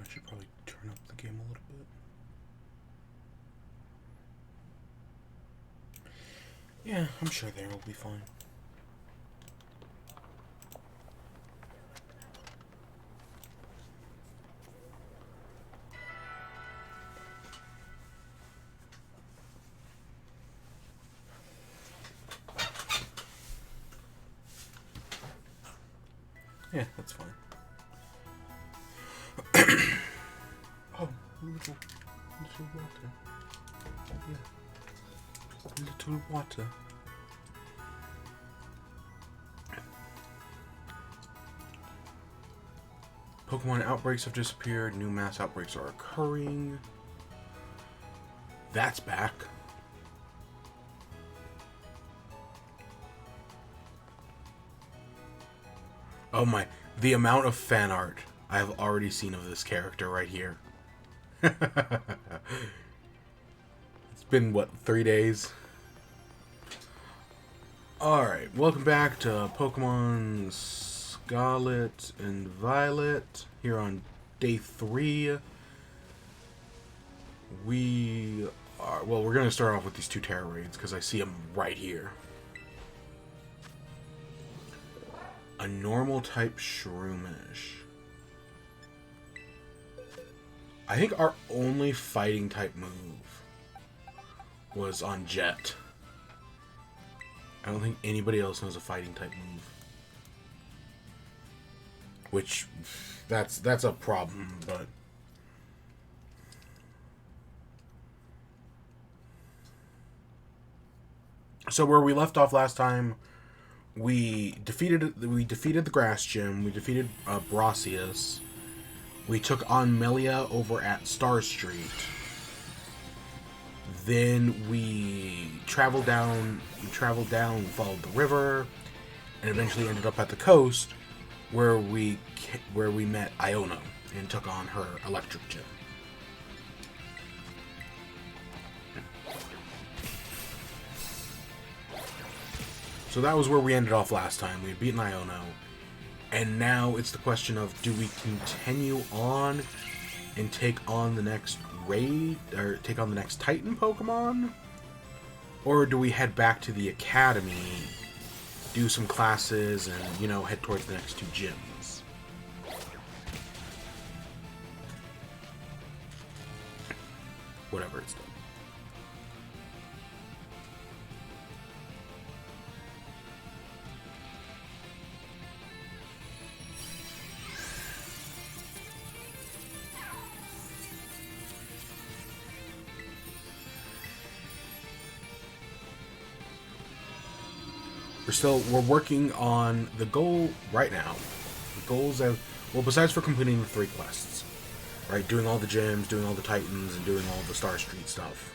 I should probably turn up the game a little bit. Yeah, I'm sure there will be fine. Yeah, that's fine. Oh, little water. Yeah. Little water. Pokemon outbreaks have disappeared. New mass outbreaks are occurring. That's back. Oh my, the amount of fan art I have already seen of this character right here. It's been, what, 3 days? Alright, welcome back to Pokemon Scarlet and Violet. Here on day 3. We're going to start off with these 2 Terra Raids, because I see them right here. A normal type Shroomish. I think our only fighting type move was on Jet. I don't think anybody else knows a fighting type move. Which, that's a problem, but... So where we left off last time, we defeated the Grass Gym, we defeated Brassius, we took on Melia over at Star Street. Then we traveled down, followed the river, and eventually ended up at the coast, where we met Iona and took on her electric gym. So that was where we ended off last time. We had beaten Iona, and now it's the question of, do we continue on and take on the next raid, or take on the next Titan Pokemon? Or do we head back to the Academy, do some classes, and, you know, head towards the next 2 gyms? Whatever, it's done. We're working on the goal right now. The goals have, well, besides for completing the 3 quests, right? Doing all the gyms, doing all the Titans, and doing all the Star Street stuff.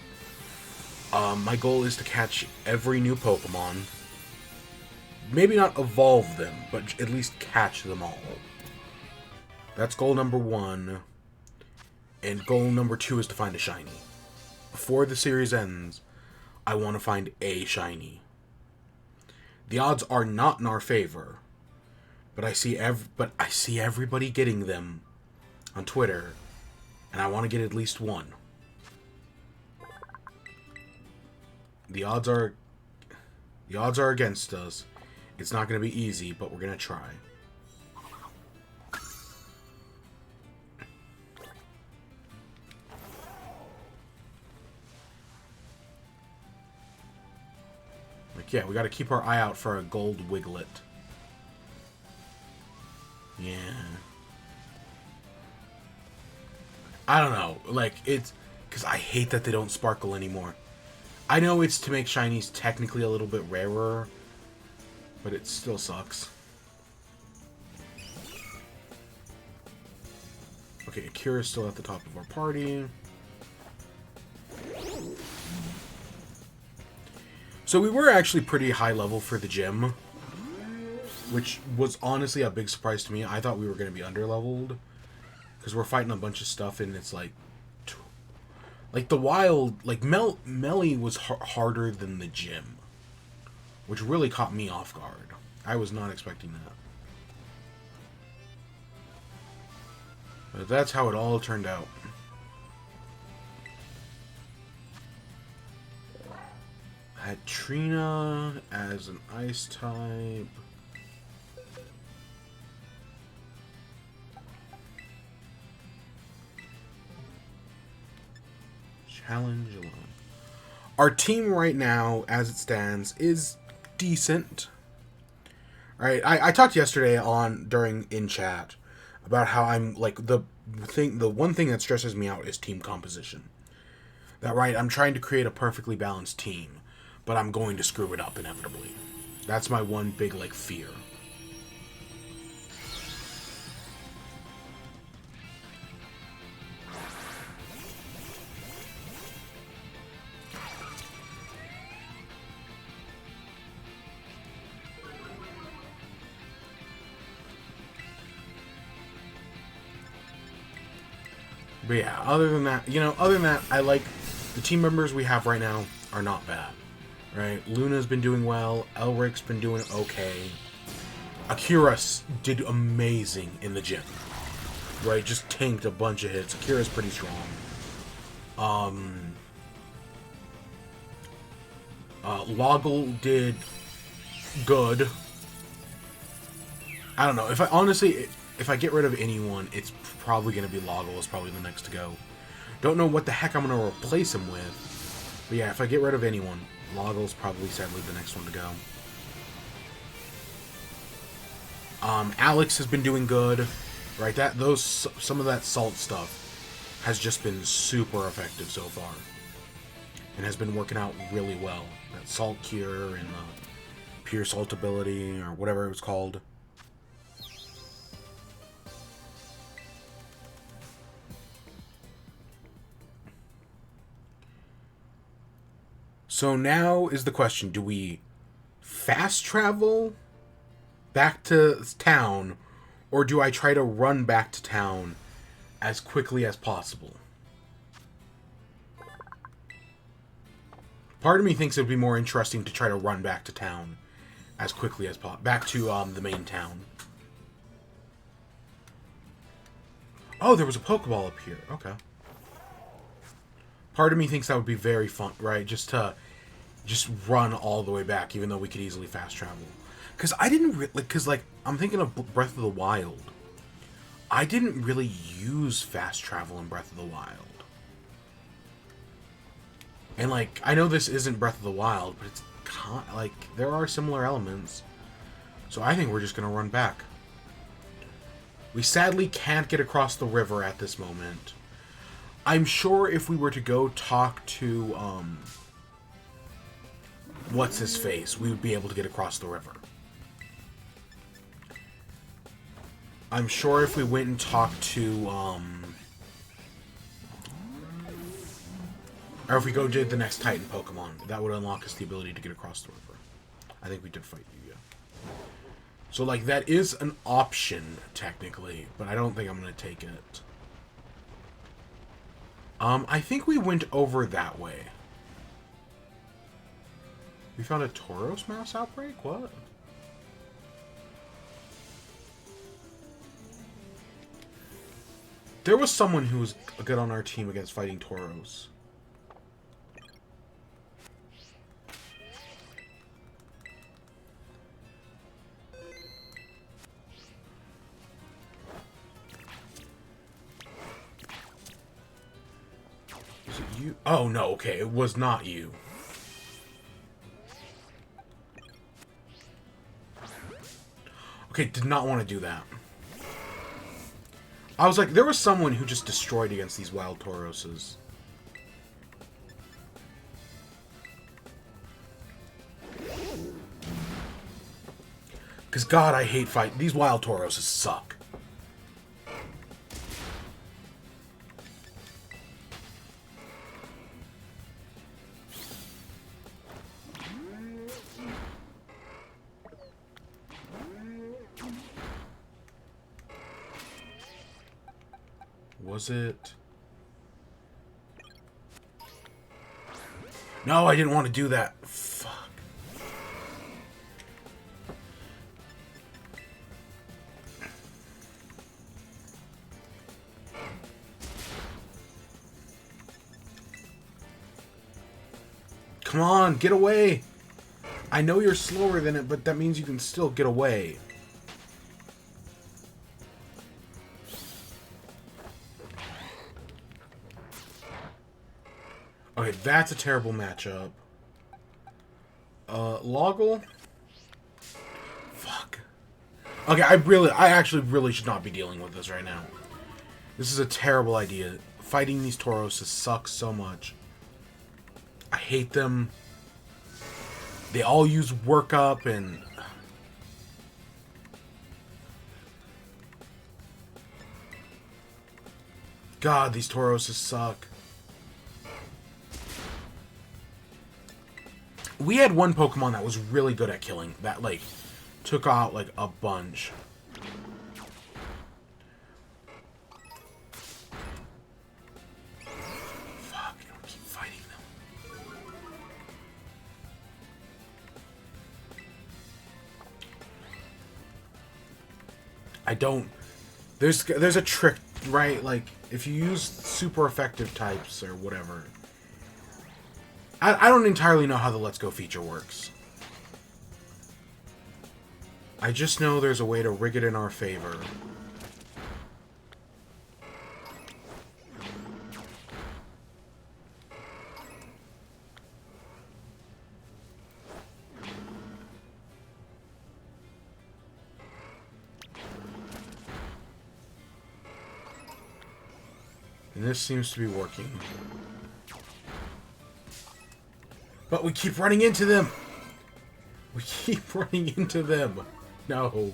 My goal is to catch every new Pokemon. Maybe not evolve them, but at least catch them all. That's goal number 1. And goal number 2 is to find a shiny. Before the series ends, I want to find a shiny. The odds are not in our favor, but I see everybody getting them on Twitter, and I want to get at least one. The odds are against us. It's not going to be easy, but we're going to try. Yeah, we gotta keep our eye out for a gold Wiglet. Yeah. I don't know. Like, it's... because I hate that they don't sparkle anymore. I know it's to make shinies technically a little bit rarer, but it still sucks. Okay, Akira's still at the top of our party. So we were actually pretty high level for the gym, which was honestly a big surprise to me. I thought we were going to be under-leveled, because we're fighting a bunch of stuff, and it's like the wild, like, Melly was harder than the gym, which really caught me off guard. I was not expecting that. But that's how it all turned out. I had Trina as an ice type. Challenge alone. Our team right now, as it stands, is decent. Right, I talked yesterday in chat about how I'm like the one thing that stresses me out is team composition. That right, I'm trying to create a perfectly balanced team, but I'm going to screw it up inevitably. That's my one big like fear. But yeah, other than that, I like the team members we have right now are not bad. Right? Luna's been doing well. Elric's been doing okay. Akira did amazing in the gym. Right? Just tanked a bunch of hits. Akira's pretty strong. Loggle did good. I don't know. If I get rid of anyone, it's probably going to be Loggle is probably the next to go. Don't know what the heck I'm going to replace him with. But yeah, if I get rid of anyone, Loggle's probably sadly the next one to go. Alex has been doing good. Right? Some of that salt stuff has just been super effective so far. And has been working out really well. That salt cure and the pure salt ability, or whatever it was called. So now is the question, do we fast travel back to town, or do I try to run back to town as quickly as possible? Part of me thinks it would be more interesting to try to run back to town as quickly as possible. Back to the main town. Oh, there was a Pokeball up here. Okay. Part of me thinks that would be very fun, right? Just run all the way back, even though we could easily fast travel. Because I didn't I'm thinking of Breath of the Wild. I didn't really use fast travel in Breath of the Wild. And like, I know this isn't Breath of the Wild, but it's like there are similar elements. So I think we're just gonna run back. We sadly can't get across the river at this moment. I'm sure if we were to go talk to what's his face, we would be able to get across the river. I'm sure if we went and talked to or if we go to the next Titan Pokemon, that would unlock us the ability to get across the river. I think we did fight you, yeah. So, like, that is an option, technically, but I don't think I'm going to take it. I think we went over that way. We found a Tauros mouse outbreak? What? There was someone who was good on our team against fighting Tauros. You? Oh, no, okay, it was not you. Okay, did not want to do that. I was like, there was someone who just destroyed against these wild Tauroses. Because, God, I hate fight. These wild Tauroses suck. Was it? No, I didn't want to do that. Fuck. Come on, get away! I know you're slower than it, but that means you can still get away. Okay, that's a terrible matchup. Loggle? Fuck. Okay, I actually really should not be dealing with this right now. This is a terrible idea. Fighting these Tauroses sucks so much. I hate them. They all use workup and... God, these Tauroses suck. We had one Pokemon that was really good at killing. That, like, took out, like, a bunch. Fuck, I don't keep fighting them. I don't... There's a trick, right? Like, if you use super effective types or whatever... I don't entirely know how the Let's Go feature works. I just know there's a way to rig it in our favor. And this seems to be working. But we keep running into them! We keep running into them! No.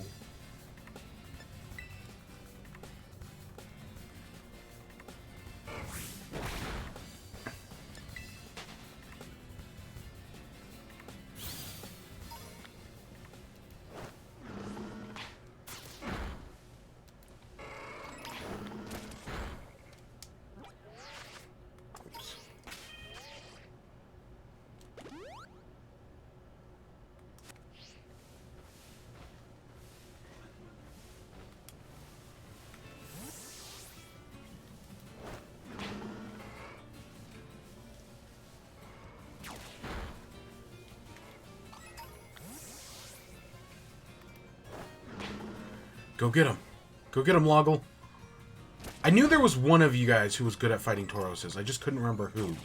Go get him. Go get him, Loggle. I knew there was one of you guys who was good at fighting Tauroses. I just couldn't remember who.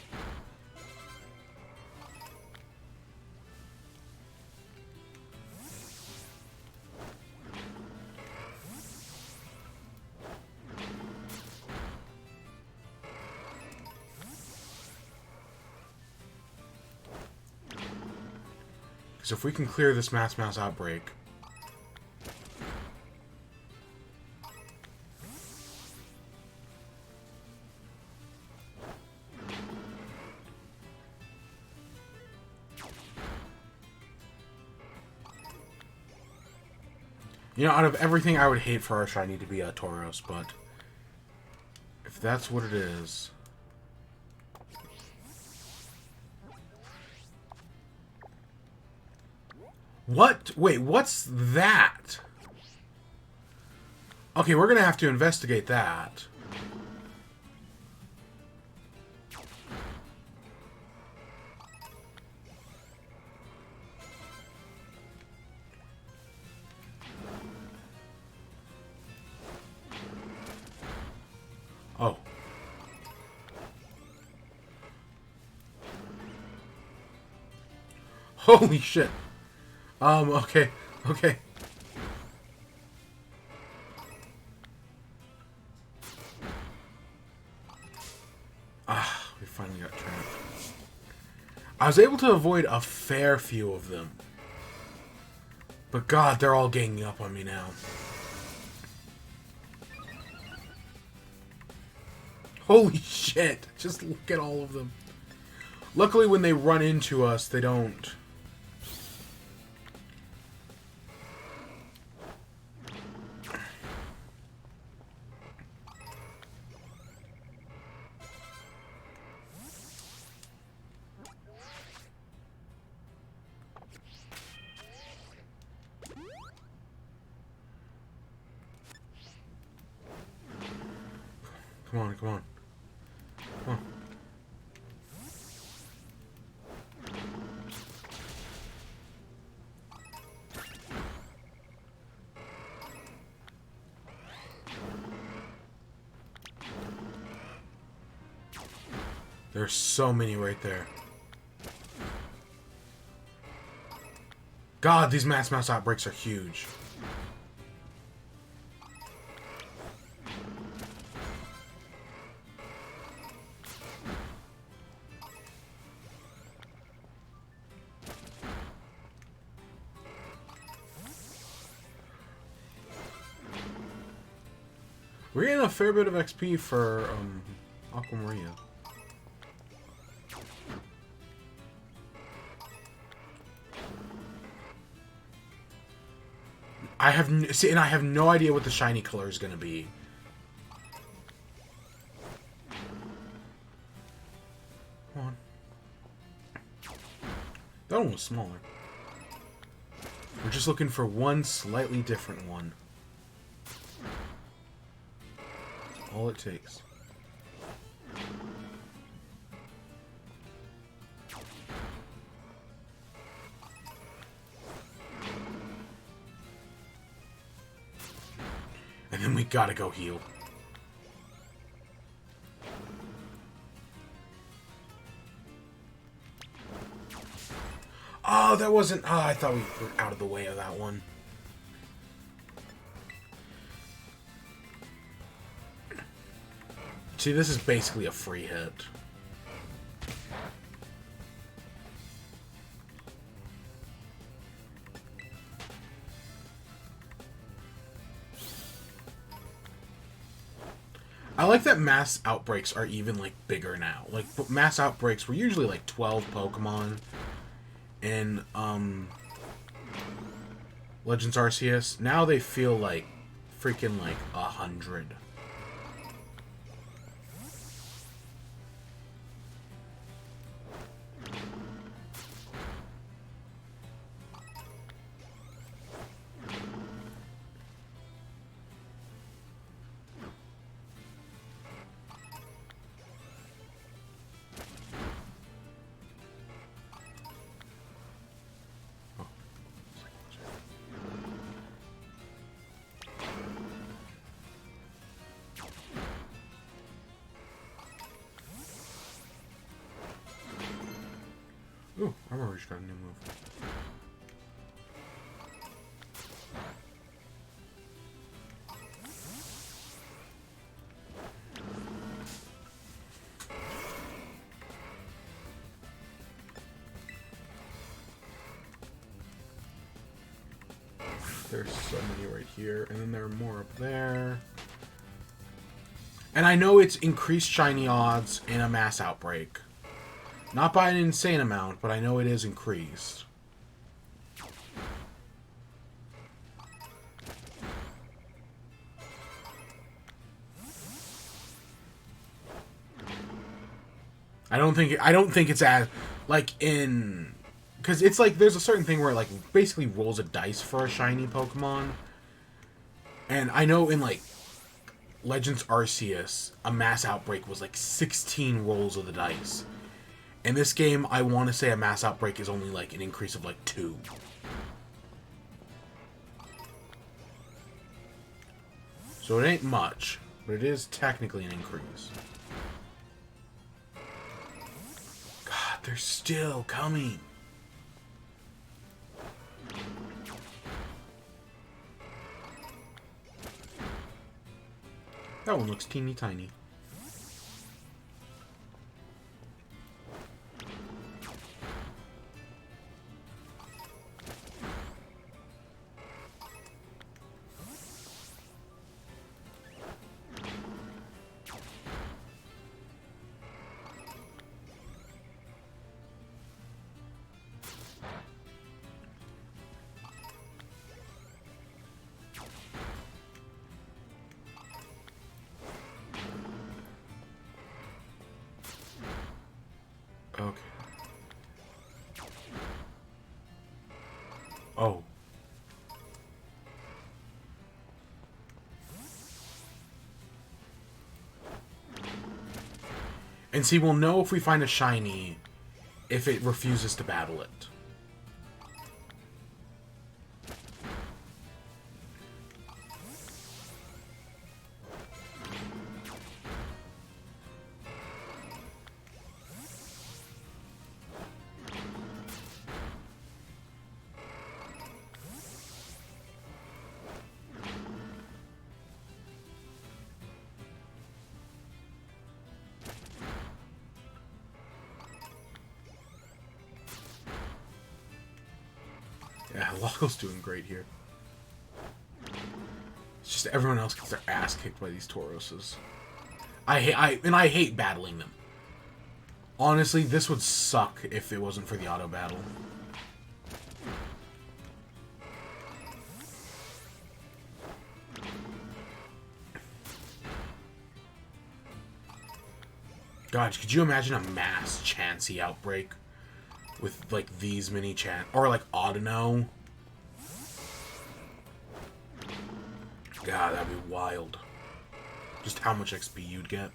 Because if we can clear this mass outbreak... You know, out of everything, I would hate for our shiny to be a Tauros, but if that's what it is... What? Wait, what's that? Okay, we're gonna have to investigate that. Oh. Holy shit. Okay. Okay. Ah, we finally got trapped. I was able to avoid a fair few of them. But God, they're all ganging up on me now. Holy shit. Just look at all of them. Luckily, when they run into us, they don't... Come on, come on. Come on. There's so many right there. God, these mass outbreaks are huge. We're getting a fair bit of XP for Aquamarina. I have no idea what the shiny color is going to be. Come on. That one was smaller. We're just looking for one slightly different one. That's all it takes. And then we gotta go heal. Oh, that wasn't... Oh, I thought we were out of the way of that one. See, this is basically a free hit. I like that mass outbreaks are even, like, bigger now. Like, mass outbreaks were usually, like, 12 Pokemon in, Legends Arceus. Now they feel like freaking, like, 100. Ooh, Armor Rouge got a new move. There's so many right here, and then there are more up there. And I know it's increased shiny odds in a mass outbreak. Not by an insane amount, but I know it is increased. I don't think it's as like in, because it's like there's a certain thing where it like basically rolls a dice for a shiny Pokemon. And I know in like Legends Arceus, a mass outbreak was like 16 rolls of the dice. In this game, I want to say a mass outbreak is only like an increase of like 2. So it ain't much, but it is technically an increase. God, they're still coming. That one looks teeny tiny. Okay. Oh. And see, we'll know if we find a shiny if it refuses to battle it. Yeah, Loco's doing great here. It's just everyone else gets their ass kicked by these Tauroses. I hate battling them. Honestly, this would suck if it wasn't for the auto battle. God, could you imagine a mass Chansey outbreak with like these many or like Audino? God, that'd be wild. Just how much XP you'd get.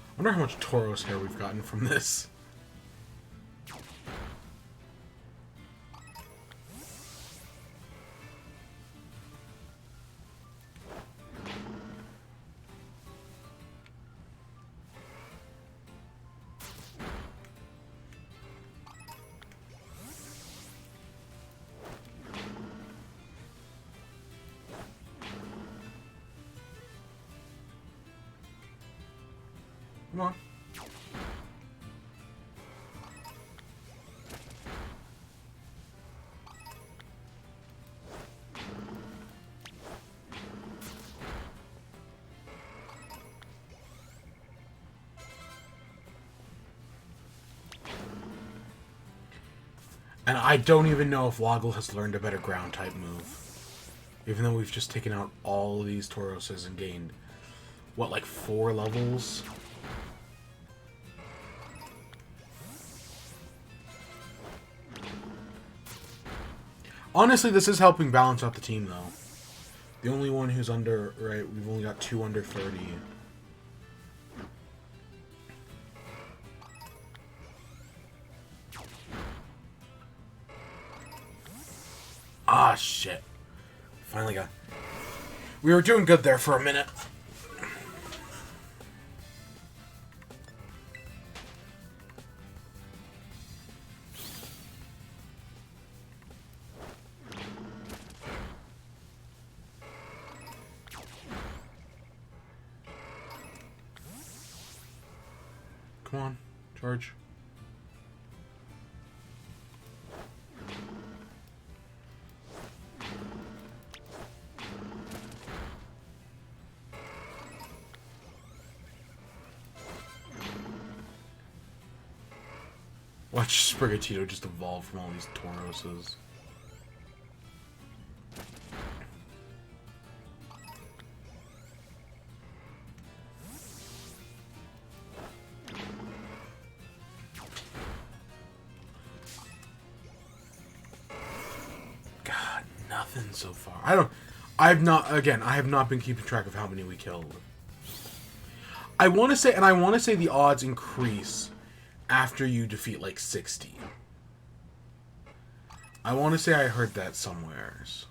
I wonder how much Tauros hair we've gotten from this. Come on. And I don't even know if Woggle has learned a better ground type move. Even though we've just taken out all of these Tauroses and gained, what, like 4 levels? Honestly, this is helping balance out the team, though. The only one who's under, right, we've only got 2 under 30. Ah, shit. Finally got... We were doing good there for a minute. Come on, charge. Watch Sprigatito just evolve from all these Tauroses. God, nothing so far. I have not been keeping track of how many we killed. I want to say the odds increase after you defeat like 60. I want to say I heard that somewheres.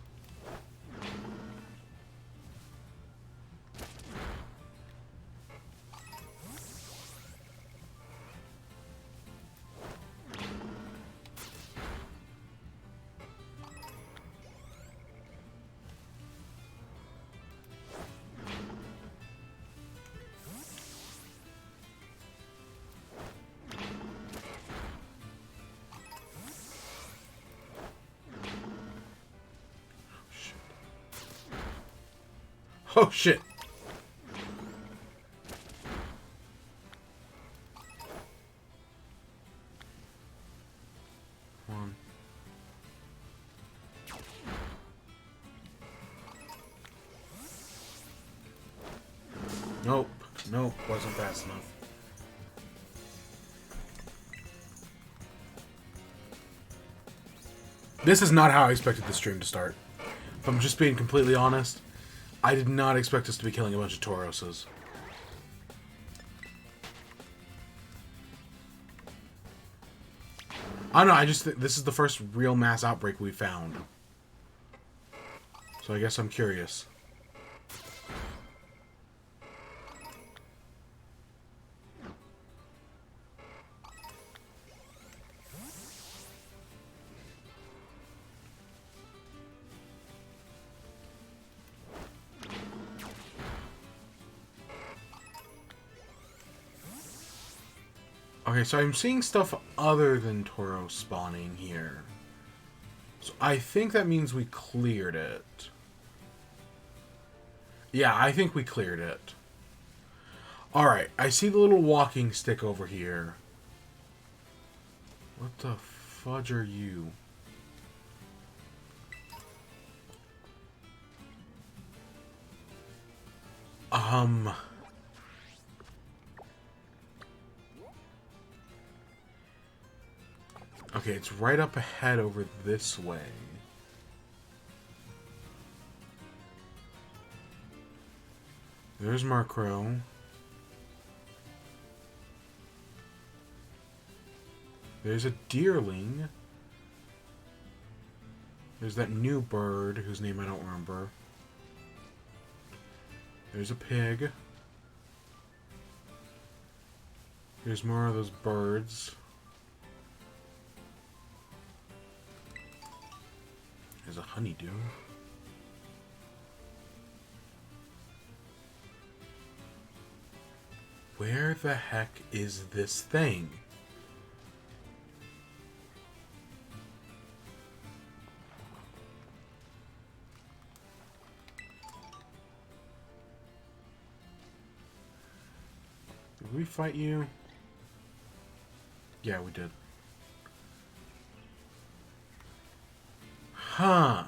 Oh shit. Come on. Nope. Nope. Wasn't fast enough. This is not how I expected the stream to start. If I'm just being completely honest, I did not expect us to be killing a bunch of Tauroses. I don't know, I just think this is the first real mass outbreak we found. So I guess I'm curious. Okay, so I'm seeing stuff other than Toro spawning here. So I think that means we cleared it. Yeah, I think we cleared it. Alright, I see the little walking stick over here. What the fudge are you? Okay, it's right up ahead over this way. There's Markrow. There's a deerling. There's that new bird whose name I don't remember. There's a pig. There's more of those birds. There's a honeydew. Where the heck is this thing? Did we fight you? Yeah, we did. Huh.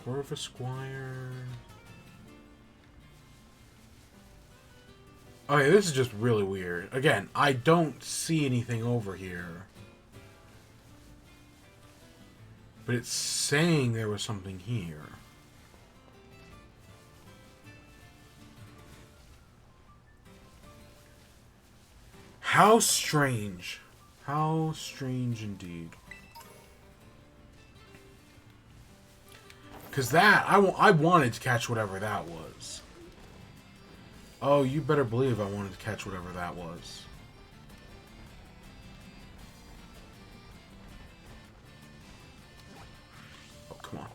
Corva Squire. Okay, this is just really weird. Again, I don't see anything over here. But it's saying there was something here. How strange. How strange indeed. Because that, I wanted to catch whatever that was. Oh, you better believe I wanted to catch whatever that was. Oh, come on.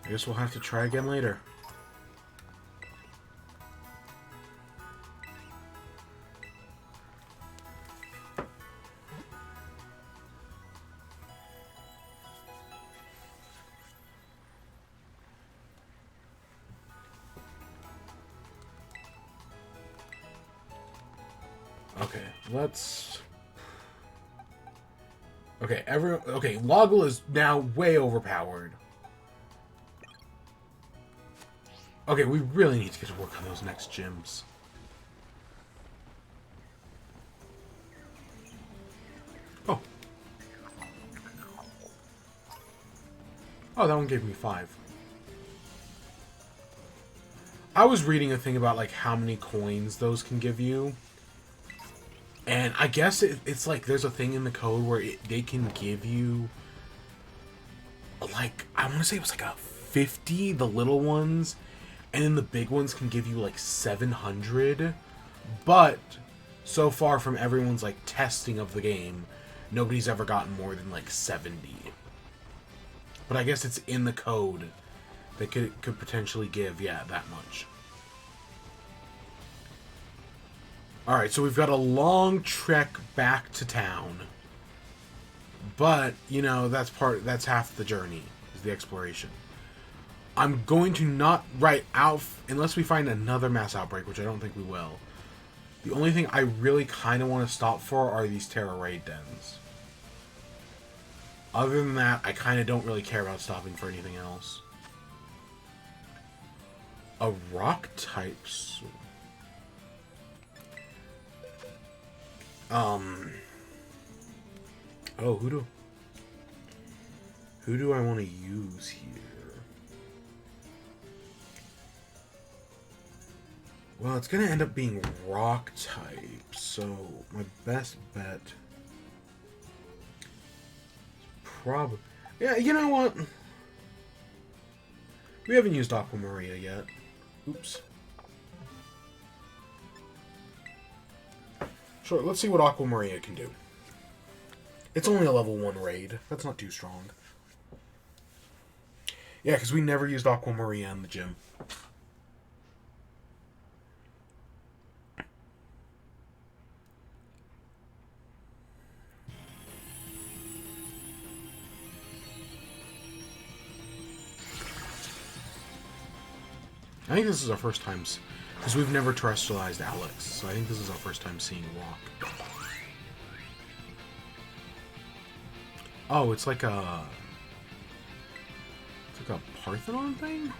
I guess we'll have to try again later. Okay, let's... Okay, okay, Loggle is now way overpowered. Okay, we really need to get to work on those next gyms. Oh. Oh, that one gave me 5. I was reading a thing about, like, how many coins those can give you. And I guess it's like there's a thing in the code where they can give you, like, I want to say it was like a 50, the little ones, and then the big ones can give you like 700. But so far from everyone's like testing of the game, nobody's ever gotten more than like 70. But I guess it's in the code that could potentially give, yeah, that much. Alright, so we've got a long trek back to town. But, you know, that's half the journey, is the exploration. I'm going to not write out, unless we find another mass outbreak, which I don't think we will. The only thing I really kind of want to stop for are these Terra Raid dens. Other than that, I kind of don't really care about stopping for anything else. A rock type sword. Oh, who do I want to use here? Well, it's gonna end up being rock type, so my best bet probably... Yeah, you know what? We haven't used Aqua Maria yet. Oops. Sure, let's see what Aqua Maria can do. It's only a level 1 raid. That's not too strong. Yeah, because we never used Aqua Maria in the gym. I think this is our first time, because we've never terrestrialized Alex, so I think this is our first time seeing rock. Oh, it's like a Parthenon thing?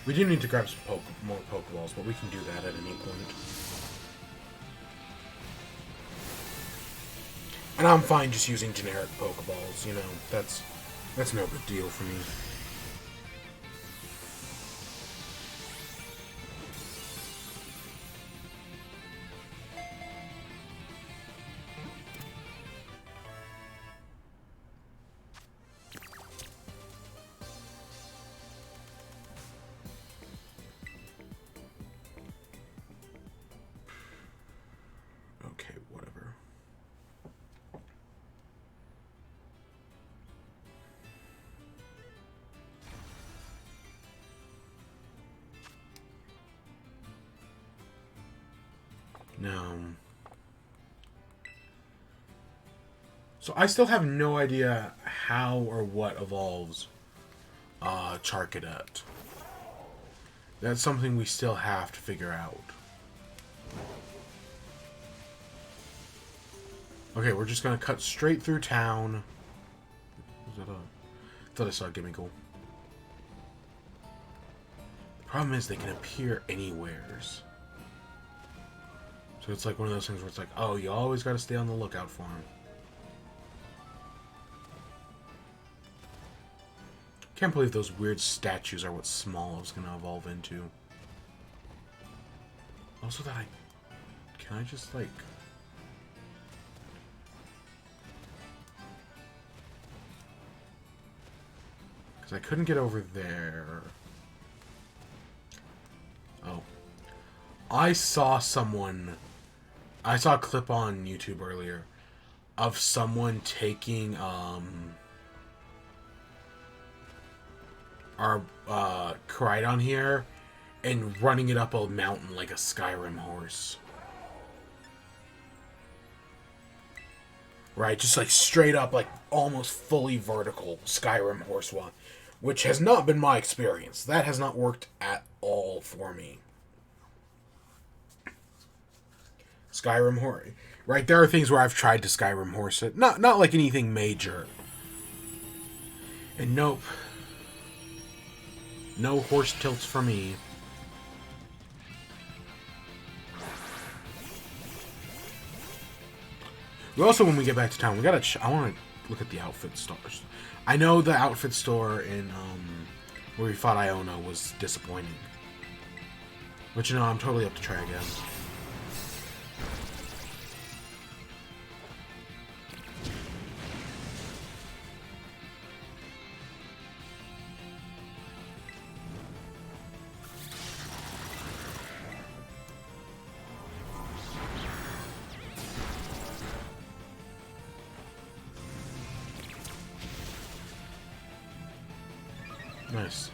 We do need to grab some more Pokeballs, but we can do that at any point. And I'm fine just using generic Pokeballs, you know, that's no big deal for me. Okay, whatever. Now, so I still have no idea how or what evolves Charcadet. That's something we still have to figure out. Okay, we're just gonna cut straight through town. Was that a... I thought I saw a Gimmickle. The problem is they can appear anywheres. So it's like one of those things where it's like, oh, you always gotta stay on the lookout for them. Can't believe those weird statues are what Smallow's gonna evolve into. Also that can I just like... Because I couldn't get over there. Oh. I saw a clip on YouTube earlier of someone taking our Koraidon here and running it up a mountain like a Skyrim horse. Right, just like straight up, like almost fully vertical Skyrim horse one, which has not been my experience. That has not worked at all for me. Skyrim horse, right? There are things where I've tried to Skyrim horse it, not like anything major. And nope, no horse tilts for me. We also, when we get back to town, we gotta. I want to look at the outfit stores. I know the outfit store in where we fought Iona was disappointing, but you know, I'm totally up to try again. Nice.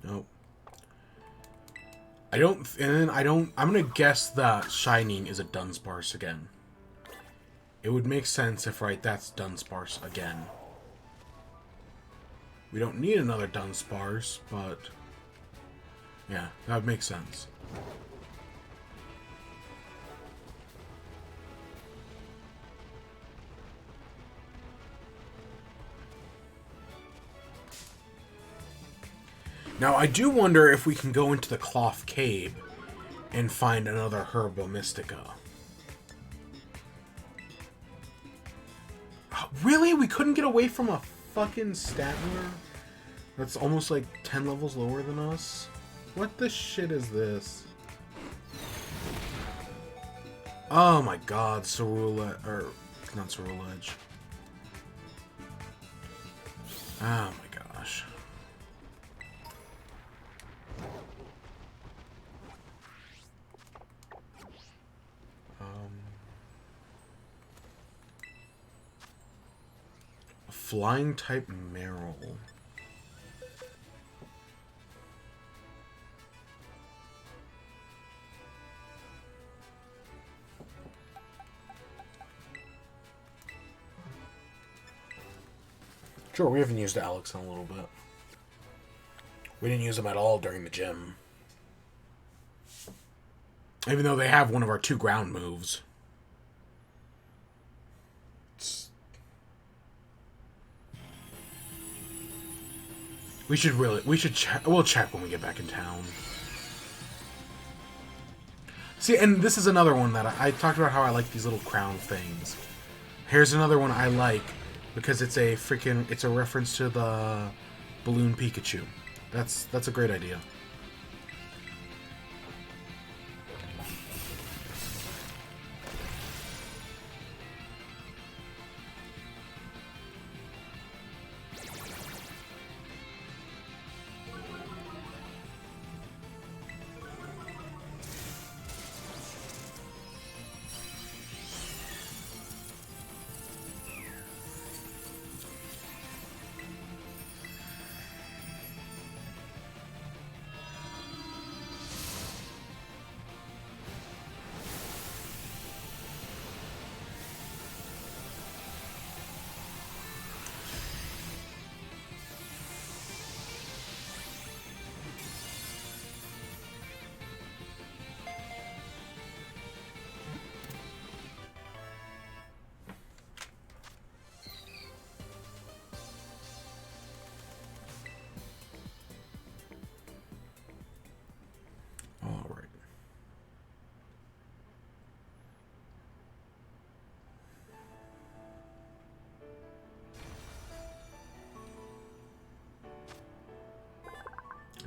Nope. I'm gonna guess that Shining is a Dunsparce again. It would make sense if, right, that's Dunsparce again. We don't need another Dunsparce, but... yeah, that would make sense. Now, I do wonder if we can go into the Cloth Cave and find another Herba Mystica. Really? We couldn't get away from a fucking Statler? That's almost like 10 levels lower than us? What the shit is this? Oh my god, Cerula... or, not Cerulege. Oh my gosh. Flying type Meryl. Sure, we haven't used Alex in a little bit. We didn't use him at all during the gym. Even though they have one of our 2 ground moves. We'll check when we get back in town. See, and this is another one that I talked about how I like these little crown things. Here's another one I like because it's a reference to the Balloon Pikachu. That's a great idea.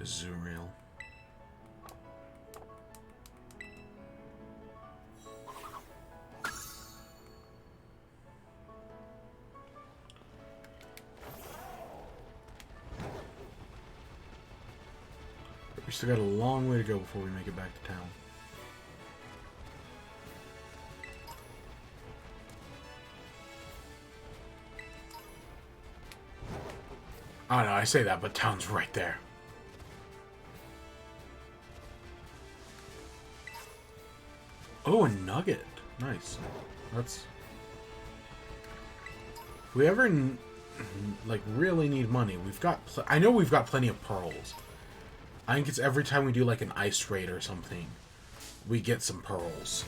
Zuriel. We still got a long way to go before we make it back to town. Oh no, I say that, but town's right there. Oh, a nugget. Nice. That's... if we ever, like, really need money, we've got... I know we've got plenty of pearls. I think it's every time we do like an ice raid or something, we get some pearls.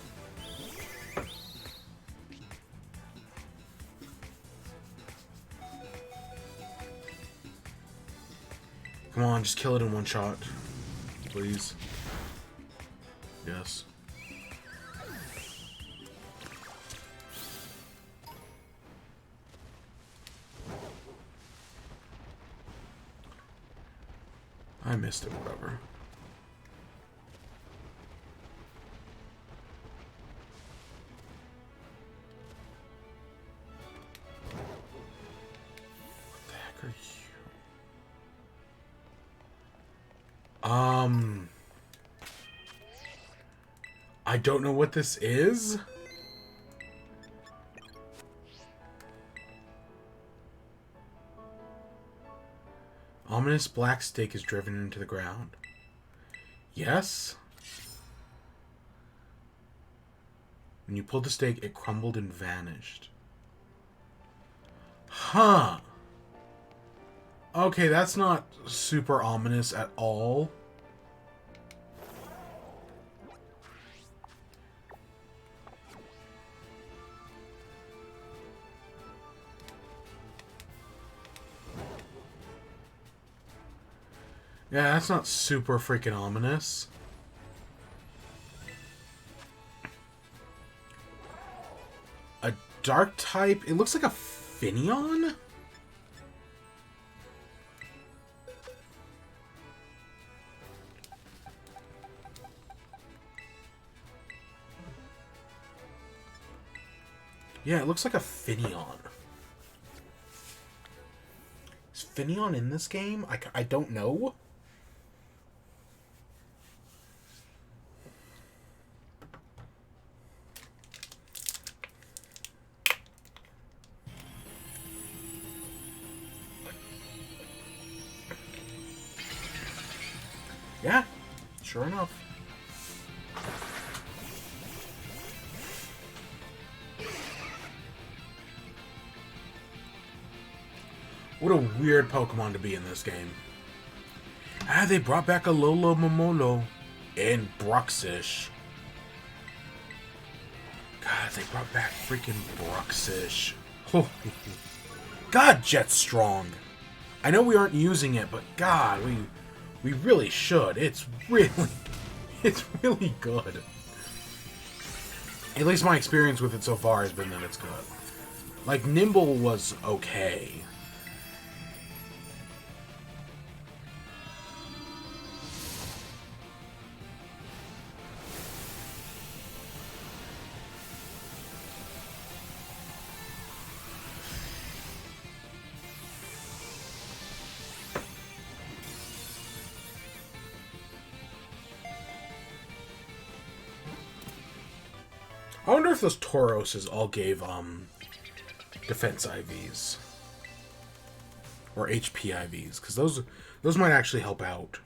Come on, just kill it in one shot. Please. Yes. I missed it, whatever. What the heck are you? I don't know what this is. Ominous black stake is driven into the ground. Yes? When you pulled the stake, it crumbled and vanished. Huh. Okay, that's not super ominous at all. Yeah, that's not super freaking ominous. A dark type? It looks like a Finneon? Yeah, it looks like a Finneon. Is Finneon in this game? I don't know. Yeah, sure enough. What a weird Pokemon to be in this game. Ah, they brought back a Lolo Momolo and Bruxish. God, they brought back freaking Bruxish. God, Jet's strong. I know we aren't using it, but God, we really should. It's really good. At least my experience with it so far has been that it's good. Like, Nimble was okay. I wonder if those Tauroses all gave, defense IVs. Or HP IVs, because those might actually help out.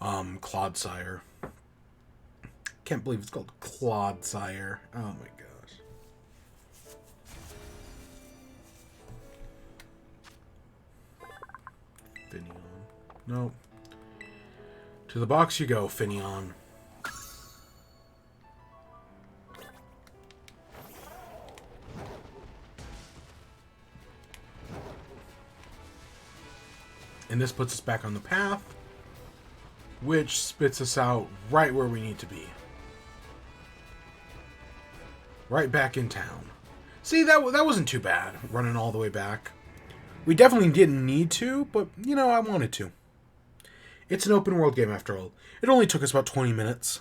Clodsire. Can't believe it's called Clodsire. Oh my gosh. Finneon. Nope. To the box you go, Finneon. And this puts us back on the path, which spits us out right where we need to be. Right back in town. See, that wasn't too bad, running all the way back. We definitely didn't need to, but, you know, I wanted to. It's an open world game after all. It only took us about 20 minutes.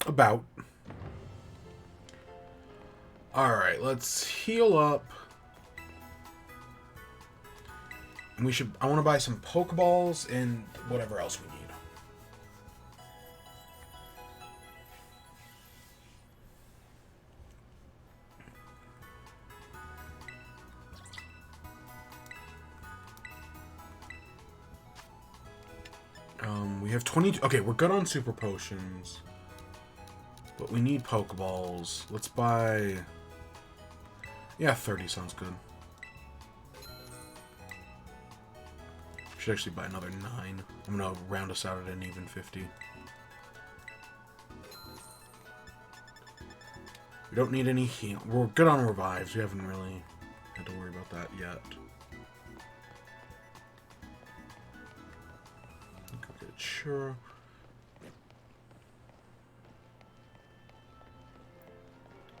About. Alright, let's heal up. And I want to buy some Pokeballs and whatever else we need. We have 20... Okay, we're good on Super Potions. But we need Pokeballs. Let's buy... Yeah, 30 sounds good. should actually buy another 9. I'm gonna round us out at an even 50. We don't need any heal. We're good on revives. We haven't really had to worry about that yet. Okay, sure.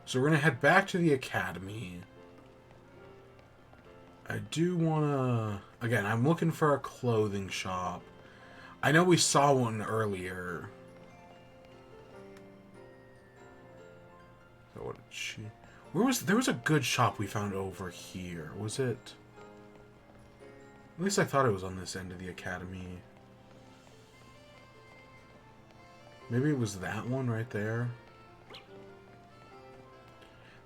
So we're gonna head back to the academy. I do wanna... Again, I'm looking for a clothing shop. I know we saw one earlier. So what did she... There was a good shop we found over here. Was it... At least I thought it was on this end of the academy. Maybe it was that one right there.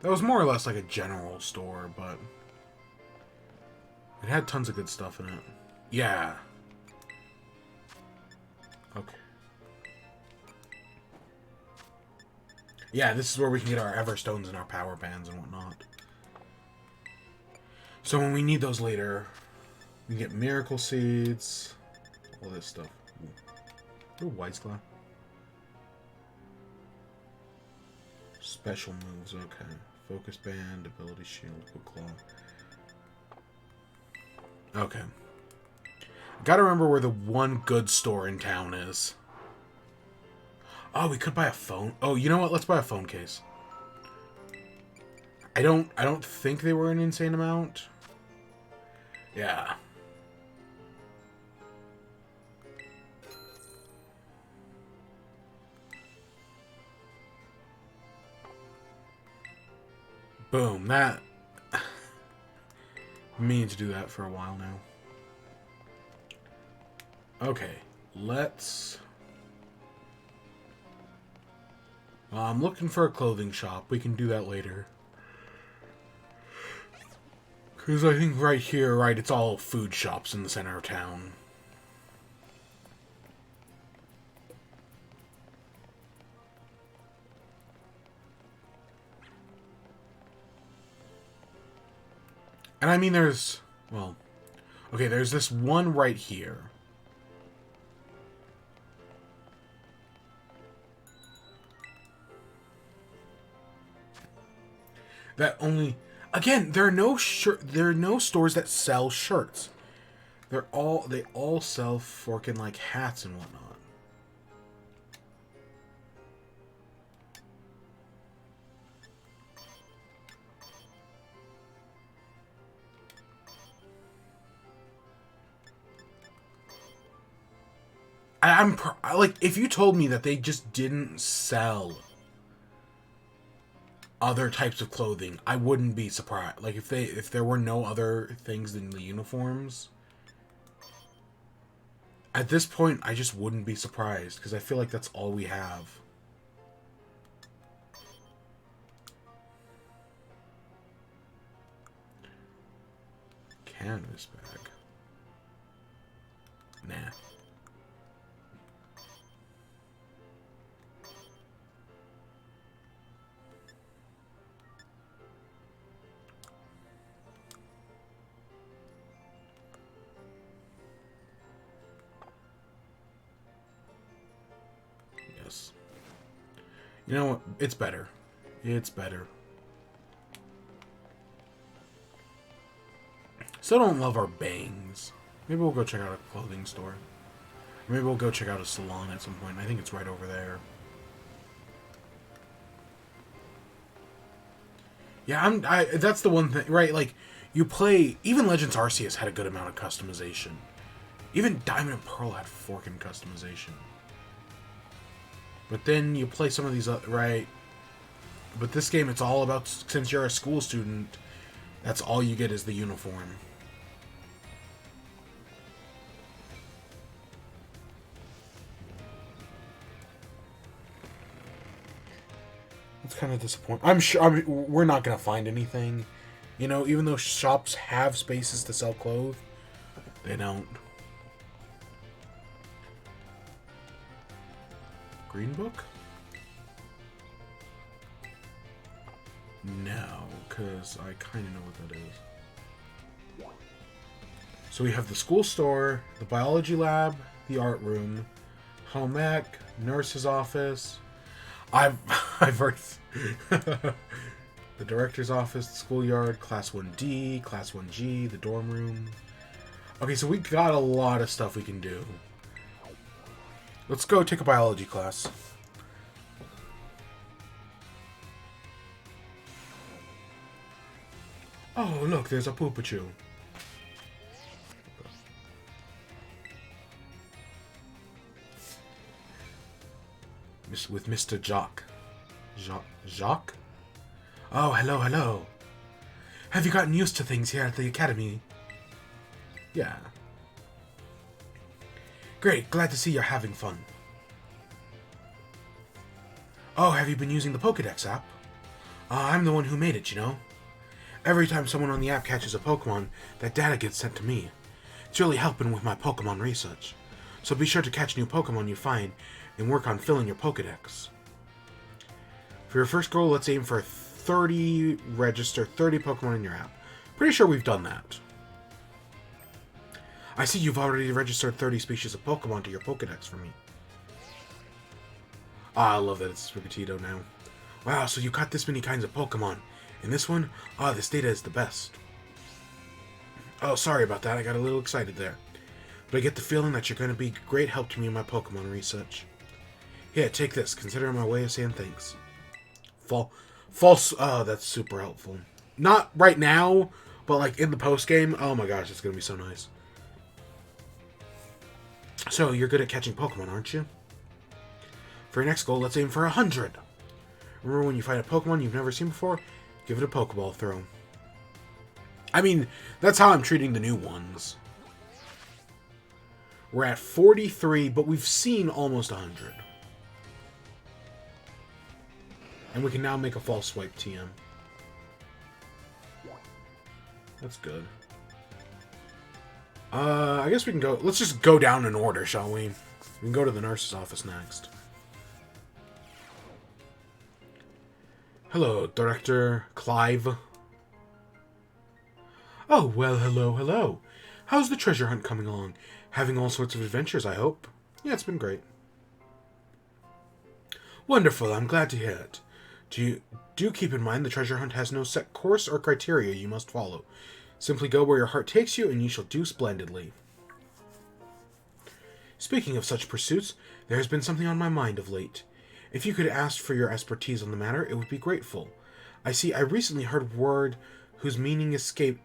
That was more or less like a general store, but... It had tons of good stuff in it. Yeah. Okay. Yeah, this is where we can get our Everstones and our power bands and whatnot. So when we need those later, we can get Miracle Seeds, all this stuff. Ooh, Wiseclaw. Special moves, okay. Focus Band, Ability Shield, Quick Claw. Okay. Gotta remember where the one good store in town is. Oh, we could buy a phone. Oh, you know what? Let's buy a phone case. I don't think they were an insane amount. Yeah. Boom. That... meaning to do that for a while now. Okay. Let's... I'm looking for a clothing shop. We can do that later. Because I think right here, right, it's all food shops in the center of town. And I mean, there's... Well... Okay, there's this one right here. That only... Again, there are no stores that sell shirts. They all sell forking like hats and whatnot. Like, if you told me that they just didn't sell other types of clothing, I wouldn't be surprised. Like, if there were no other things than the uniforms, at this point, I just wouldn't be surprised, because I feel like that's all we have. Canvas bag. Nah. Yes. You know what? It's better. It's better. Still don't love our bangs. Maybe we'll go check out a clothing store. Maybe we'll go check out a salon at some point. I think it's right over there. Yeah, that's the one thing, right? Like, you play... Even Legends Arceus had a good amount of customization. Even Diamond and Pearl had forking customization. But then you play some of these... Right? But this game, it's all about... Since you're a school student, that's all you get is the uniform. It's kind of disappointing. I'm sure we're not going to find anything. You know, even though shops have spaces to sell clothes, they don't. Green Book? No, because I kind of know what that is. So we have the school store, the biology lab, the art room, home ec, nurse's office. I've worked the director's office, the schoolyard, class 1D, class 1G, the dorm room. Okay, so we got a lot of stuff we can do. Let's go take a biology class. Oh, look, there's a Poopachu. With Mr. Jock. Jacques? Oh, hello, hello. Have you gotten used to things here at the academy? Yeah. Great, glad to see you're having fun. Oh, have you been using the Pokédex app? I'm the one who made it, you know. Every time someone on the app catches a Pokemon, that data gets sent to me. It's really helping with my Pokemon research. So be sure to catch new Pokemon you find and work on filling your Pokédex. For your first goal, let's aim for 30 Pokemon in your app. Pretty sure we've done that. I see you've already registered 30 species of Pokemon to your Pokédex for me. Ah, I love that it's Sprigatito now. Wow, so you caught this many kinds of Pokemon. And this one? Ah, this data is the best. Oh, sorry about that. I got a little excited there. But I get the feeling that you're going to be great help to me in my Pokemon research. Here, take this. Consider it my way of saying thanks. False. Oh, that's super helpful. Not right now, but like in the post game. Oh my gosh, it's going to be so nice. So, you're good at catching Pokemon, aren't you? For your next goal, let's aim for 100. Remember when you find a Pokemon you've never seen before? Give it a Pokeball throw. I mean, that's how I'm treating the new ones. We're at 43, but we've seen almost 100. And we can now make a false swipe TM. That's good. I guess we can go... Let's just go down in order, shall we? We can go to the nurse's office next. Hello, Director Clive. Oh, well, hello, hello. How's the treasure hunt coming along? Having all sorts of adventures, I hope? Yeah, it's been great. Wonderful, I'm glad to hear it. Do keep in mind the treasure hunt has no set course or criteria you must follow. Simply go where your heart takes you, and you shall do splendidly. Speaking of such pursuits, there has been something on my mind of late. If you could ask for your expertise on the matter, it would be grateful. I recently heard a word whose meaning escaped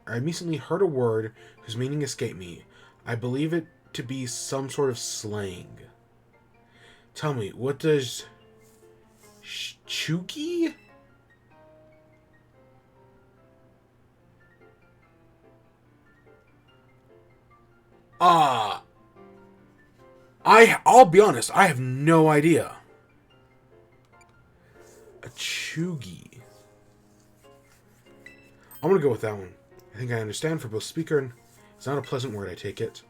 me. I believe it to be some sort of slang. Tell me, what does Chuki? I'll be honest, I have no idea. A Chugi. I'm gonna go with that one. I think I understand for both speaker and... It's not a pleasant word, I take it.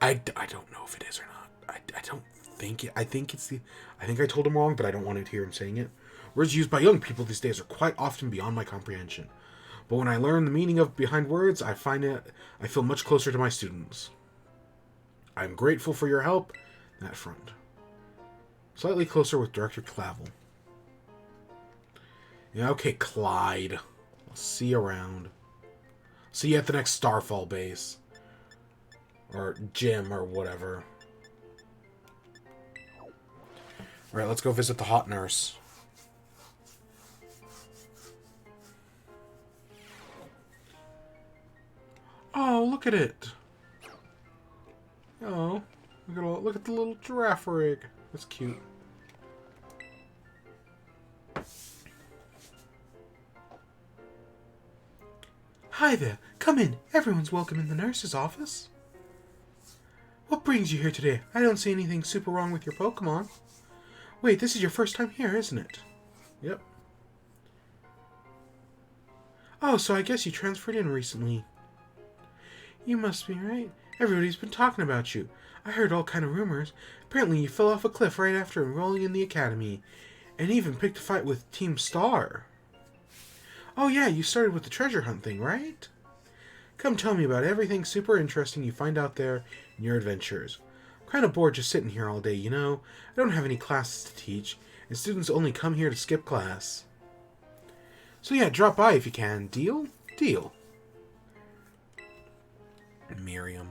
I don't know if it is or not. I don't think it... I think it's the... I think I told him wrong, but I don't want to hear him saying it. Words used by young people these days are quite often beyond my comprehension. But when I learn the meaning of behind words, I feel much closer to my students. I'm grateful for your help on that front. Slightly closer with Director Clavel. Yeah, okay, Clyde. I'll see you around. See you at the next Starfall base. Or gym, or whatever. Alright, let's go visit the hot nurse. Oh, look at it. Oh, look at the little giraffe rig. That's cute. Hi there. Come in. Everyone's welcome in the nurse's office. What brings you here today? I don't see anything super wrong with your Pokemon. Wait, this is your first time here, isn't it? Yep. Oh, so I guess you transferred in recently. You must be right. Everybody's been talking about you. I heard all kind of rumors. Apparently you fell off a cliff right after enrolling in the academy. And even picked a fight with Team Star. Oh yeah, you started with the treasure hunt thing, right? Come tell me about everything super interesting you find out there in your adventures. I'm kind of bored just sitting here all day, you know? I don't have any classes to teach, and students only come here to skip class. So yeah, drop by if you can. Deal? Deal. Miriam.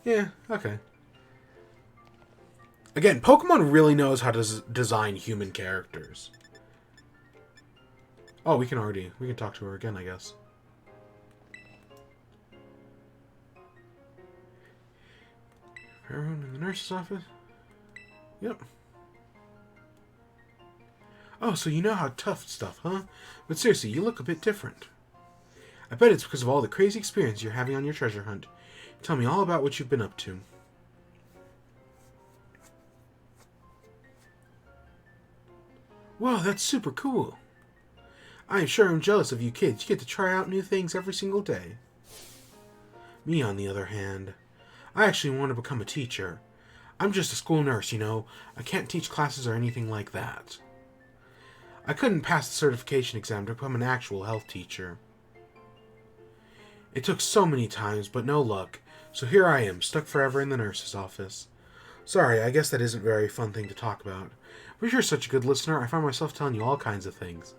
Yeah, okay. Again, Pokemon really knows how to design human characters. Oh, we can talk to her again, I guess. Everyone in the nurse's office? Yep. Oh, so you know how tough stuff, huh? But seriously, you look a bit different. I bet it's because of all the crazy experience you're having on your treasure hunt. Tell me all about what you've been up to. Whoa, that's super cool. I sure am jealous of you kids. You get to try out new things every single day. Me, on the other hand, I actually want to become a teacher. I'm just a school nurse, you know. I can't teach classes or anything like that. I couldn't pass the certification exam to become an actual health teacher. It took so many times, but no luck. So here I am, stuck forever in the nurse's office. Sorry, I guess that isn't a very fun thing to talk about. But you're such a good listener, I find myself telling you all kinds of things.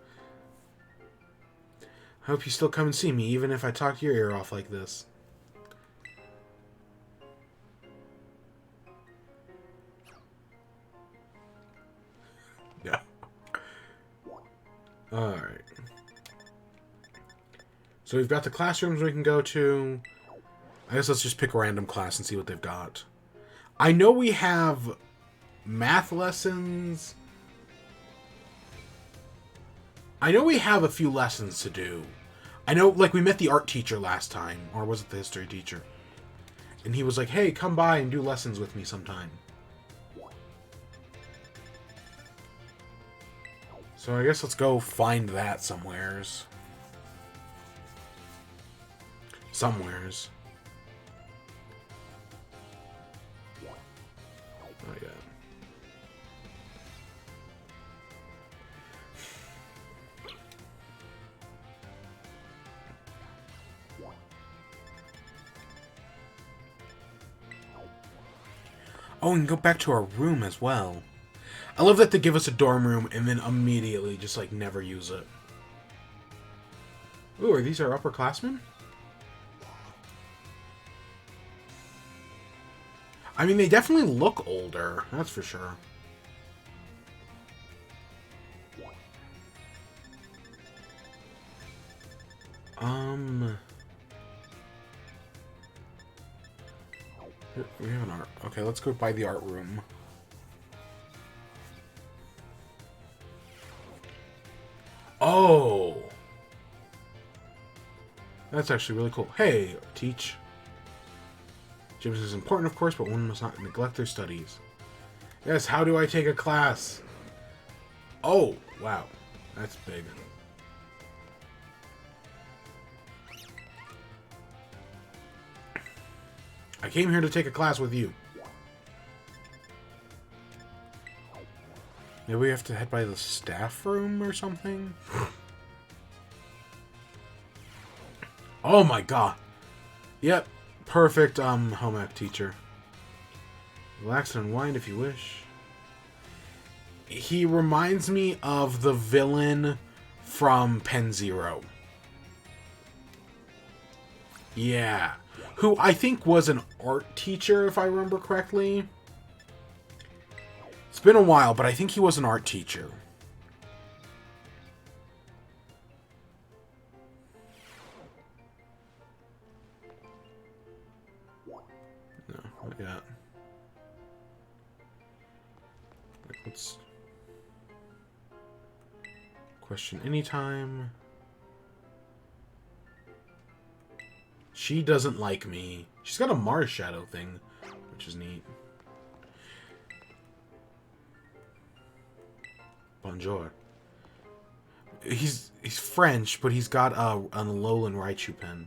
I hope you still come and see me, even if I talk your ear off like this. Yeah. Alright. So we've got the classrooms we can go to. I guess let's just pick a random class and see what they've got. I know we have math lessons. I know we have a few lessons to do. I know, like, we met the art teacher last time. Or was it the history teacher? And he was like, hey, come by and do lessons with me sometime. So I guess let's go find that somewheres. Somewheres. Oh, yeah. Oh, and go back to our room as well. I love that they give us a dorm room and then immediately just, like, never use it. Ooh, are these our upperclassmen? I mean, they definitely look older. That's for sure. We have an art. Okay, let's go by the art room. Oh! That's actually really cool. Hey, teach. Gymnast is important, of course, but one must not neglect their studies. Yes, how do I take a class? Oh, wow. That's big. I came here to take a class with you. Maybe we have to head by the staff room or something? Oh my god. Yep. Perfect, home ec teacher. Relax and unwind if you wish. He reminds me of the villain from Pen Zero. Yeah. Who I think was an art teacher, if I remember correctly. It's been a while, but I think he was an art teacher. No, not yet. Let's question anytime. She doesn't like me. She's got a Mars shadow thing, which is neat. Bonjour. He's French, but he's got an Alolan Raichu pen.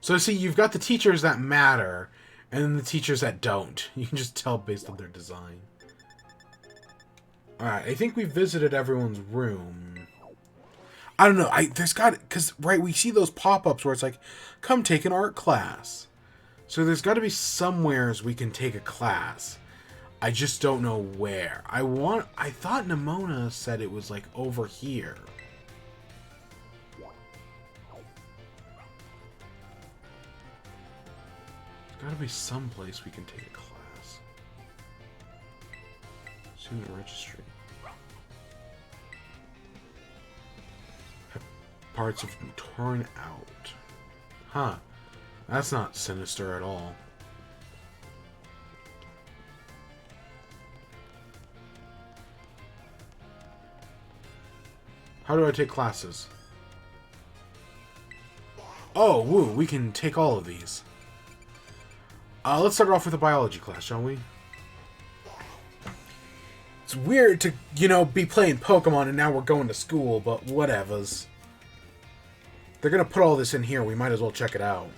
So see, you've got the teachers that matter, and then the teachers that don't. You can just tell based on their design. Alright, I think we visited everyone's room. I don't know. There's got... Because, right, we see those pop-ups where it's like, come take an art class. So there's got to be somewheres we can take a class. I just don't know where. I thought Nimona said it was, like, over here. There's got to be some place we can take a class. Student registry. Parts have been torn out. Huh. That's not sinister at all. How do I take classes? Oh, woo, we can take all of these. Let's start off with a biology class, shall we? It's weird to, be playing Pokemon and now we're going to school, but whatevers. They're gonna put all this in here, we might as well check it out.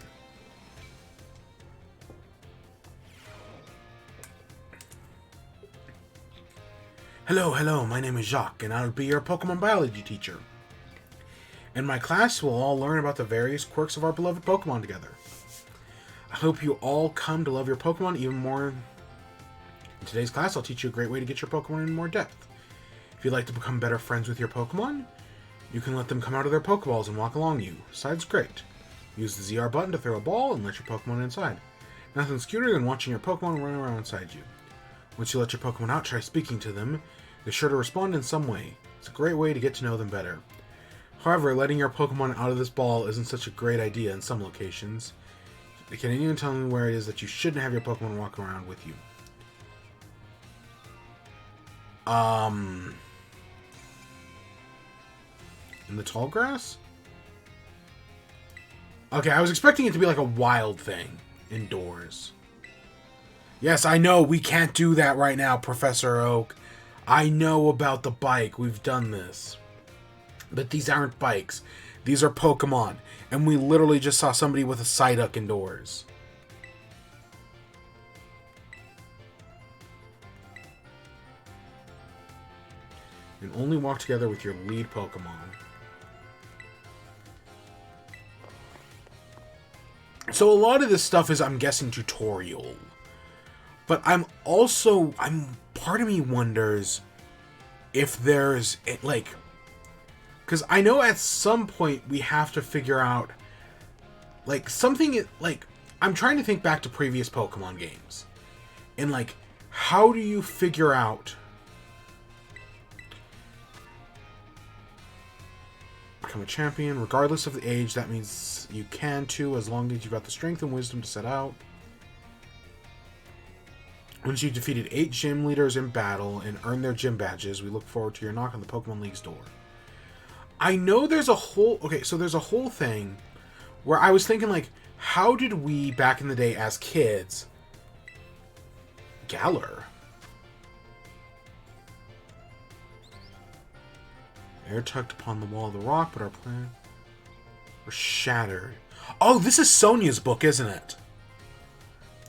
Hello, my name is Jacques, and I'll be your Pokemon biology teacher. In my class, we'll all learn about the various quirks of our beloved Pokemon together. I hope you all come to love your Pokemon even more. In today's class, I'll teach you a great way to get your Pokemon in more depth. If you'd like to become better friends with your Pokemon, you can let them come out of their Pokeballs and walk along you. Side's great. Use the ZR button to throw a ball and let your Pokemon inside. Nothing's cuter than watching your Pokemon run around inside you. Once you let your Pokemon out, try speaking to them. They're sure to respond in some way. It's a great way to get to know them better. However, letting your Pokemon out of this ball isn't such a great idea in some locations. Can anyone tell me where it is that you shouldn't have your Pokemon walk around with you? In the tall grass? Okay, I was expecting it to be like a wild thing indoors. Yes, I know we can't do that right now, Professor Oak. I know about the bike. We've done this. But these aren't bikes. These are Pokemon. And we literally just saw somebody with a Psyduck indoors. And only walk together with your lead Pokemon. So a lot of this stuff is, I'm guessing, tutorial. But part of me wonders if there's, like, because I know at some point we have to figure out, like, something, like, I'm trying to think back to previous Pokemon games. And, like, how do you figure out become a champion regardless of the age? That means you can too, as long as you've got the strength and wisdom to set out. Once you've defeated 8 gym leaders in battle and earned their gym badges, we look forward to your knock on the Pokemon League's door. I know there's a whole... Okay, so there's a whole thing where I was thinking, like, how did we, back in the day as kids... Galar. Air tucked upon the wall of the rock, but our plan... were shattered. Oh, this is Sonia's book, isn't it?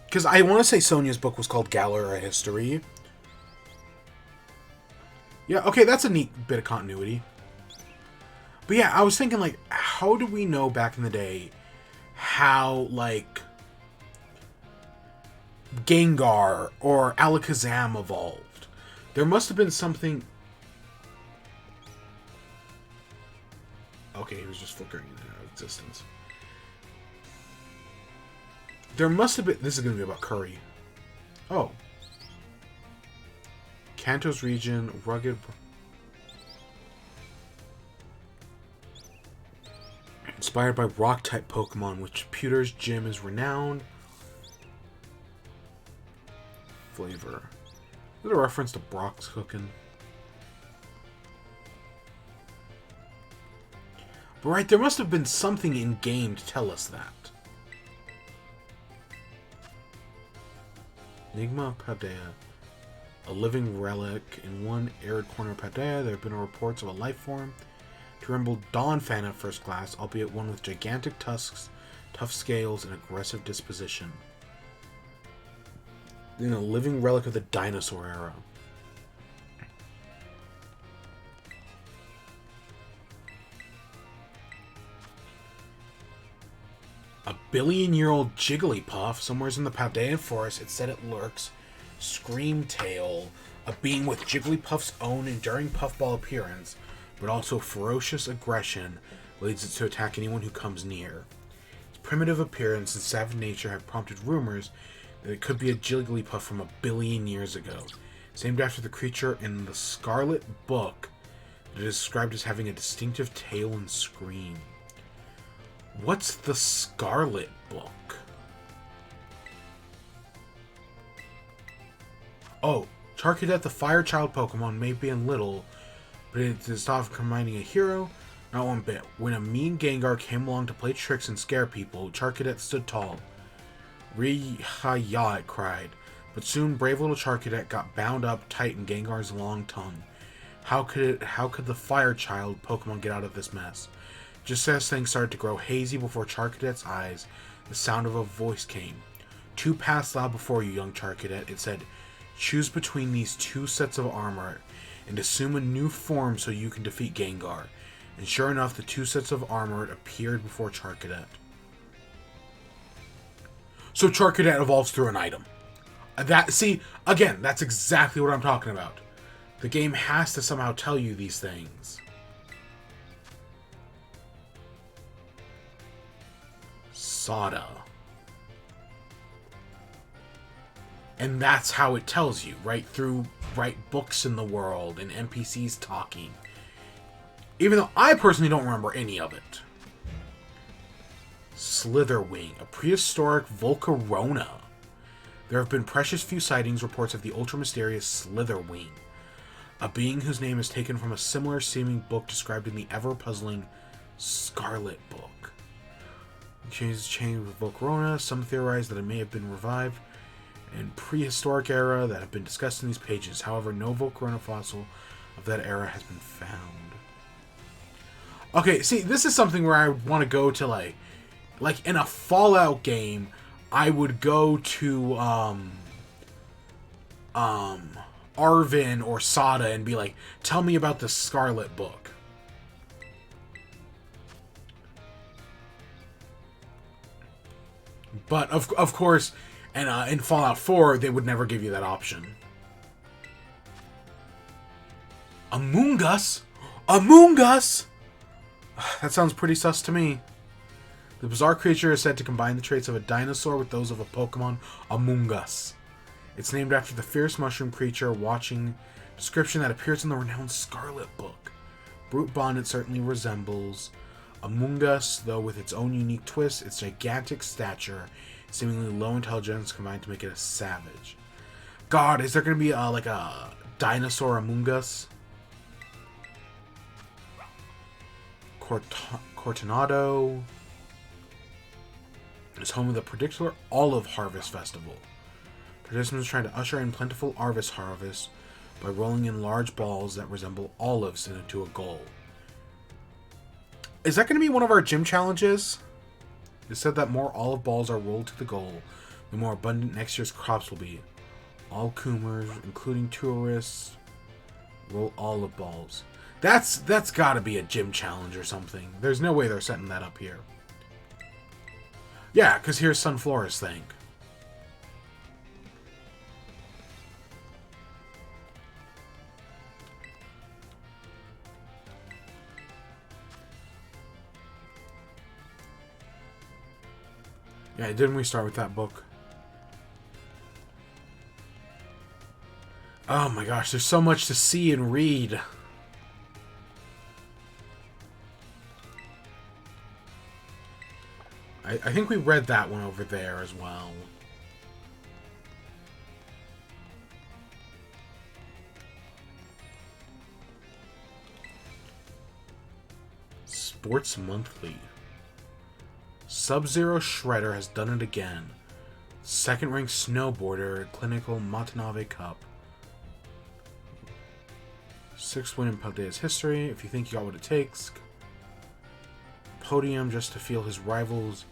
Because I want to say Sonia's book was called Galar, a History. Yeah, okay, that's a neat bit of continuity. But yeah, I was thinking, like, how do we know back in the day how, like, Gengar or Alakazam evolved? There must have been something... Okay, he was just flickering out of existence. There must have been... This is going to be about Curry. Oh. Kanto's region, rugged... Inspired by rock-type Pokemon, which Pewter's gym is renowned. Flavor. Is it a reference to Brock's cooking? But right, there must have been something in-game to tell us that. Enigma Paldea. A living relic. In one arid corner of Paldea, there have been reports of a life form to resemble Donphan at first glance, albeit one with gigantic tusks, tough scales, and aggressive disposition. In a living relic of the dinosaur era. billion-year-old Jigglypuff, somewheres in the Paldean forest. It said it lurks. Screamtail, a being with Jigglypuff's own enduring puffball appearance, but also ferocious aggression, leads it to attack anyone who comes near. Its primitive appearance and savage nature have prompted rumors that it could be a Jigglypuff from a billion years ago. It's named after the creature in the Scarlet Book that is described as having a distinctive tail and scream. What's the Scarlet Book? Oh, Charcadet, the Fire Child Pokemon, may be in little, but it is often combining a hero, not one bit. When a mean Gengar came along to play tricks and scare people, Charcadet stood tall. Re-ha-ya, it cried. But soon, brave little Charcadet got bound up tight in Gengar's long tongue. How could the Fire Child Pokemon get out of this mess? Just as things started to grow hazy before Charcadet's eyes, the sound of a voice came. Two paths lie before you, young Charcadet, it said. Choose between these two sets of armor and assume a new form so you can defeat Gengar. And sure enough, the two sets of armor appeared before Charcadet. So Charcadet evolves through an item. See, again, that's exactly what I'm talking about. The game has to somehow tell you these things. Sada. And that's how it tells you, right? Through books in the world and NPCs talking. Even though I personally don't remember any of it. Slitherwing, a prehistoric Volcarona. There have been precious few sightings reports of the ultra-mysterious Slitherwing, a being whose name is taken from a similar-seeming book described in the ever-puzzling Scarlet Book. Changes changed with Volcarona. Some theorize that it may have been revived in prehistoric era that have been discussed in these pages. However, no Volcarona fossil of that era has been found. Okay, see, this is something where I would want to go to, like in a Fallout game, I would go to, Arvin or Sada and be like, tell me about the Scarlet Book. But, of course, and in Fallout 4, they would never give you that option. Among Us? Among Us? That sounds pretty sus to me. The bizarre creature is said to combine the traits of a dinosaur with those of a Pokemon Among Us. It's named after the fierce mushroom creature watching description that appears in the renowned Scarlet Book. Brute Bond it certainly resembles Among Us, though with its own unique twist, its gigantic stature, seemingly low intelligence combined to make it a savage. God, is there going to be like a dinosaur Among Us? Cortonado is home of the particular Olive Harvest Festival. Participants are trying to usher in plentiful harvest by rolling in large balls that resemble olives into a goal. Is that going to be one of our gym challenges? It said that more olive balls are rolled to the goal, the more abundant next year's crops will be. All Coomers, including tourists, roll olive balls. That's got to be a gym challenge or something. There's no way they're setting that up here. Yeah, because here's Sunflora's thing. Yeah, didn't we start with that book? Oh my gosh, there's so much to see and read. I think we read that one over there as well. Sports Monthly. Sub-Zero Shredder has done it again. Second-ranked snowboarder, Clinical Watanabe Cup. 6th win in Paldea's history. If you think you got what it takes. Podium just to feel his rivals.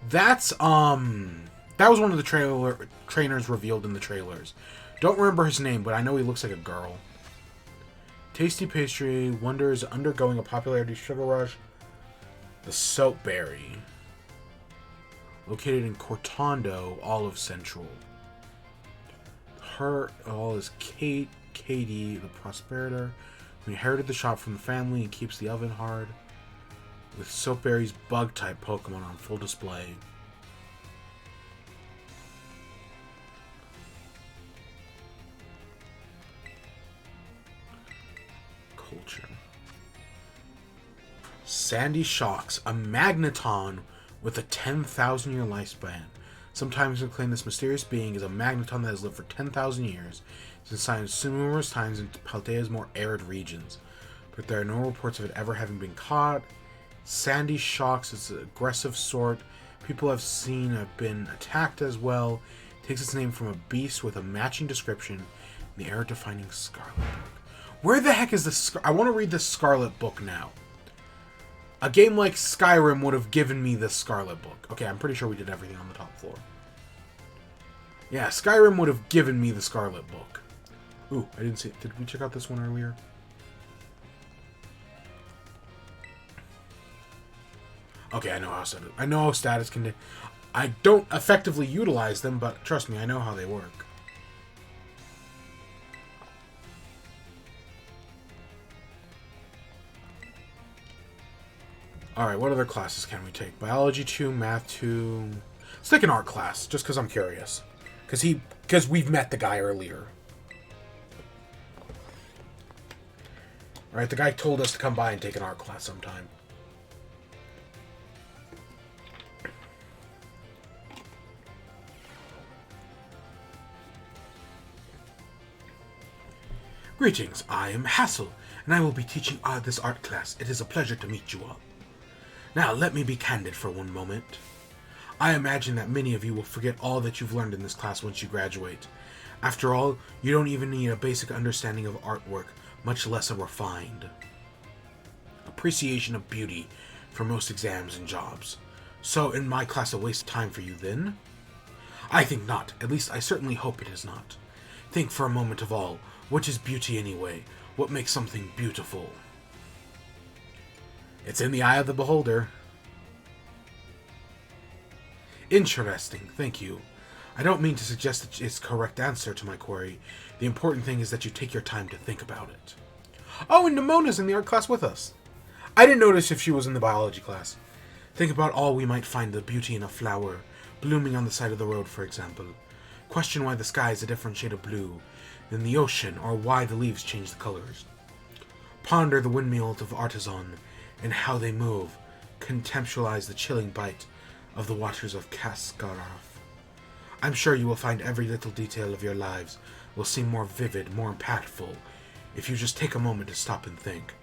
That's, that was one of the trainers revealed in the trailers. Don't remember his name, but I know he looks like a girl. Tasty Pastry, Wonder is undergoing a popularity sugar rush. The Soapberry. located in Cortondo, Olive Central. Her all is Katie, the prosperator, who inherited the shop from the family and keeps the oven hard, with Soapberry's bug-type Pokemon on full display. Culture. Sandy Shocks, a magneton with a 10,000-year lifespan. Sometimes we claim this mysterious being is a magneton that has lived for 10,000 years. It's been sighted numerous times in Paldea's more arid regions, but there are no reports of it ever having been caught. Sandy Shocks is an aggressive sort. People have seen have been attacked as well. It takes its name from a beast with a matching description in the era-defining Scarlet Book. Where the heck is this? I want to read this Scarlet Book now. A game like Skyrim would have given me this Scarlet Book. Okay, I'm pretty sure we did everything on the top floor. Yeah, Skyrim would have given me the Scarlet Book. Ooh, I didn't see it. Did we check out this one earlier? Okay, I know how status can... I don't effectively utilize them, but trust me, I know how they work. Alright, what other classes can we take? Biology 2, Math 2... Let's take an art class, just because I'm curious. Because we've met the guy earlier. Alright, the guy told us to come by and take an art class sometime. Greetings, I am Hassel, and I will be teaching this art class. It is a pleasure to meet you all. Now, let me be candid for one moment. I imagine that many of you will forget all that you've learned in this class once you graduate. After all, you don't even need a basic understanding of artwork, much less a refined appreciation of beauty for most exams and jobs. So, in my class, a waste of time for you then? I think not. At least, I certainly hope it is not. Think for a moment of all. What is beauty anyway? What makes something beautiful? It's in the eye of the beholder. Interesting, thank you. I don't mean to suggest that it's a correct answer to my query. The important thing is that you take your time to think about it. Oh, and Nimona's in the art class with us. I didn't notice if she was in the biology class. Think about all we might find the beauty in a flower, blooming on the side of the road, for example. Question why the sky is a different shade of blue than the ocean, or why the leaves change the colors. Ponder the windmills of Artisan, and how they move. Contemptualize the chilling bite of the waters of Kaskarov. I'm sure you will find every little detail of your lives will seem more vivid, more impactful, if you just take a moment to stop and think.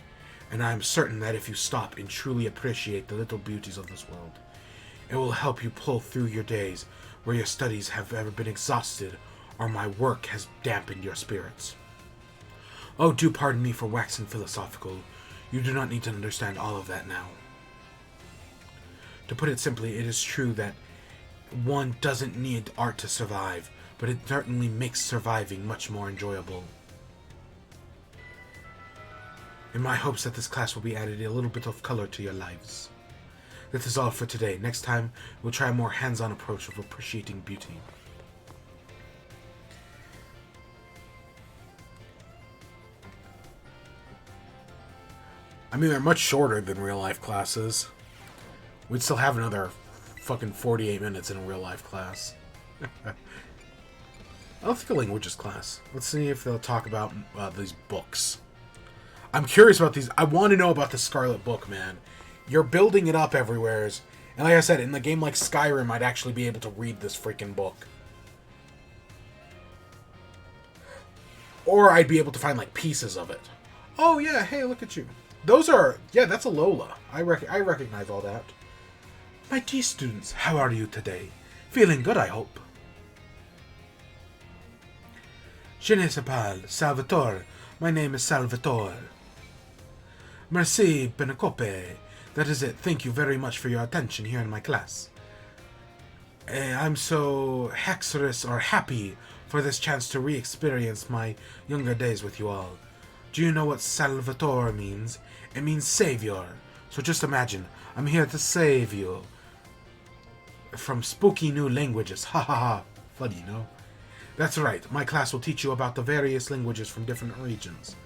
And I am certain that if you stop and truly appreciate the little beauties of this world, it will help you pull through your days where your studies have ever been exhausted or my work has dampened your spirits. Oh, do pardon me for waxing philosophical. You do not need to understand all of that now. To put it simply, it is true that one doesn't need art to survive, but it certainly makes surviving much more enjoyable. In my hopes that this class will be added a little bit of color to your lives. That is all for today. Next time, we'll try a more hands-on approach of appreciating beauty. I mean, they're much shorter than real-life classes. We'd still have another fucking 48 minutes in a real-life class. I don't think a languages class. Let's see if they'll talk about these books. I'm curious about these. I want to know about the Scarlet Book, man. You're building it up everywhere. And like I said, in a game like Skyrim, I'd actually be able to read this freaking book. Or I'd be able to find, like, pieces of it. Oh, yeah, hey, look at you. Those are... Yeah, that's a Lola. I recognize all that. My dear students, how are you today? Feeling good, I hope. Je ne sais pas, Salvatore. My name is Salvatore. Merci, Benecope. That is it. Thank you very much for your attention here in my class. I'm so happy for this chance to re-experience my younger days with you all. Do you know what Salvatore means? It means savior. So just imagine, I'm here to save you. from spooky new languages. Ha ha ha. Funny, no? That's right. My class will teach you about the various languages from different regions.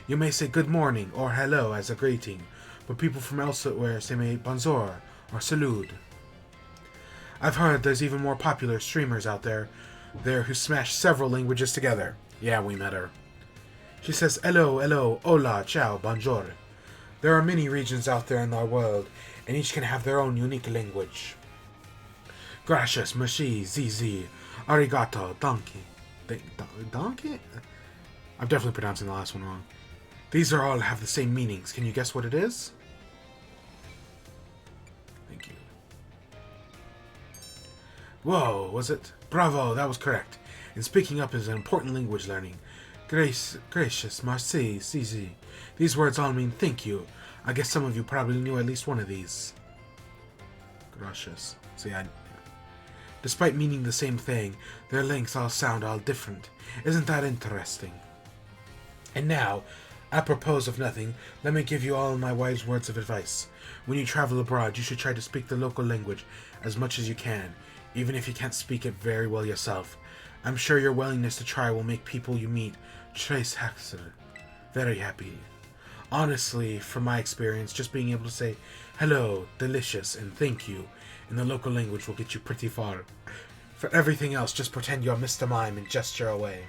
You may say good morning or hello as a greeting, but people from elsewhere say bonjour or salud. I've heard there's even more popular streamers out there who smash several languages together. Yeah, we met her. She says hello, hello, hola, ciao, bonjour. There are many regions out there in our world, and each can have their own unique language. Gracias, merci, zizi, arigato, donkey. Donkey? I'm definitely pronouncing the last one wrong. These are all have the same meanings. Can you guess what it is? Thank you. Whoa, was it? Bravo, that was correct. And speaking up is an important language learning. Gracious, merci, zizi. These words all mean thank you. I guess some of you probably knew at least one of these. Gracious. See, despite meaning the same thing, their lengths all sound all different. Isn't that interesting? And now, apropos of nothing, let me give you all my wise words of advice. When you travel abroad, you should try to speak the local language as much as you can, even if you can't speak it very well yourself. I'm sure your willingness to try will make people you meet very happy. Honestly, from my experience, just being able to say hello, delicious, and thank you in the local language will get you pretty far. For everything else, just pretend you're Mr. Mime and gesture away.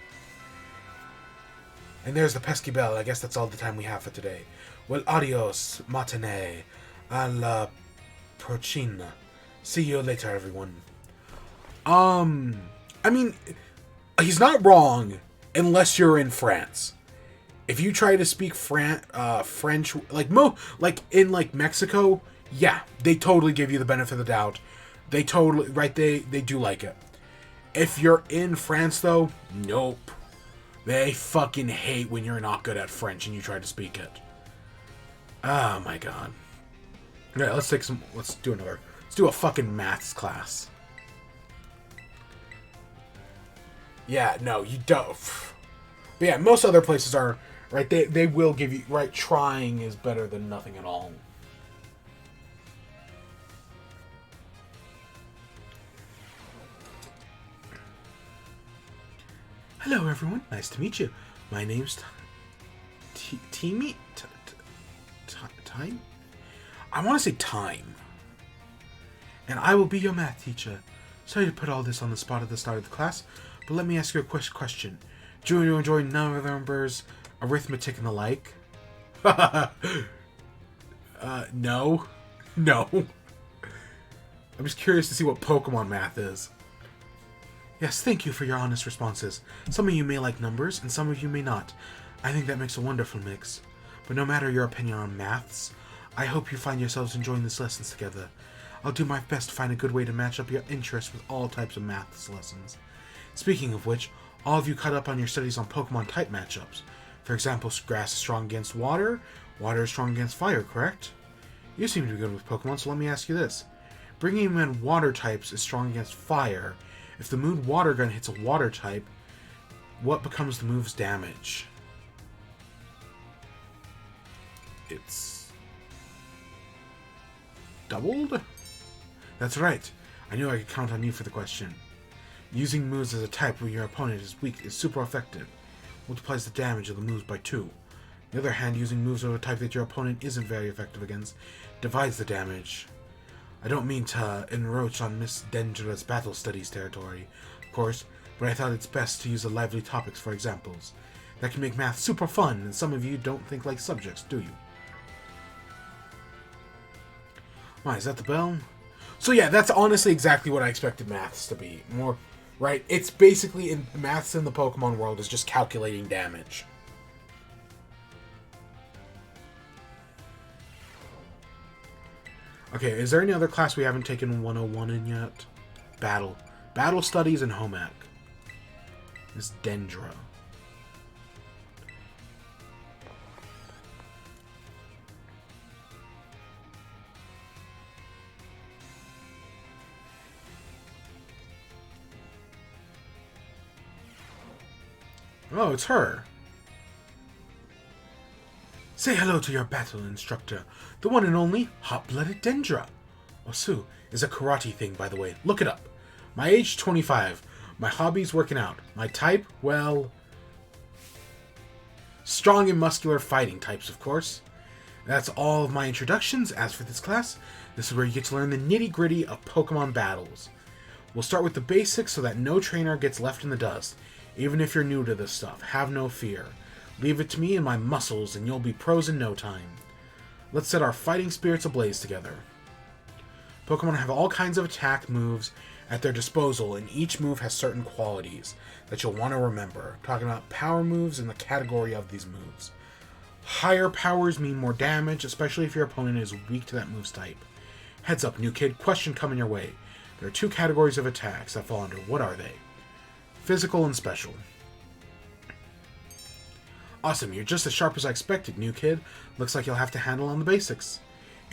And there's the pesky bell. I guess that's all the time we have for today. Well, adios, matinee, a la prochaine. See you later, everyone. I mean, he's not wrong unless you're in France. If you try to speak French, like in Mexico, yeah, they totally give you the benefit of the doubt. They totally, right, they do like it. If you're in France, though, nope. They fucking hate when you're not good at French and you try to speak it. Oh my god. Alright, let's do a fucking maths class. Yeah, no, you don't. But yeah, most other places are, right, they will give you, right, trying is better than nothing at all. Hello, everyone. Nice to meet you. My name's Timmy. Time? I want to say Time. And I will be your math teacher. Sorry to put all this on the spot at the start of the class, but let me ask you a question. Do you enjoy numbers, arithmetic, and the like? No. No. I'm just curious to see what Pokemon math is. Yes, thank you for your honest responses. Some of you may like numbers, and some of you may not. I think that makes a wonderful mix. But no matter your opinion on maths, I hope you find yourselves enjoying these lessons together. I'll do my best to find a good way to match up your interests with all types of maths lessons. Speaking of which, all of you caught up on your studies on Pokemon type matchups. For example, grass is strong against water, water is strong against fire, correct? You seem to be good with Pokemon, so let me ask you this. Bringing in water types is strong against fire. If the Moon Water Gun hits a water type, what becomes the move's damage? It's doubled? That's right. I knew I could count on you for the question. Using moves as a type when your opponent is weak is super effective. Multiplies the damage of the moves by 2. On the other hand, using moves of a type that your opponent isn't very effective against divides the damage. I don't mean to encroach on Miss Dendra's battle studies territory, of course, but I thought it's best to use the lively topics for examples. That can make math super fun, and some of you don't think like subjects, do you? Why, is that the bell? So yeah, that's honestly exactly what I expected maths to be. More, right? It's basically, in maths in the Pokemon world is just calculating damage. Okay, is there any other class we haven't taken 101 in yet? Battle. Battle Studies and Home Ec. Miss Dendra. Oh, it's her. Say hello to your battle instructor, the one and only Hot-Blooded Dendra. Osu is a karate thing, by the way. Look it up. My age, 25. My hobby's working out. My type, well... strong and muscular fighting types, of course. That's all of my introductions. As for this class, this is where you get to learn the nitty-gritty of Pokemon battles. We'll start with the basics so that no trainer gets left in the dust. Even if you're new to this stuff, have no fear. Leave it to me and my muscles and you'll be pros in no time. Let's set our fighting spirits ablaze together. Pokemon have all kinds of attack moves at their disposal, and each move has certain qualities that you'll want to remember. I'm talking about power moves and the category of these moves. Higher powers mean more damage, especially if your opponent is weak to that move's type. Heads up, new kid, question coming your way. There are two categories of attacks that fall under. What are they? Physical and special. Awesome, you're just as sharp as I expected, new kid. Looks like you'll have to handle on the basics.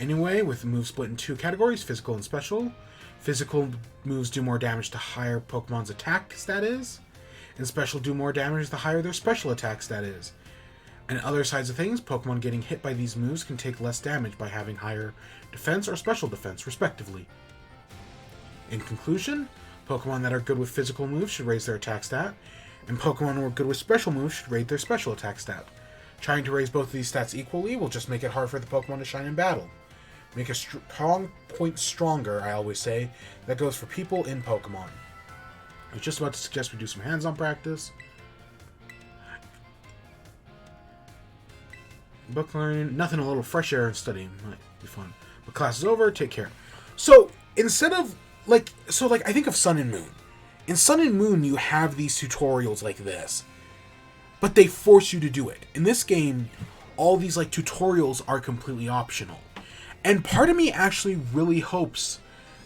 Anyway, with the moves split in two categories, physical and special. Physical moves do more damage to higher Pokemon's attack stat is, and special do more damage the higher their special attack stat is. And other sides of things, Pokemon getting hit by these moves can take less damage by having higher defense or special defense, respectively. In conclusion, Pokemon that are good with physical moves should raise their attack stat, and Pokemon who are good with special moves should raise their special attack stat. Trying to raise both of these stats equally will just make it hard for the Pokemon to shine in battle. Make a strong point stronger, I always say. That goes for people in Pokemon. I was just about to suggest we do some hands-on practice. Book learning, nothing, a little fresh air and studying might be fun. But class is over, take care. So, instead of, I think of Sun and Moon. In Sun and Moon, you have these tutorials like this, but they force you to do it. In this game, all these, tutorials are completely optional. And part of me actually really hopes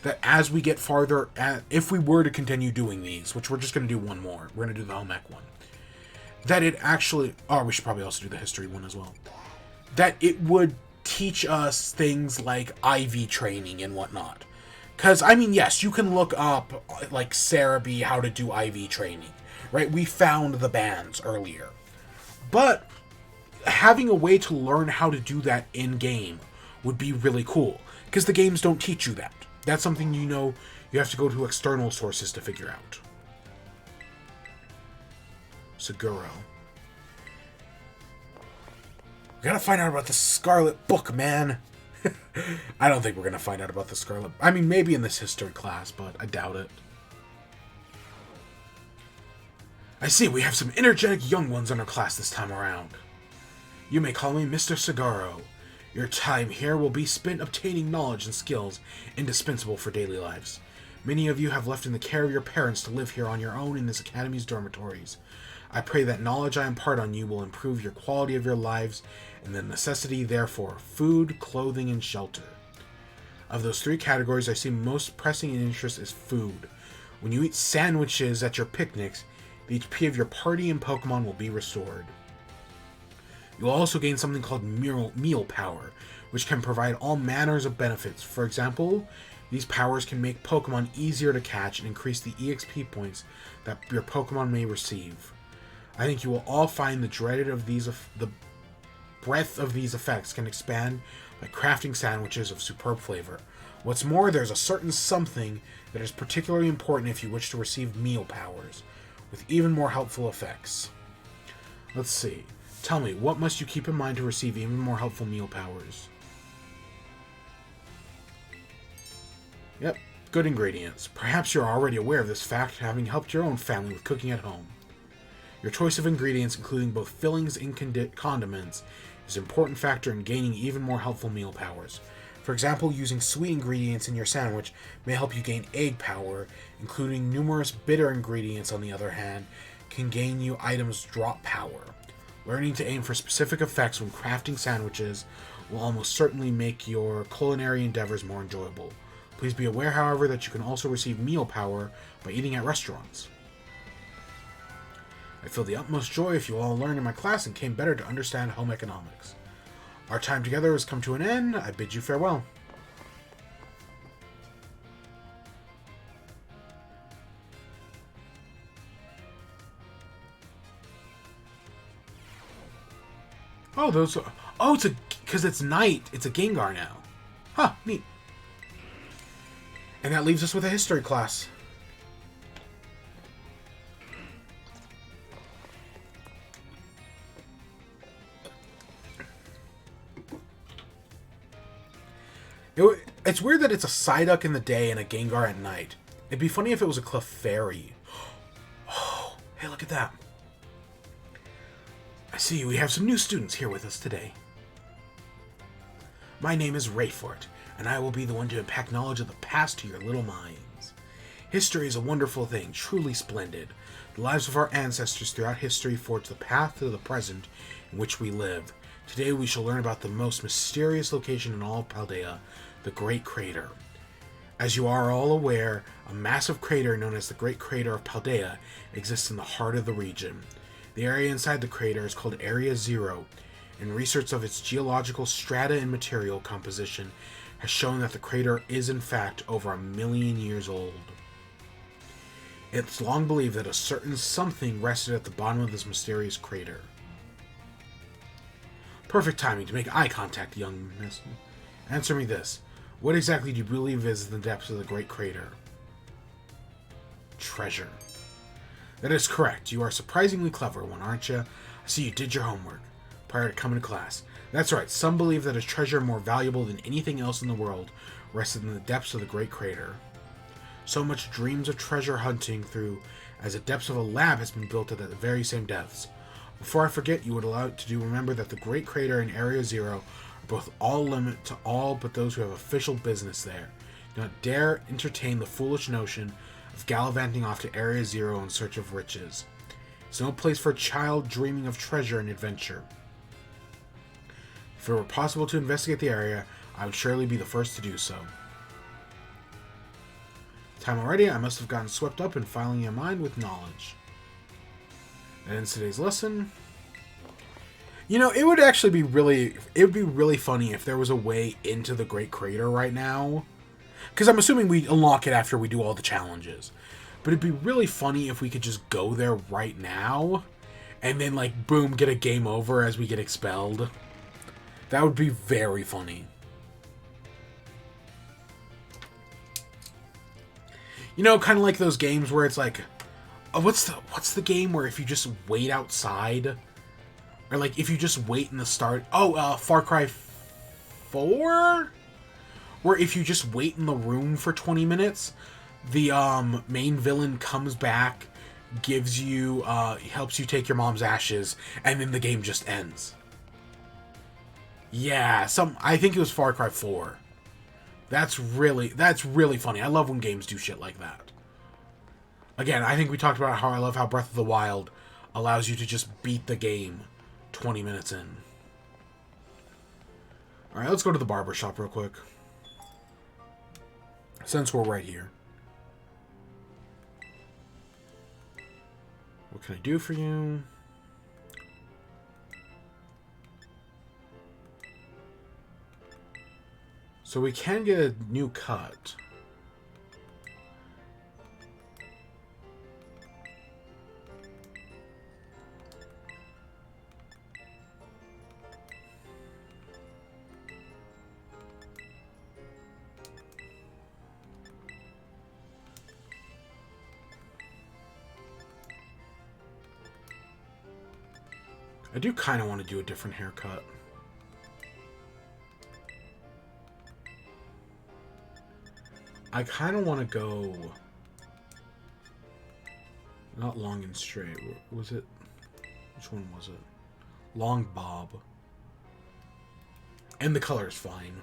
that as we get farther, if we were to continue doing these, which we're just going to do one more, we're going to do the home ec one, that it actually, we should probably also do the history one as well, that it would teach us things like IV training and whatnot. Because, yes, you can look up, Cerebi, how to do IV training, right? We found the bands earlier. But having a way to learn how to do that in-game would be really cool, because the games don't teach you that. That's something you have to go to external sources to figure out. Seguro. We gotta find out about the Scarlet book, man. I don't think we're gonna find out about the Scarlet. Maybe in this history class, but I doubt it. I see we have some energetic young ones in our class this time around. You may call me Mr. Seguro. Your time here will be spent obtaining knowledge and skills indispensable for daily lives. Many of you have left in the care of your parents to live here on your own in this academy's dormitories. I pray that knowledge I impart on you will improve your quality of your lives and the necessity, therefore, food, clothing, and shelter. Of those three categories, I see most pressing in interest is food. When you eat sandwiches at your picnics, the HP of your party and Pokemon will be restored. You will also gain something called meal power, which can provide all manners of benefits. For example, these powers can make Pokemon easier to catch and increase the EXP points that your Pokemon may receive. I think you will all find the breadth of these effects can expand by crafting sandwiches of superb flavor. What's more, there's a certain something that is particularly important if you wish to receive meal powers, with even more helpful effects. Let's see. Tell me, what must you keep in mind to receive even more helpful meal powers? Yep, good ingredients. Perhaps you're already aware of this fact, having helped your own family with cooking at home. Your choice of ingredients, including both fillings and condiments, is an important factor in gaining even more helpful meal powers. For example, using sweet ingredients in your sandwich may help you gain egg power, including numerous bitter ingredients, on the other hand, can gain you items drop power. Learning to aim for specific effects when crafting sandwiches will almost certainly make your culinary endeavors more enjoyable. Please be aware, however, that you can also receive meal power by eating at restaurants. I feel the utmost joy if you all learned in my class and came better to understand home economics. Our time together has come to an end. I bid you farewell. Oh, it's because it's night. It's a Gengar now. Huh, neat. And that leaves us with a history class. It's weird that it's a Psyduck in the day and a Gengar at night. It'd be funny if it was a Clefairy. Oh, hey, look at that. I see we have some new students here with us today. My name is Rayfort, and I will be the one to impact knowledge of the past to your little minds. History is a wonderful thing, truly splendid. The lives of our ancestors throughout history forge the path to the present in which we live. Today we shall learn about the most mysterious location in all of Paldea, the Great Crater. As you are all aware, a massive crater known as the Great Crater of Paldea exists in the heart of the region. The area inside the crater is called Area Zero, and research of its geological strata and material composition has shown that the crater is in fact over 1 million years old. It's long believed that a certain something rested at the bottom of this mysterious crater. Perfect timing to make eye contact, young miss. Answer me this. What exactly do you believe is in the depths of the Great Crater? Treasure. That is correct. You are a surprisingly clever one, aren't you? I see you did your homework prior to coming to class. That's right. Some believe that a treasure more valuable than anything else in the world rested in the depths of the Great Crater. So much dreams of treasure hunting through as the depths of a lab has been built at the very same depths. Before I forget, you would allow it to remember that the Great Crater and Area Zero are both all limit to all but those who have official business there. Do not dare entertain the foolish notion of gallivanting off to Area Zero in search of riches. It's no place for a child dreaming of treasure and adventure. If it were possible to investigate the area, I would surely be the first to do so. Time already, I must have gotten swept up in filing your mind with knowledge. That ends today's lesson. You know, it would be really funny if there was a way into the Great Crater right now. Because I'm assuming we unlock it after we do all the challenges. But it'd be really funny if we could just go there right now. And then, like, boom, get a game over as we get expelled. That would be very funny. You know, kind of like those games where it's like, oh, what's the game where if you just wait outside, or like if you just wait in the start? Oh, Far Cry 4, where if you just wait in the room for 20 minutes, the main villain comes back, gives you, helps you take your mom's ashes, and then the game just ends. Yeah, I think it was Far Cry 4. That's really funny. I love when games do shit like that. Again, I think we talked about how I love how Breath of the Wild allows you to just beat the game 20 minutes in. Alright, let's go to the barber shop real quick. Since we're right here. What can I do for you? So we can get a new cut. I do kind of want to do a different haircut. I kind of want to go not long and straight. Was it? Which one was it? Long bob. And the color is fine.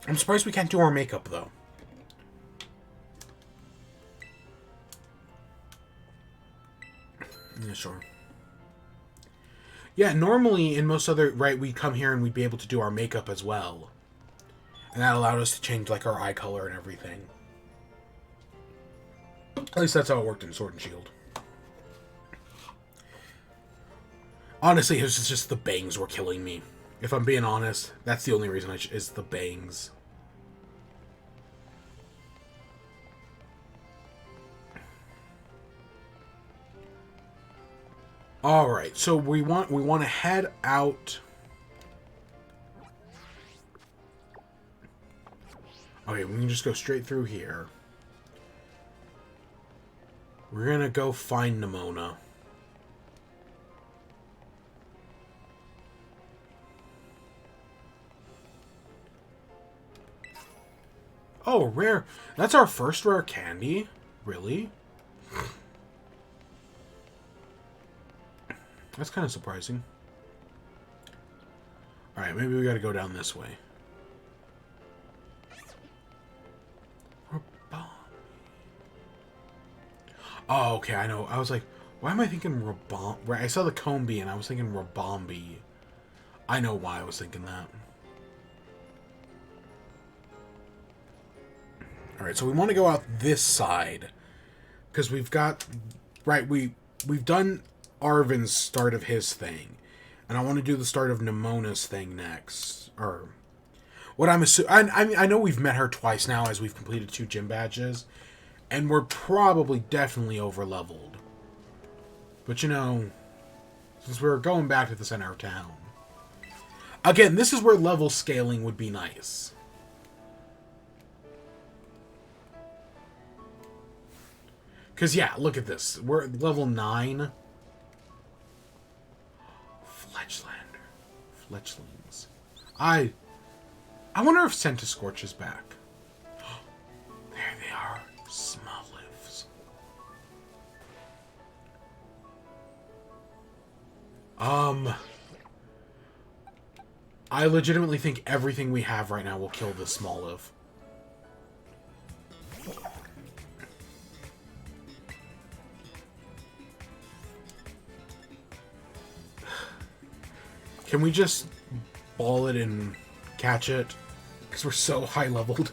I'm surprised we can't do our makeup though. Yeah, sure. Yeah, normally in most other... Right, we'd come here and we'd be able to do our makeup as well. And that allowed us to change, like, our eye color and everything. At least that's how it worked in Sword and Shield. Honestly, it was just the bangs were killing me. If I'm being honest, that's the only reason is the bangs. All right, so we want to head out Okay, we can just go straight through here. We're gonna go find Nimona. Oh, rare. That's our first rare candy? Really? That's kind of surprising. Alright, maybe we gotta go down this way. Oh, okay, I know. I was like, why am I thinking Rabombi? Right, I saw the Combi and I was thinking Rabombi. I know why I was thinking that. Alright, so we want to go out this side. Because we've got... Right, we've done Arvin's start of his thing. And I want to do the start of Nimona's thing next. Or... What I'm assuming... I know we've met her twice now as we've completed 2 gym badges. And we're probably definitely over-leveled. But you know... Since we're going back to the center of town... Again, this is where level scaling would be nice. Because, yeah, look at this. We're at level 9. Fletchlings. I wonder if Centiscorch is back. There they are. Smolives. I legitimately think everything we have right now will kill this Smoliv. Can we just ball it and catch it? Because we're so high leveled.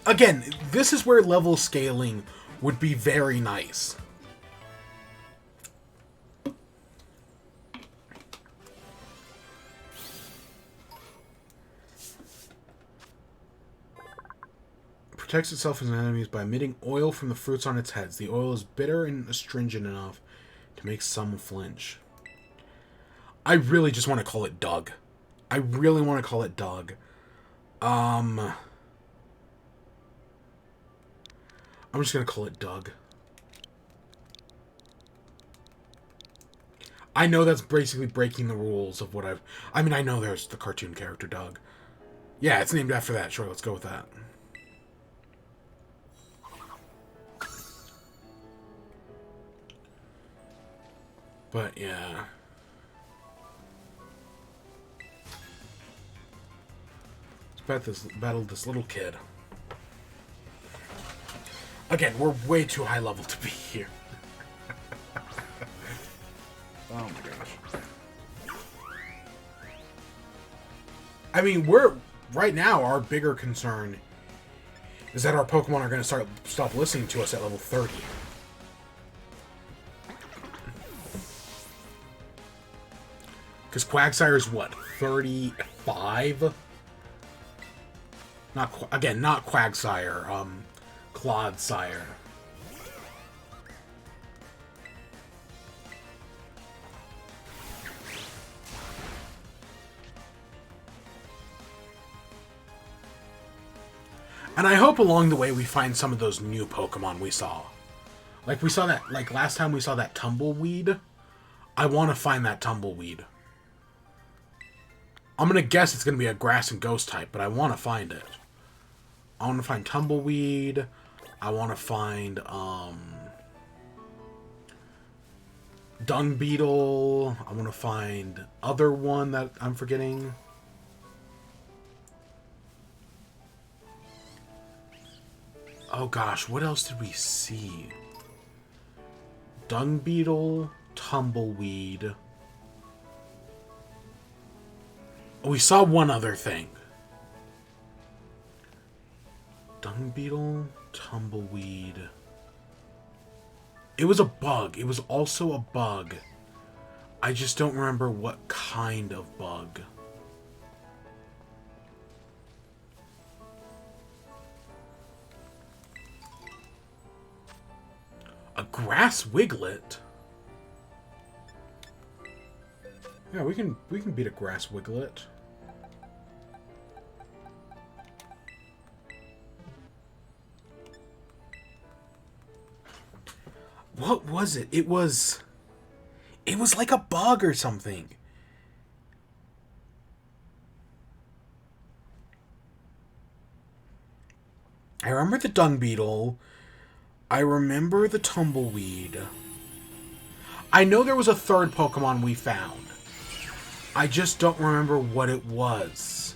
Again, this is where level scaling would be very nice. Protects itself and enemies by emitting oil from the fruits on its heads. The oil is bitter and astringent enough to make some flinch. I really just want to call it Doug. I really want to call it Doug. I'm just going to call it Doug. I know that's basically breaking the rules of what I've... I mean, I know there's the cartoon character Doug. Yeah, it's named after that. Sure, let's go with that. But, yeah... battle this little kid. Again, we're way too high level to be here. Oh my gosh. I mean, right now, our bigger concern is that our Pokemon are going to stop listening to us at level 30. Because Quagsire's what, 35? Not Quagsire, Clodsire. And I hope along the way we find some of those new Pokemon we saw. Like we saw that, like last time we saw that Tumbleweed. I want to find that Tumbleweed. I'm going to guess it's going to be a grass and ghost type, but I want to find it. I want to find Tumbleweed. I want to find, Dung Beetle. I want to find other one that I'm forgetting. Oh gosh, what else did we see? Dung Beetle, Tumbleweed. Oh, we saw one other thing. Dung Beetle, Tumbleweed. It was a bug. It was also a bug. I just don't remember what kind of bug. A grass wiglet? Yeah, we can beat a grass wiglet. What was it? It was like a bug or something. I remember the dung beetle. I remember the tumbleweed. I know there was a third Pokemon we found. I just don't remember what it was.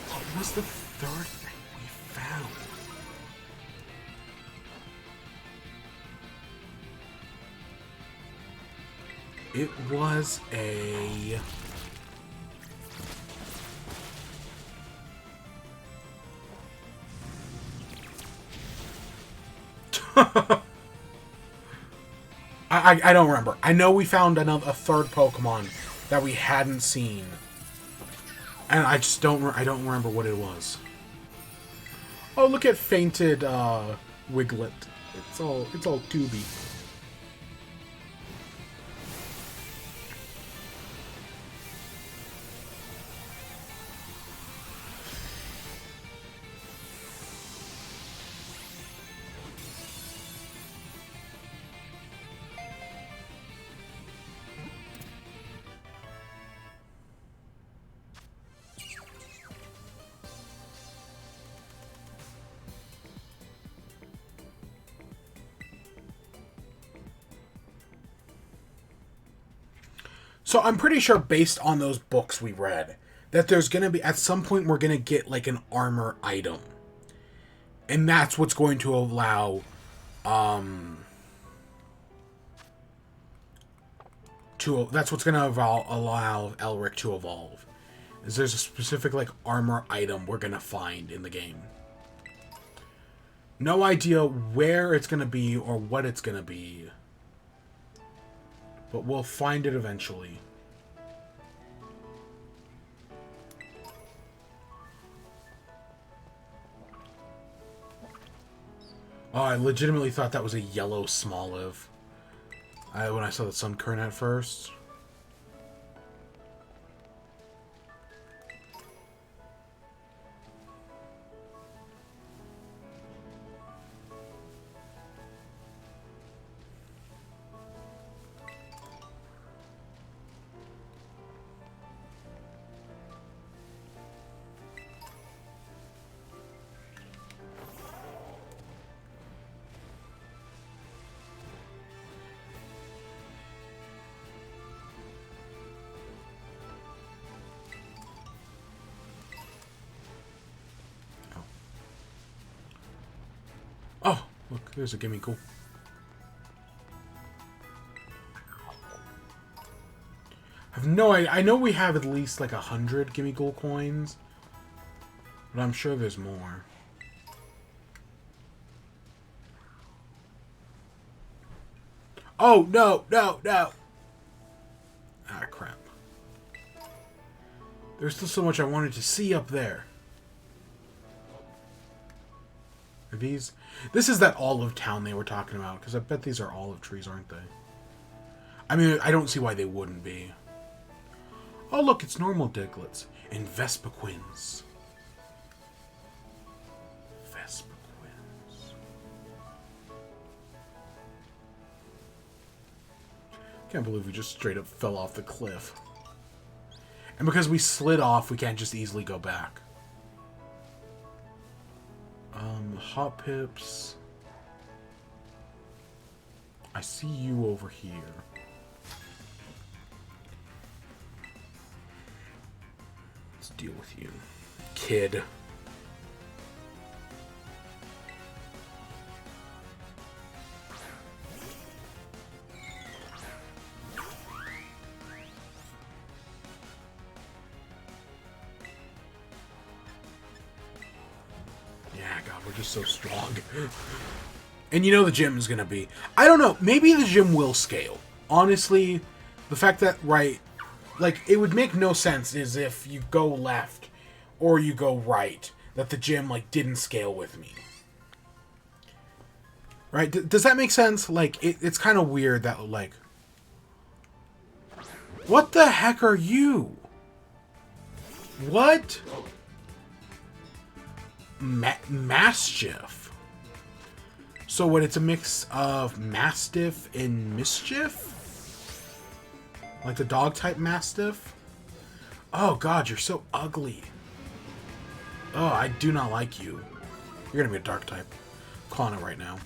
What was the third thing we found? It was a... I don't remember. I know we found a third Pokemon that we hadn't seen, and I just I don't remember what it was. Oh, look at fainted Wiglet. It's all tubey. So I'm pretty sure, based on those books we read, that there's going to be, at some point, we're going to get, like, an armor item. And that's what's going to allow, that's what's going to allow Elric to evolve. Is there's a specific, like, armor item we're going to find in the game. No idea where it's going to be or what it's going to be. But we'll find it eventually. Oh, I legitimately thought that was a yellow Smoliv. When I saw the Sunkern at first. Oh, look, there's a Gimmighoul. I've no idea. I know we have at least like 100 Gimmighoul coins, but I'm sure there's more. Oh, no, no, no! Ah, crap. There's still so much I wanted to see up there. Are these... This is that olive town they were talking about, because I bet these are olive trees, aren't they? I mean, I don't see why they wouldn't be. Oh, look, it's normal Diglets. And Vespiquens. Vespiquens. Can't believe we just straight up fell off the cliff. And because we slid off, we can't just easily go back. Hot Pips. I see you over here. Let's deal with you, kid. We're just so strong. And you know the gym is going to be... I don't know. Maybe the gym will scale. Honestly, the fact that, right... Like, it would make no sense is if you go left or you go right, that the gym, like, didn't scale with me. Right? Does that make sense? Like, it's kind of weird that, like... What the heck are you? What? Mastiff. So what, it's a mix of Mastiff and Mischief? Like the dog type Mastiff? Oh god, you're so ugly. Oh, I do not like you. You're gonna be a dark type. I'm calling it right now.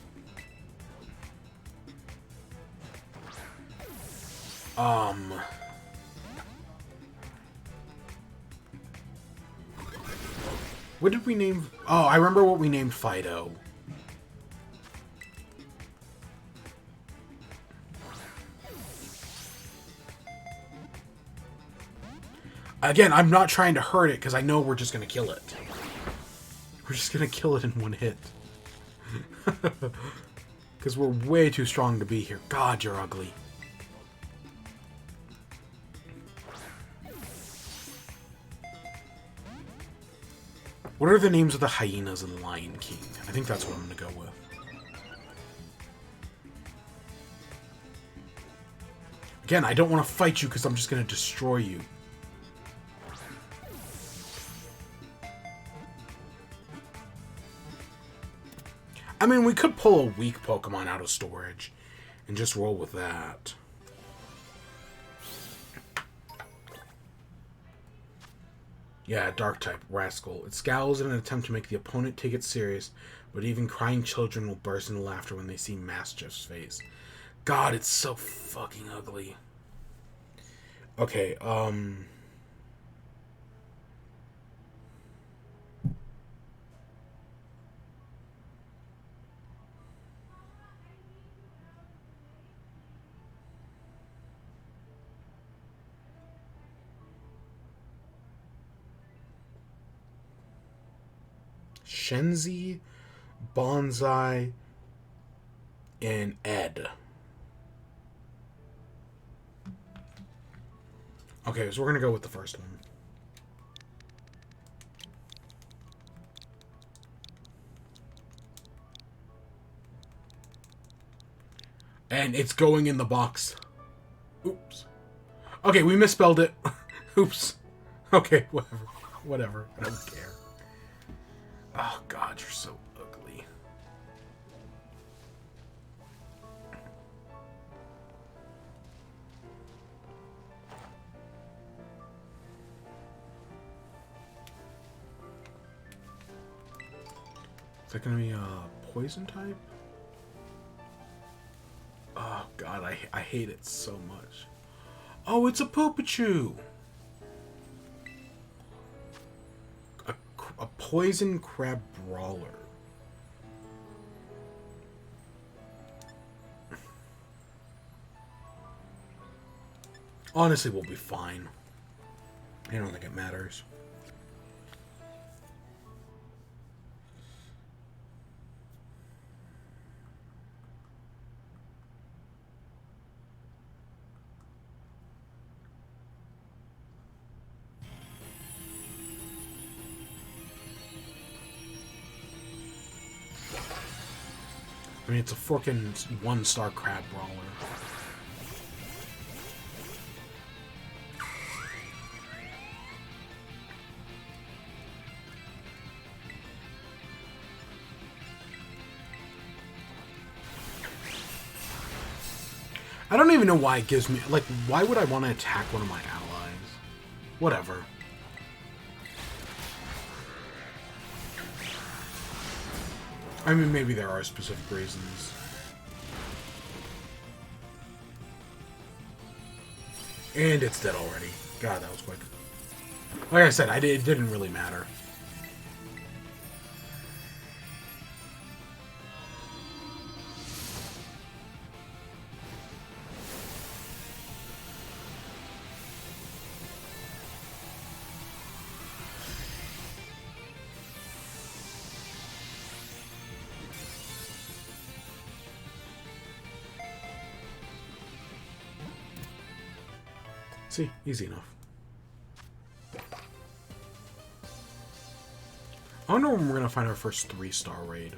What did we name? Oh, I remember what we named Fido. Again, I'm not trying to hurt it because I know we're just going to kill it. We're just going to kill it in one hit. Because we're way too strong to be here. God, you're ugly. What are the names of the hyenas in Lion King? I think that's what I'm going to go with. Again, I don't want to fight you because I'm just going to destroy you. I mean, we could pull a weak Pokemon out of storage and just roll with that. Yeah, dark type, Rascal. It scowls in an attempt to make the opponent take it serious, but even crying children will burst into laughter when they see Mastiff's face. God, it's so fucking ugly. Okay, Shenzi, Bonsai, and Ed. Okay, so we're gonna go with the first one. And it's going in the box. Oops. Okay, we misspelled it. Oops. Okay, whatever. Whatever. I don't care. Oh, God, you're so ugly. Is that going to be a poison type? Oh, God, I hate it so much. Oh, it's a Poopachu! A poison crab brawler. Honestly, we'll be fine. I don't think it matters. I mean, it's a freaking 1-star crab brawler. I don't even know why it gives me... Like, why would I want to attack one of my allies? Whatever. I mean, maybe there are specific reasons. And it's dead already. God, that was quick. Like I said, it didn't really matter. See, easy enough. I wonder when we're going to find our first 3-star raid.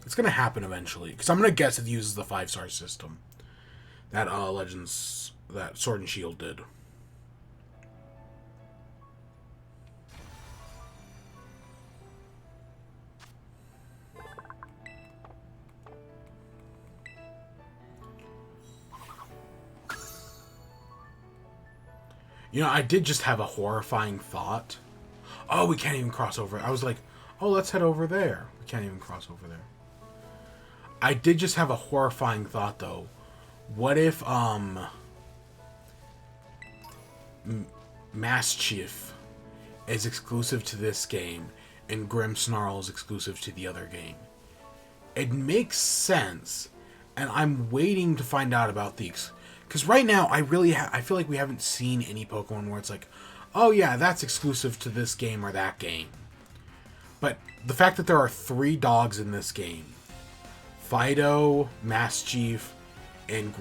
It's going to happen eventually. Because I'm going to guess it uses the 5-star system. That Legends... That Sword and Shield did. You know, I did just have a horrifying thought. Oh, we can't even cross over. I was like, oh, let's head over there. We can't even cross over there. I did just have a horrifying thought, though. What if, Mischief is exclusive to this game and Grimmsnarl is exclusive to the other game? It makes sense, and I'm waiting to find out about the... Because right now, I feel like we haven't seen any Pokemon where it's like, oh yeah, that's exclusive to this game or that game. But the fact that there are 3 dogs in this game, Fido, Mischief, and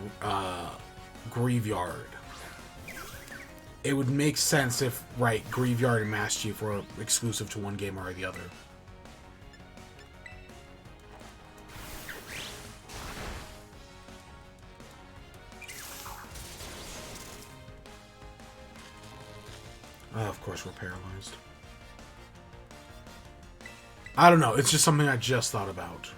Graveyard, it would make sense if, right, Graveyard and Mischief were exclusive to one game or the other. Of course we're paralyzed. I don't know, it's just something I just thought about.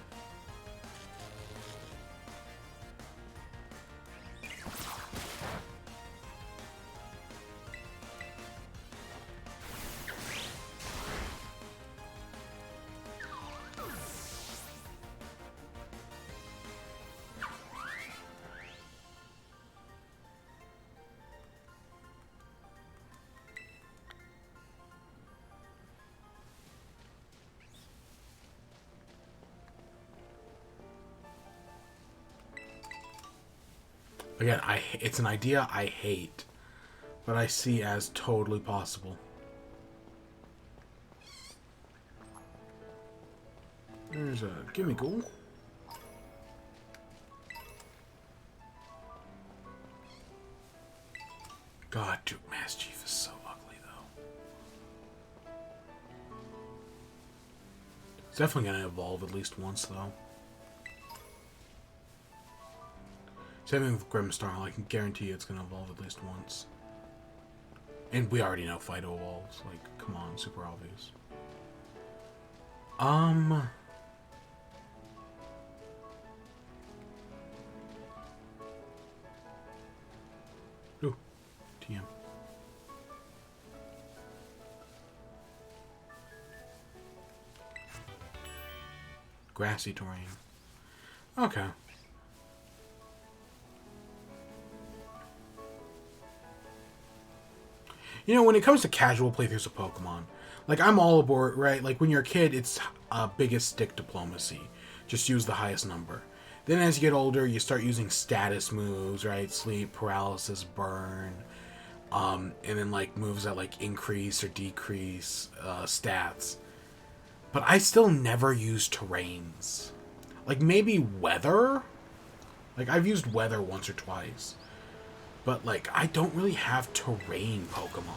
Again, it's an idea I hate, but I see as totally possible. There's a Gimmighoul. God, Duke Mischief is so ugly, though. It's definitely going to evolve at least once, though. Same thing with Grimmsnarl. I can guarantee it's going to evolve at least once. And we already know Fido evolves. Like, come on, super obvious. Ooh, TM. Grassy terrain. Okay. You know, when it comes to casual playthroughs of Pokemon, like, I'm all aboard, right? Like, when you're a kid, it's biggest stick diplomacy. Just use the highest number. Then as you get older, you start using status moves, right? Sleep, paralysis, burn. And then, like, moves that, like, increase or decrease stats. But I still never use terrains. Like, maybe weather? Like, I've used weather once or twice. But, like, I don't really have terrain Pokemon.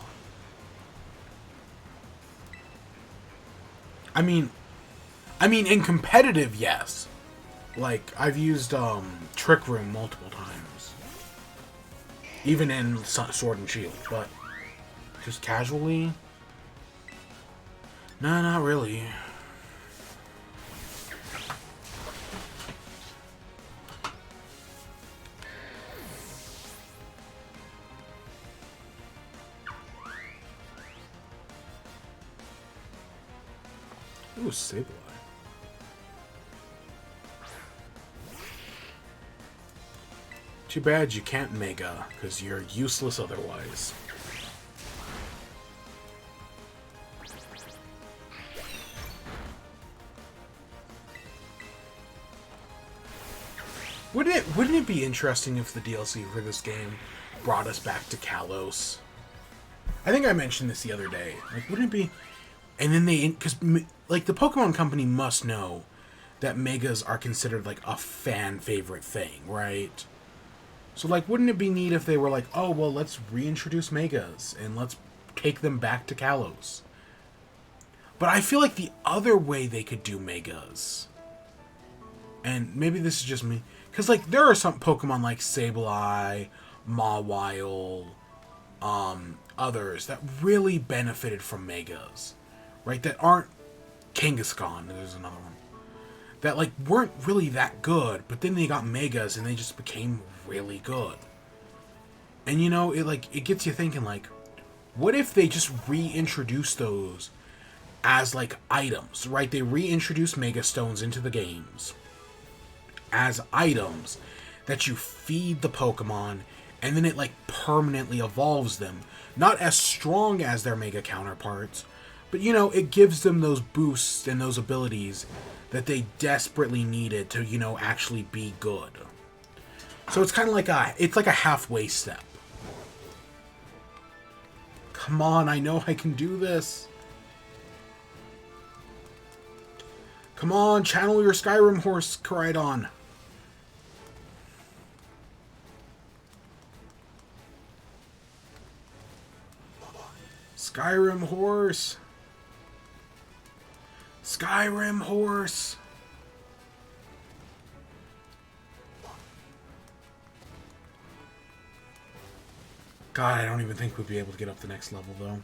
I mean, in competitive, yes. Like, I've used, Trick Room multiple times. Even in Sword and Shield, but just casually? No, not really. Ooh, Sableye. Too bad you can't Mega, because you're useless otherwise. Wouldn't it be interesting if the DLC for this game brought us back to Kalos? I think I mentioned this the other day. Like, wouldn't it be... And then because, like, the Pokemon Company must know that Megas are considered, like, a fan favorite thing, right? So, like, wouldn't it be neat if they were like, oh, well, let's reintroduce Megas and let's take them back to Kalos? But I feel like the other way they could do Megas, and maybe this is just me, because, like, there are some Pokemon like Sableye, Mawile, others that really benefited from Megas, right? That aren't Kangaskhan, there's another one, that, like, weren't really that good, but then they got Megas and they just became really good. And, you know, it gets you thinking, like, What if they just reintroduce those as like items, right? They reintroduce Mega Stones into the games as items that you feed the Pokemon, and then it like permanently evolves them. Not as strong as their Mega counterparts, but you know, it gives them those boosts and those abilities that they desperately needed to, you know, actually be good. So it's kind of like a halfway step. Come on, I know I can do this. Come on, channel your Skyrim horse, Koraidon. Skyrim horse. Skyrim horse. God, I don't even think we'd be able to get up the next level, though.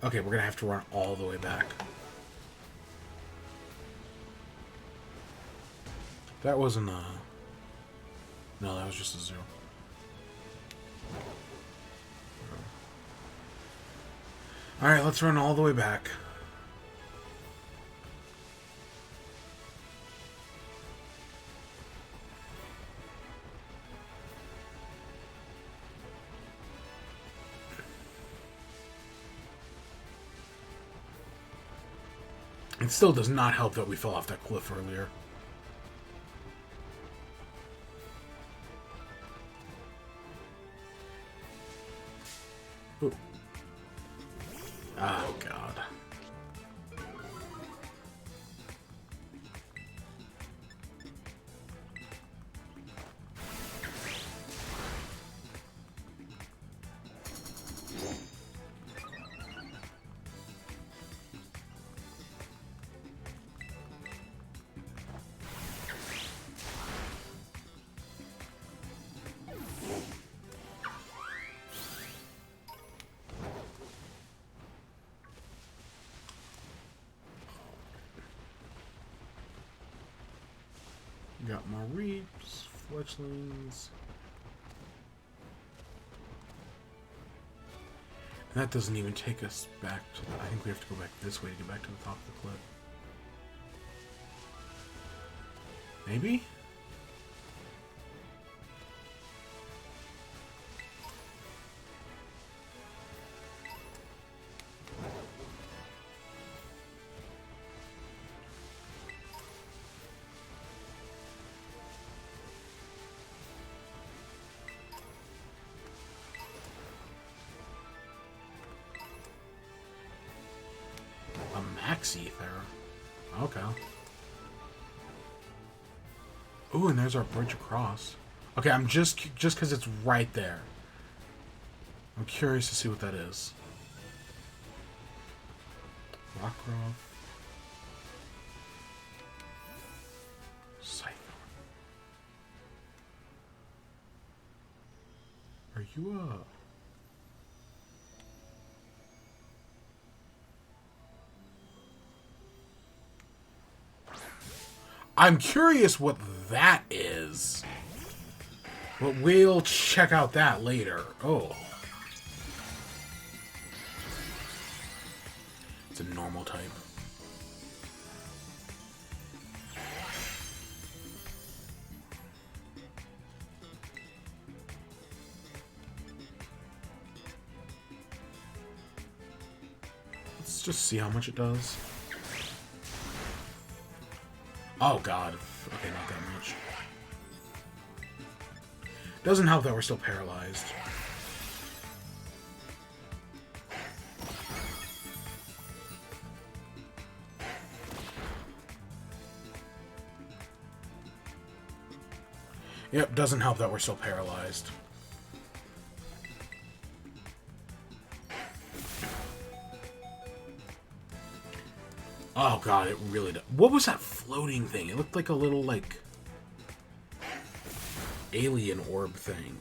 Okay, we're gonna have to run all the way back. That wasn't a... No, that was just a 0. Alright, let's run all the way back. It still does not help that we fell off that cliff earlier. Ooh. Oh, God. Got more reaps, fletchlings. And that doesn't even take us back to the... I think we have to go back this way to get back to the top of the cliff. Maybe? Max Ether. Okay. Ooh, and there's our bridge across. Okay, I'm just because it's right there. I'm curious to see what that is. Rockruff. Scyther. Are you a... I'm curious what that is. But we'll check out that later. Oh. It's a normal type. Let's just see how much it does. Oh, God. Okay, not that much. Doesn't help that we're still paralyzed. Yep, doesn't help that we're still paralyzed. Oh, God, it really does. What was that floating thing? It looked like a little, like, alien orb thing.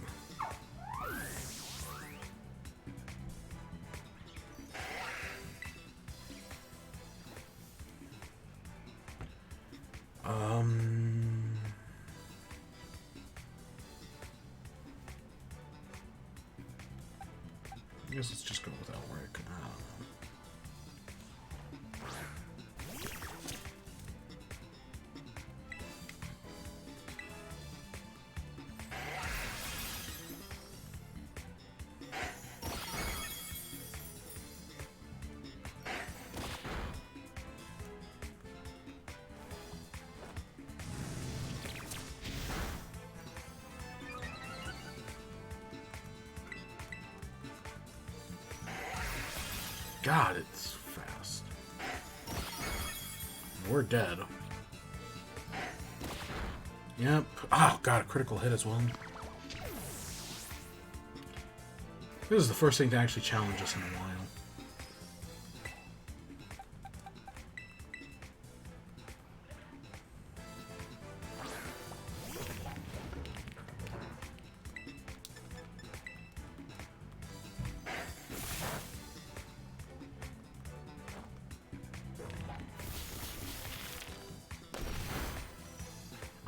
guess let's just go with Elric. God, it's fast. We're dead. Yep. Oh, God, a critical hit as well. This is the first thing to actually challenge us in a while.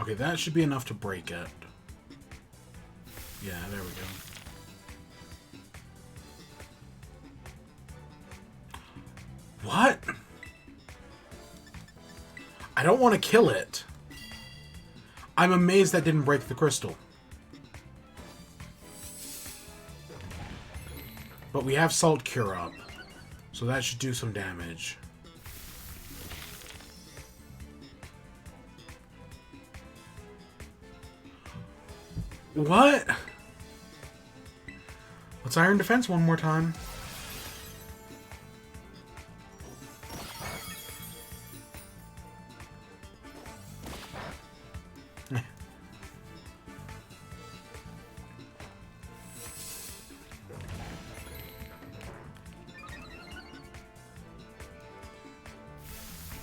Okay, that should be enough to break it. Yeah, there we go. What? I don't want to kill it. I'm amazed that didn't break the crystal. But we have Salt Cure up, so that should do some damage. What? Let's Iron Defense one more time.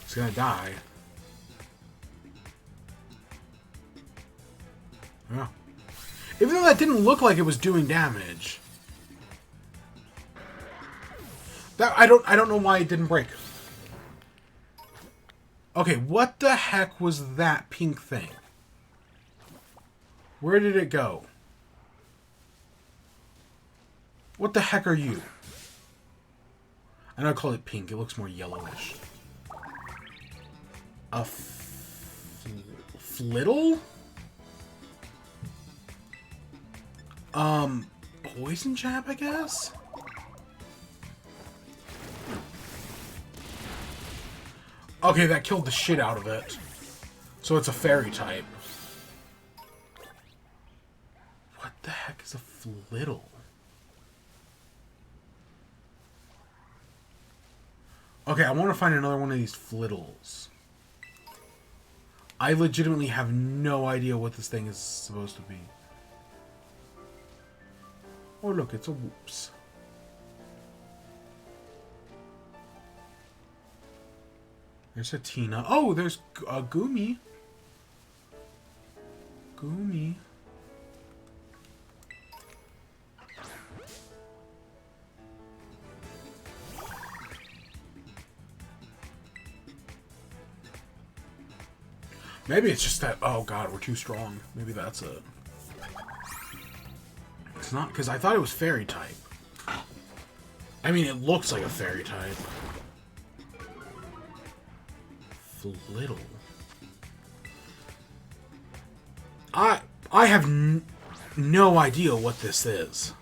He's gonna die. Yeah. Even though that didn't look like it was doing damage. I don't know why it didn't break. Okay, what the heck was that pink thing? Where did it go? What the heck are you? I know I call it pink. It looks more yellowish. A flittle? Poison jab, I guess? Okay, that killed the shit out of it. So it's a fairy type. What the heck is a flittle? Okay, I want to find another one of these flittles. I legitimately have no idea what this thing is supposed to be. Oh, look, it's a whoops. There's a Tina. Oh, there's a Goomy. Goomy. Maybe it's just that, oh god, we're too strong. Maybe that's it. It's not, because I thought it was fairy type. I mean, it looks like a fairy type. Flittle. I have no idea what this is.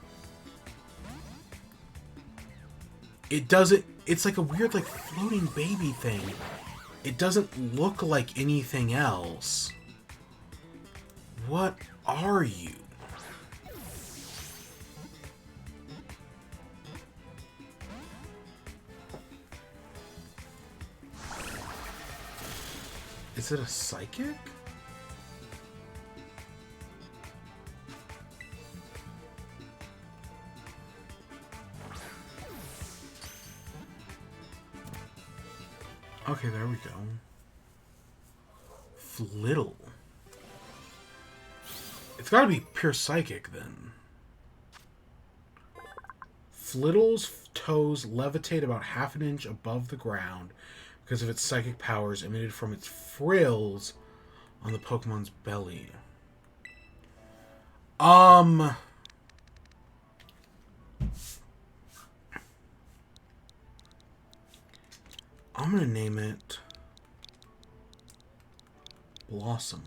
It doesn't, it's like a weird, like, floating baby thing. It doesn't look like anything else. What are you? Is it a psychic? Okay, there we go. Flittle. It's gotta be pure psychic, then. Flittle's toes levitate about half an inch above the ground because of its psychic powers emitted from its frills on the Pokemon's belly. I'm gonna name it Blossom.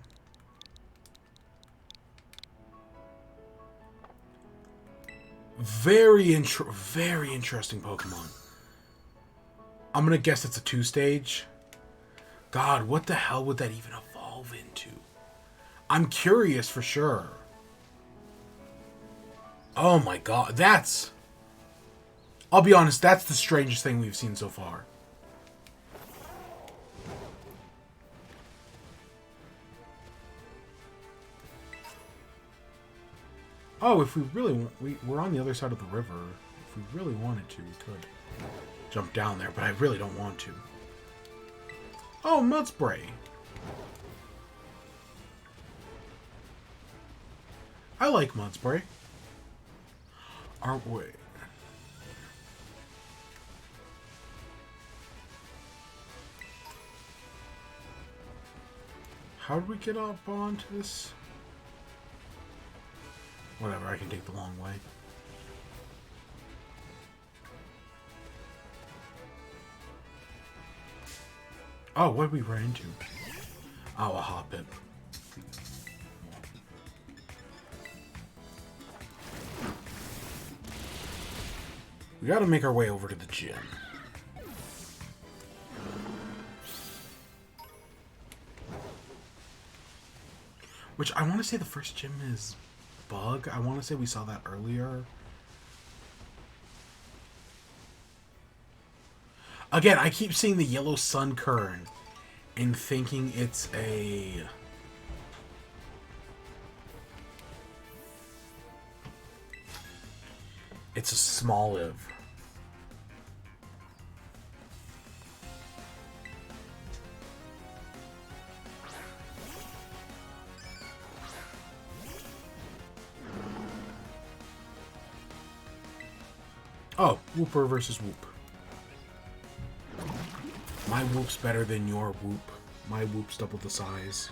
Very interesting Pokemon. I'm gonna guess it's a 2-stage. God, what the hell would that even evolve into? I'm curious for sure. Oh my god, that's... I'll be honest, that's the strangest thing we've seen so far. Oh, if we really want... We're on the other side of the river. If we really wanted to, we could jump down there, but I really don't want to. Oh, Mud Spray. I like Mud Spray. Aren't we? How do we get up onto this? Whatever, I can take the long way. Oh, what did we run into? Oh, a Hoppip. We gotta make our way over to the gym. Which I want to say the first gym is Bug. I want to say we saw that earlier. Again, I keep seeing the yellow Sunkern and thinking it's a... It's a Smoliv. Oh, Wooper versus Whoop. My Whoop's better than your Whoop. My Whoop's double the size.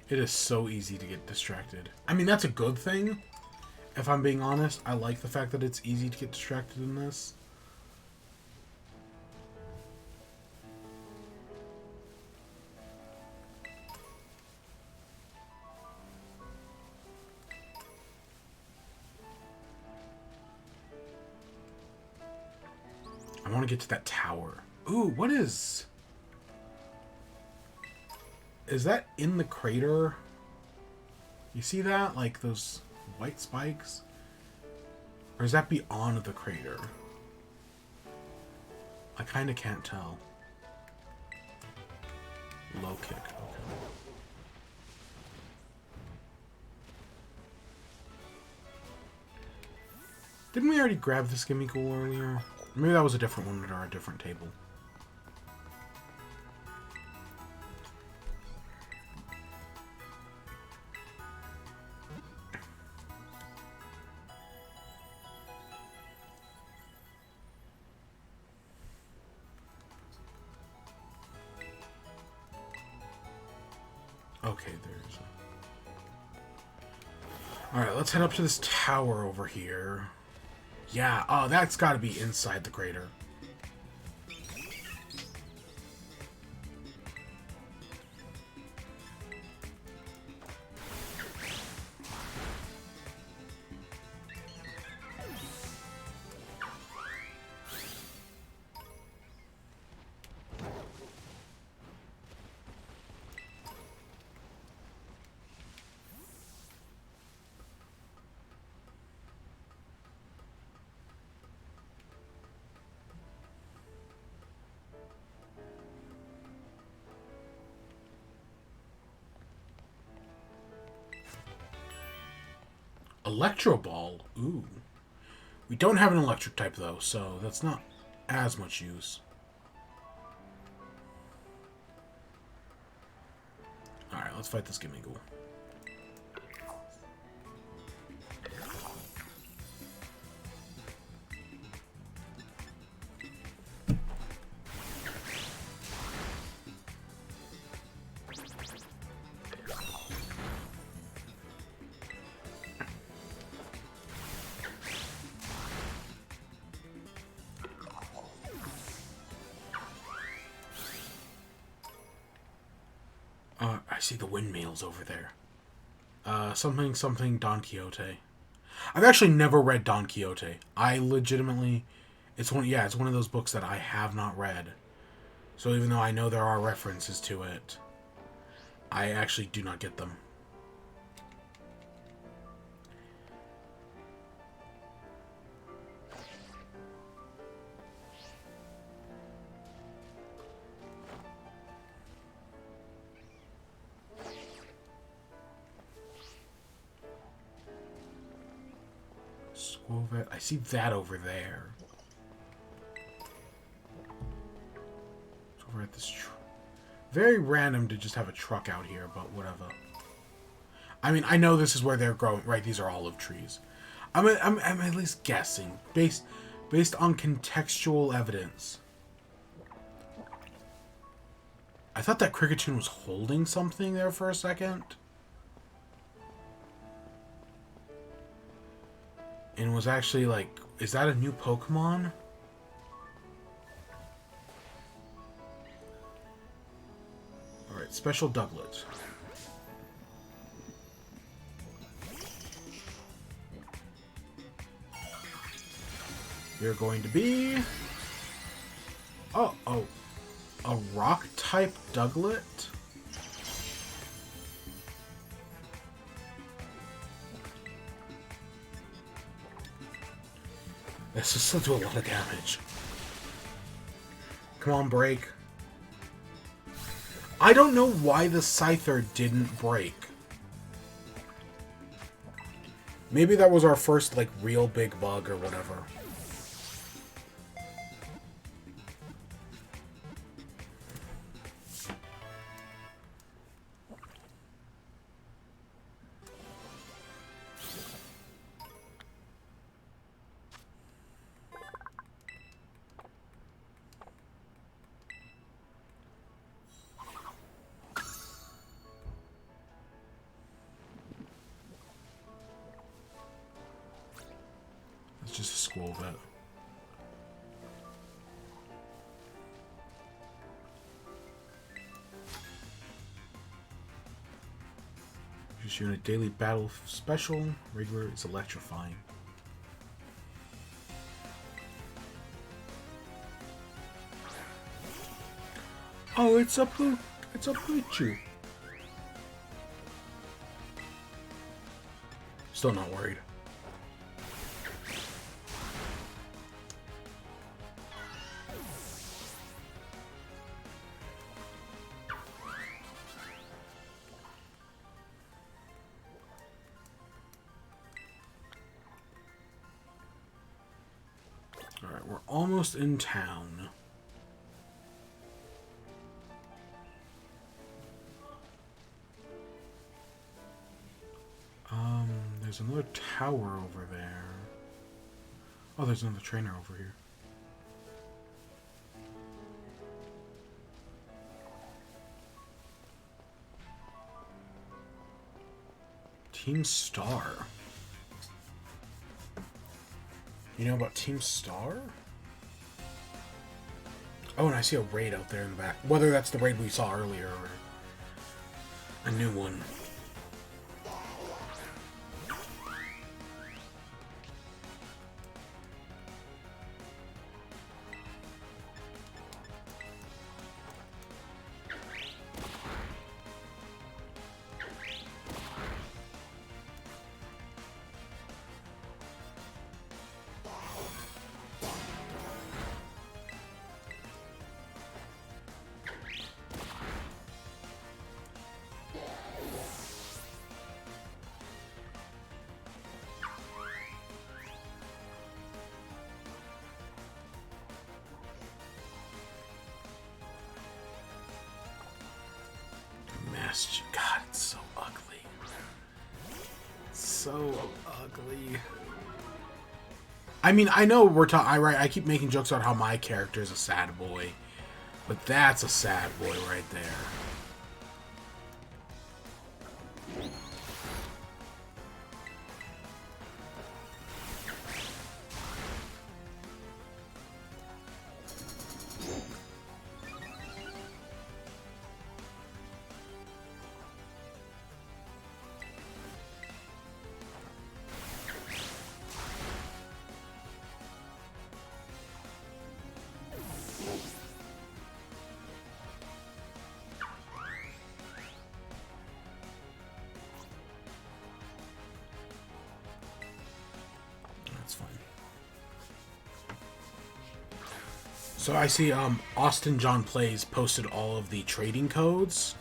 It is so easy to get distracted. I mean, that's a good thing. If I'm being honest, I like the fact that it's easy to get distracted in this. I want to get to that tower. Ooh, what is... Is that in the crater? You see that? Like those white spikes? Or is that beyond the crater? I kind of can't tell. Low kick, okay. Didn't we already grab this Gimme Ghoul earlier? Maybe that was a different one at our different table. Okay, there's a... Alright, let's head up to this tower over here. Yeah, oh, that's got to be inside the crater. Electro Ball? Ooh. We don't have an electric type, though, so that's not as much use. Alright, let's fight this Gimmighoul. I see the windmills over there. Something Don Quixote. I've actually never read Don Quixote. I legitimately... it's one of those books that I have not read. So even though I know there are references to it, I actually do not get them. I see that over there. It's over at this very random to just have a truck out here, but whatever. I mean, I know this is where they're growing, right? These are olive trees. I'm at least guessing based on contextual evidence. I thought that Kricketune was holding something there for a second. And was actually like, is that a new Pokemon? Alright, Special Douglet. You're going to be... Oh, a rock-type Douglet? This will still do a lot of damage. Come on, break. I don't know why the Scyther didn't break. Maybe that was our first, like, real big bug or whatever. It's just a school vet. Just you're in a daily battle special. Regular is electrifying. Oh, it's a Poochoo. Still not worried. Alright, we're almost in town. There's another tower over there. Oh, there's another trainer over here. Team Star. You know about Team Star? Oh, and I see a raid out there in the back. Whether that's the raid we saw earlier or a new one. costume. God, it's so ugly. So ugly. I mean, I know we're talking. I keep making jokes about how my character is a sad boy, but that's a sad boy right there. That's fine. So I see Austin John Plays posted all of the trading codes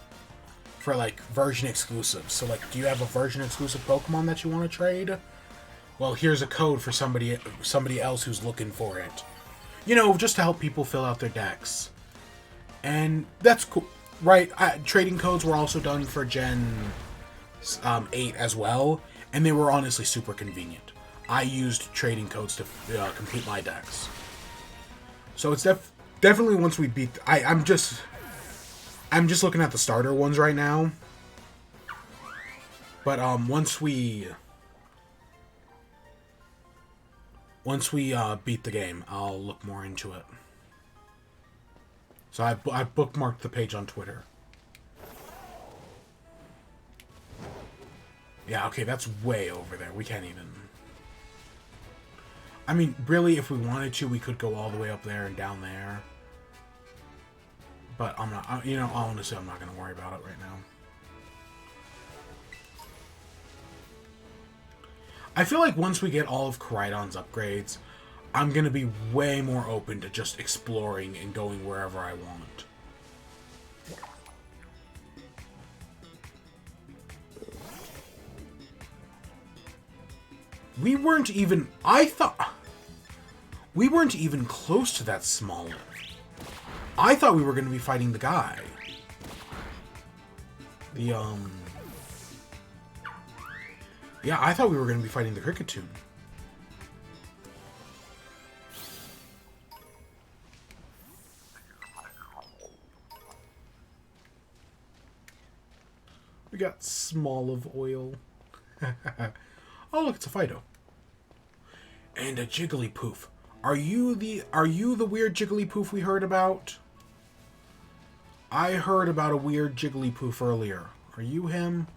for like version exclusives. So like, do you have a version exclusive Pokemon that you want to trade? Well, here's a code for somebody else who's looking for it. You know, just to help people fill out their decks. And that's cool. Right, trading codes were also done for Gen 8 as well, and they were honestly super convenient. I used trading codes to complete my decks. So it's definitely once we beat... I'm just looking at the starter ones right now. But once we beat the game, I'll look more into it. So I bookmarked the page on Twitter. Yeah, okay, that's way over there. We can't even... I mean, really, if we wanted to, we could go all the way up there and down there. But I'm not... You know, honestly, I'm not going to worry about it right now. I feel like once we get all of Koraidon's upgrades, I'm going to be way more open to just exploring and going wherever I want. We weren't even... I thought... We weren't even close to that small. I thought we were going to be fighting the guy. Yeah, I thought we were going to be fighting the Cricketune. We got small of oil. Oh, look, it's a Fido. And a Jigglypuff. Are you the weird Jigglypuff we heard about? I heard about a weird Jigglypuff earlier. Are you him?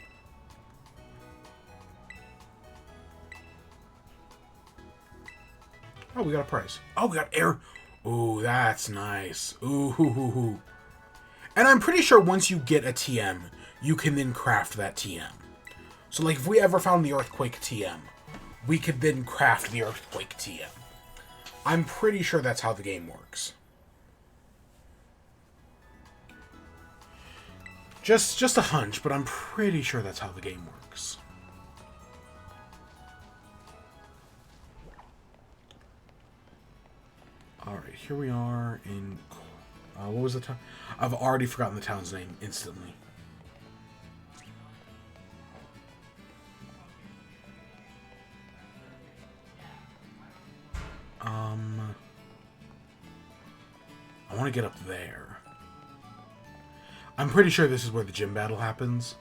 Oh, we got a prize. Oh, we got air. Ooh, that's nice. Ooh. And I'm pretty sure once you get a TM, you can then craft that TM. So, like, if we ever found the Earthquake TM, we could then craft the Earthquake TM. I'm pretty sure that's how the game works. Just a hunch, but I'm pretty sure that's how the game works. Alright, here we are in... what was the town? I've already forgotten the town's name instantly. I want to get up there. I'm pretty sure this is where the gym battle happens.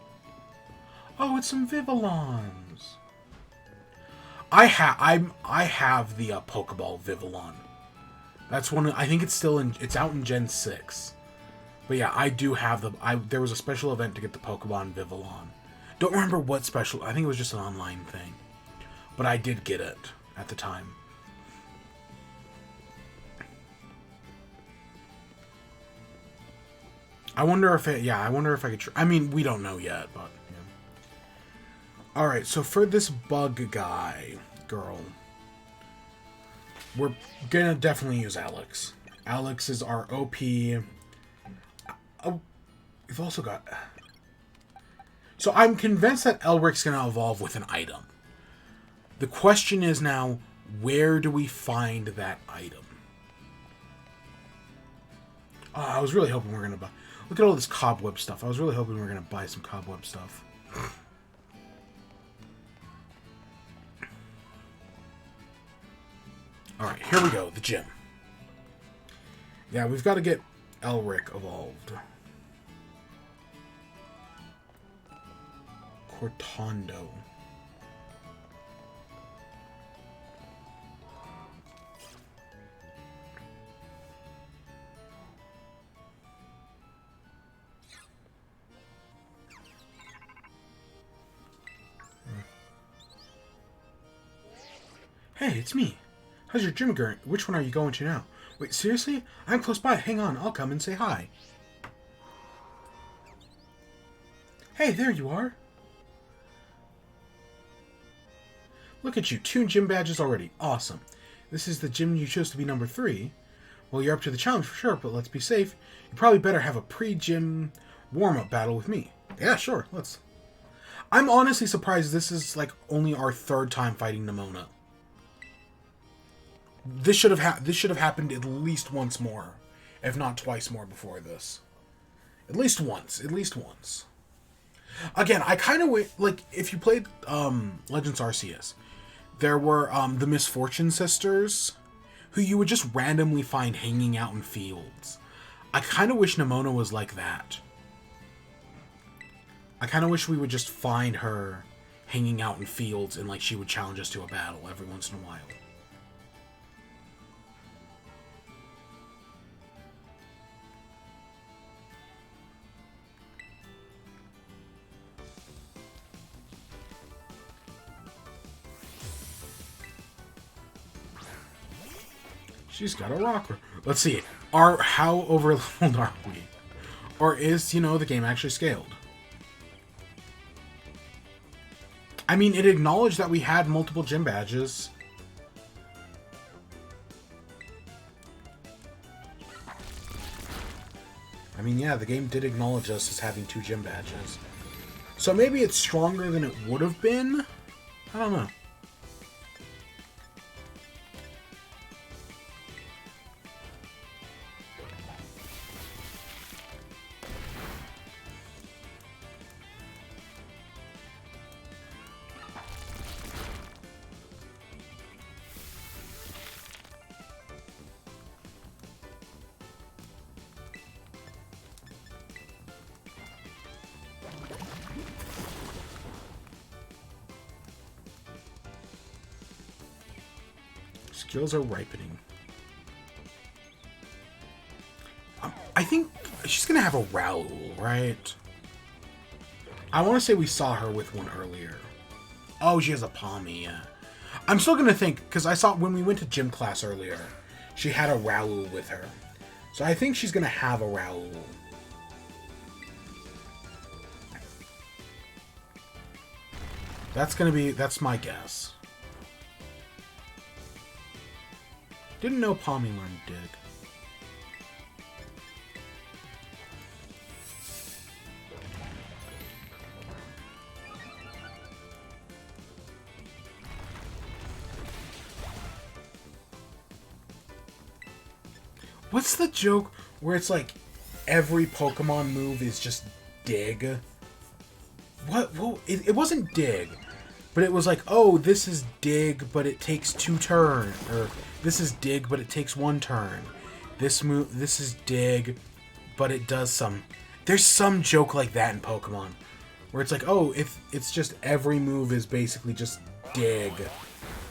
Oh, it's some Vivillons. I have the Pokeball Vivillon. That's one. I think it's still in. It's out in Gen 6. But yeah, I do have the. There was a special event to get the Pokemon Vivillon. Don't remember what special. I think it was just an online thing. But I did get it at the time. I wonder if it... Yeah, I wonder if I could... I mean, we don't know yet, but... Yeah. Alright, so for this bug guy... Girl... We're gonna definitely use Alex. Alex is our OP... Oh, we've also got... So I'm convinced that Elric's gonna evolve with an item. The question is now, where do we find that item? Oh, I was really hoping we were gonna buy... Look at all this cobweb stuff. I was really hoping we were going to buy some cobweb stuff. Alright, here we go. The gym. Yeah, we've got to get Elric evolved. Cortando. Hey, it's me. How's your gym going? Which one are you going to now? Wait, seriously? I'm close by. Hang on, I'll come and say hi. Hey, there you are. Look at you, 2 gym badges already. Awesome. This is the gym you chose to be number 3. Well, you're up to the challenge for sure, but let's be safe. You probably better have a pre-gym warm-up battle with me. Yeah, sure, let's. I'm honestly surprised this is, like, only our 3rd time fighting Nimona. This should have happened at least once more, if not twice more before this. At least once. Again, I kind of like if you played Legends Arceus, there were the Misfortune Sisters, who you would just randomly find hanging out in fields. I kind of wish Nimona was like that. I kind of wish we would just find her hanging out in fields and like she would challenge us to a battle every once in a while. She's got a rocker. Let's see. How overleveled are we? Or is, the game actually scaled? I mean, it acknowledged that we had multiple gym badges. I mean, yeah, the game did acknowledge us as having 2 gym badges. So maybe it's stronger than it would have been? I don't know. Skills are ripening. I think she's gonna have a Raoul, right? I want to say we saw her with one earlier. Oh, she has a Palmy, yeah. I'm still gonna think, because I saw when we went to gym class earlier, she had a Raoul with her. So I think she's gonna have a Raoul. That's my guess. Didn't know Palmy learned Dig. What's the joke where it's like every Pokemon move is just Dig? What? Well, it wasn't Dig, but it was like, oh, this is Dig, but it takes 2 turns, or this is Dig, but it takes 1 turn. This is Dig, but it does some. There's some joke like that in Pokemon, where it's like, oh, if it's just every move is basically just Dig,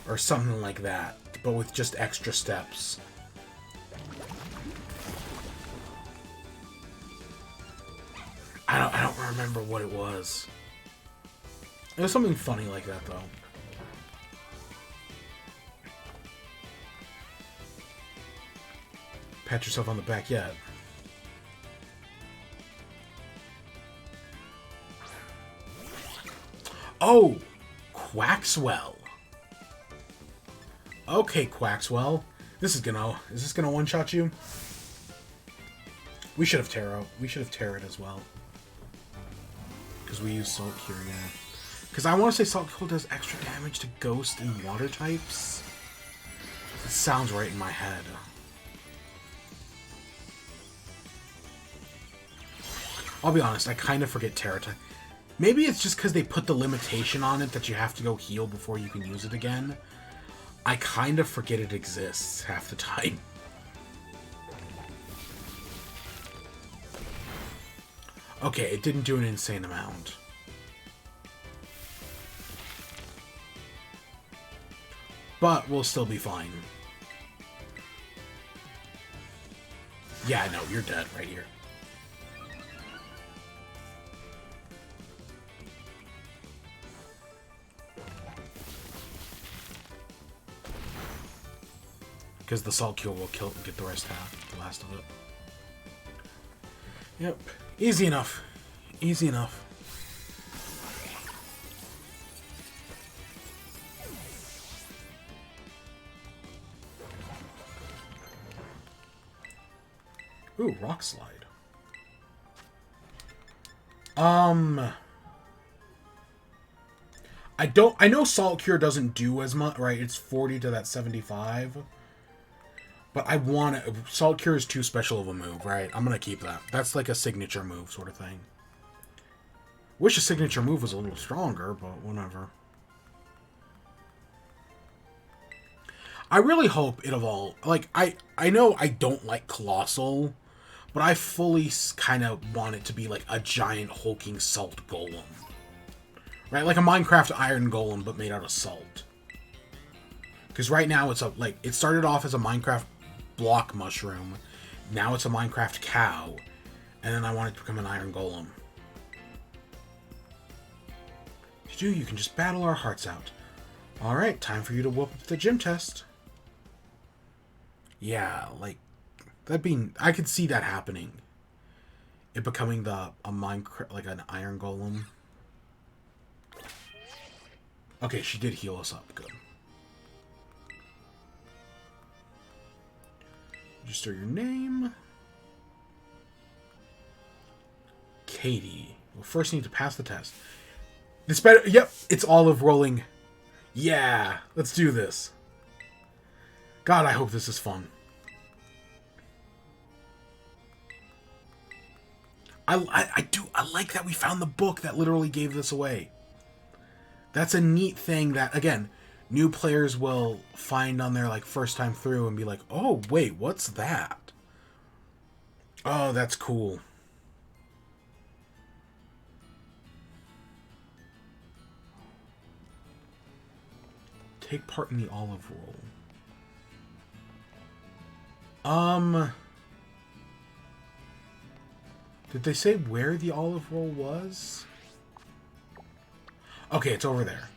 or something like that, but with just extra steps. I don't remember what it was. It was something funny like that, though. Pat yourself on the back yet. Oh! Quaxwell. Okay, Quaxwell. Is this gonna one-shot you? We should have Taro. We should have Terra as well. Because we use Salt Cure, yeah. Because I want to say Salt Cure does extra damage to Ghost and Water types. It sounds right in my head. I'll be honest, I kind of forget Terra type. Maybe it's just because they put the limitation on it that you have to go heal before you can use it again. I kind of forget it exists half the time. Okay, it didn't do an insane amount. But we'll still be fine. Yeah, no, you're dead right here. Because the Salt Cure will kill and get the rest half, the last of it. Yep. Easy enough. Easy enough. Ooh, Rock Slide. I know Salt Cure doesn't do as much, right? It's 40 to that 75. But I want it. Salt Cure is too special of a move, right? I'm going to keep that. That's like a signature move sort of thing. Wish a signature move was a little stronger, but whatever. I really hope it evolves. Like, I know I don't like Colossal, but I fully kind of want it to be like a giant hulking salt golem. Right? Like a Minecraft Iron Golem, but made out of salt. Because right now it's it started off as a Minecraft block mushroom. Now it's a Minecraft cow. And then I want it to become an Iron Golem. To do, you can just battle our hearts out. Alright, time for you to whoop up the gym test. Yeah, like, that'd be... I could see that happening. It becoming a Minecraft, like an Iron Golem. Okay, she did heal us up. Good. Register your name. Katie. We'll first need to pass the test. This better... Yep, it's olive rolling. Yeah, let's do this. God, I hope this is fun. I like that we found the book that literally gave this away. That's a neat thing that, again, new players will find on their first time through and be like, oh, wait, what's that? Oh, that's cool. Take part in the olive roll. Did they say where the olive roll was? Okay, it's over there.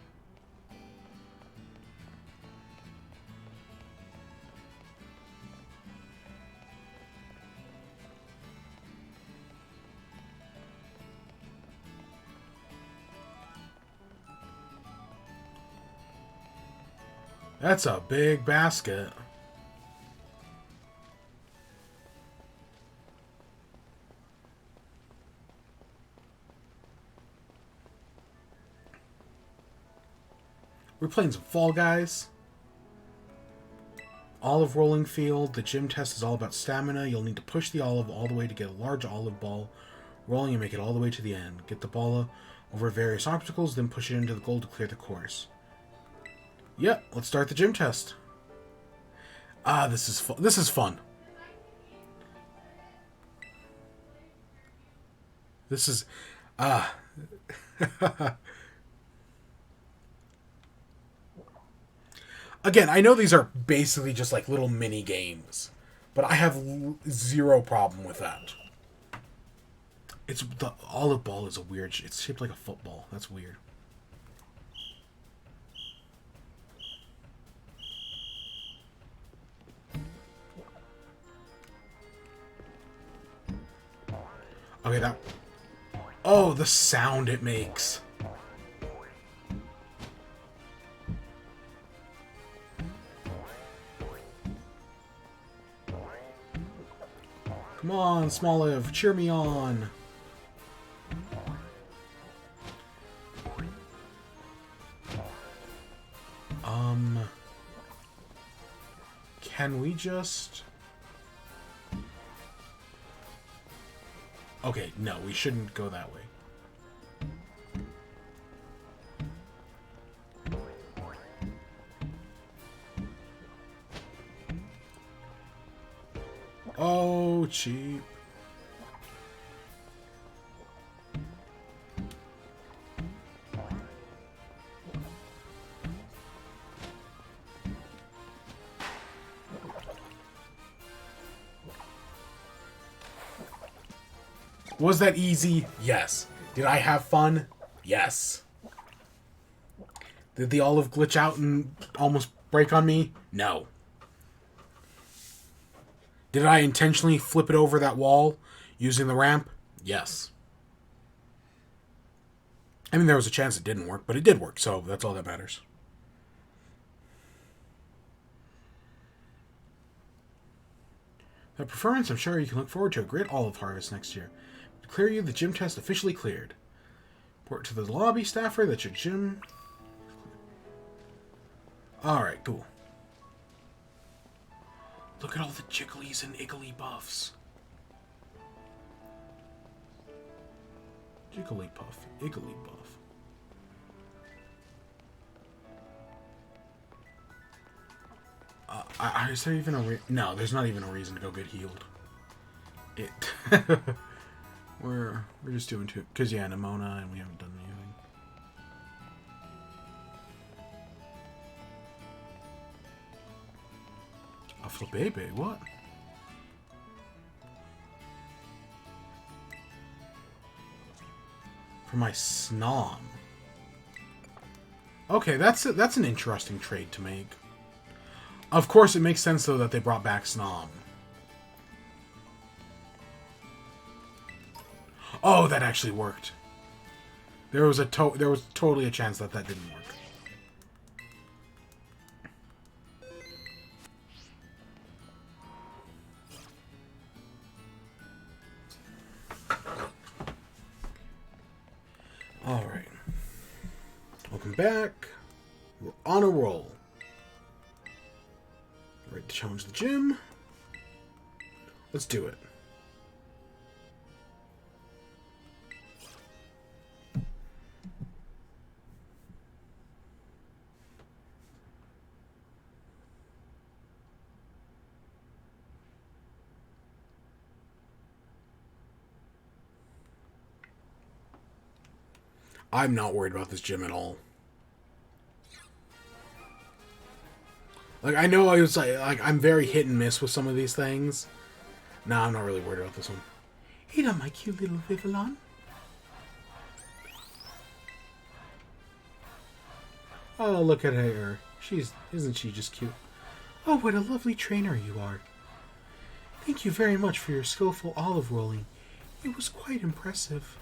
That's a big basket. We're playing some Fall Guys. Olive rolling field. The gym test is all about stamina. You'll need to push the olive all the way to get a large olive ball rolling and make it all the way to the end. Get the ball over various obstacles, then push it into the goal to clear the course. Yep, let's start the gym test. Ah, this is fun. This is fun. This is... Again, I know these are basically just like little mini games, but I have zero problem with that. The olive ball is a weird... It's shaped like a football. That's weird. Okay, that... Oh, the sound it makes. Come on, Smoliv, cheer me on. Can we just... Okay, no, we shouldn't go that way. Oh, cheap. Was that easy? Yes. Did I have fun? Yes. Did the olive glitch out and almost break on me? No. Did I intentionally flip it over that wall using the ramp? Yes. I mean, there was a chance it didn't work, but it did work, so that's all that matters. That performance, I'm sure you can look forward to a great olive harvest next year. Declare you the gym test officially cleared. Report to the lobby staffer that your gym... Alright, cool. Look at all the jigglies and iggly buffs. Jigglypuff, iggly buff. Is there even a no, there's not even a reason to go get healed. We're just doing two, because yeah, Nimona, and we haven't done anything. A flabebe, what? For my snom. Okay, that's an interesting trade to make. Of course, it makes sense though that they brought back Snom. Oh, that actually worked. There was totally a chance that didn't work. All right. Welcome back. We're on a roll. Ready to challenge the gym? Let's do it. I'm not worried about this gym at all. Like, I know I was like I'm very hit and miss with some of these things. Nah, I'm not really worried about this one. Hey, my cute little Vivillon. Oh, look at her. Isn't she just cute? Oh, what a lovely trainer you are. Thank you very much for your skillful olive rolling. It was quite impressive.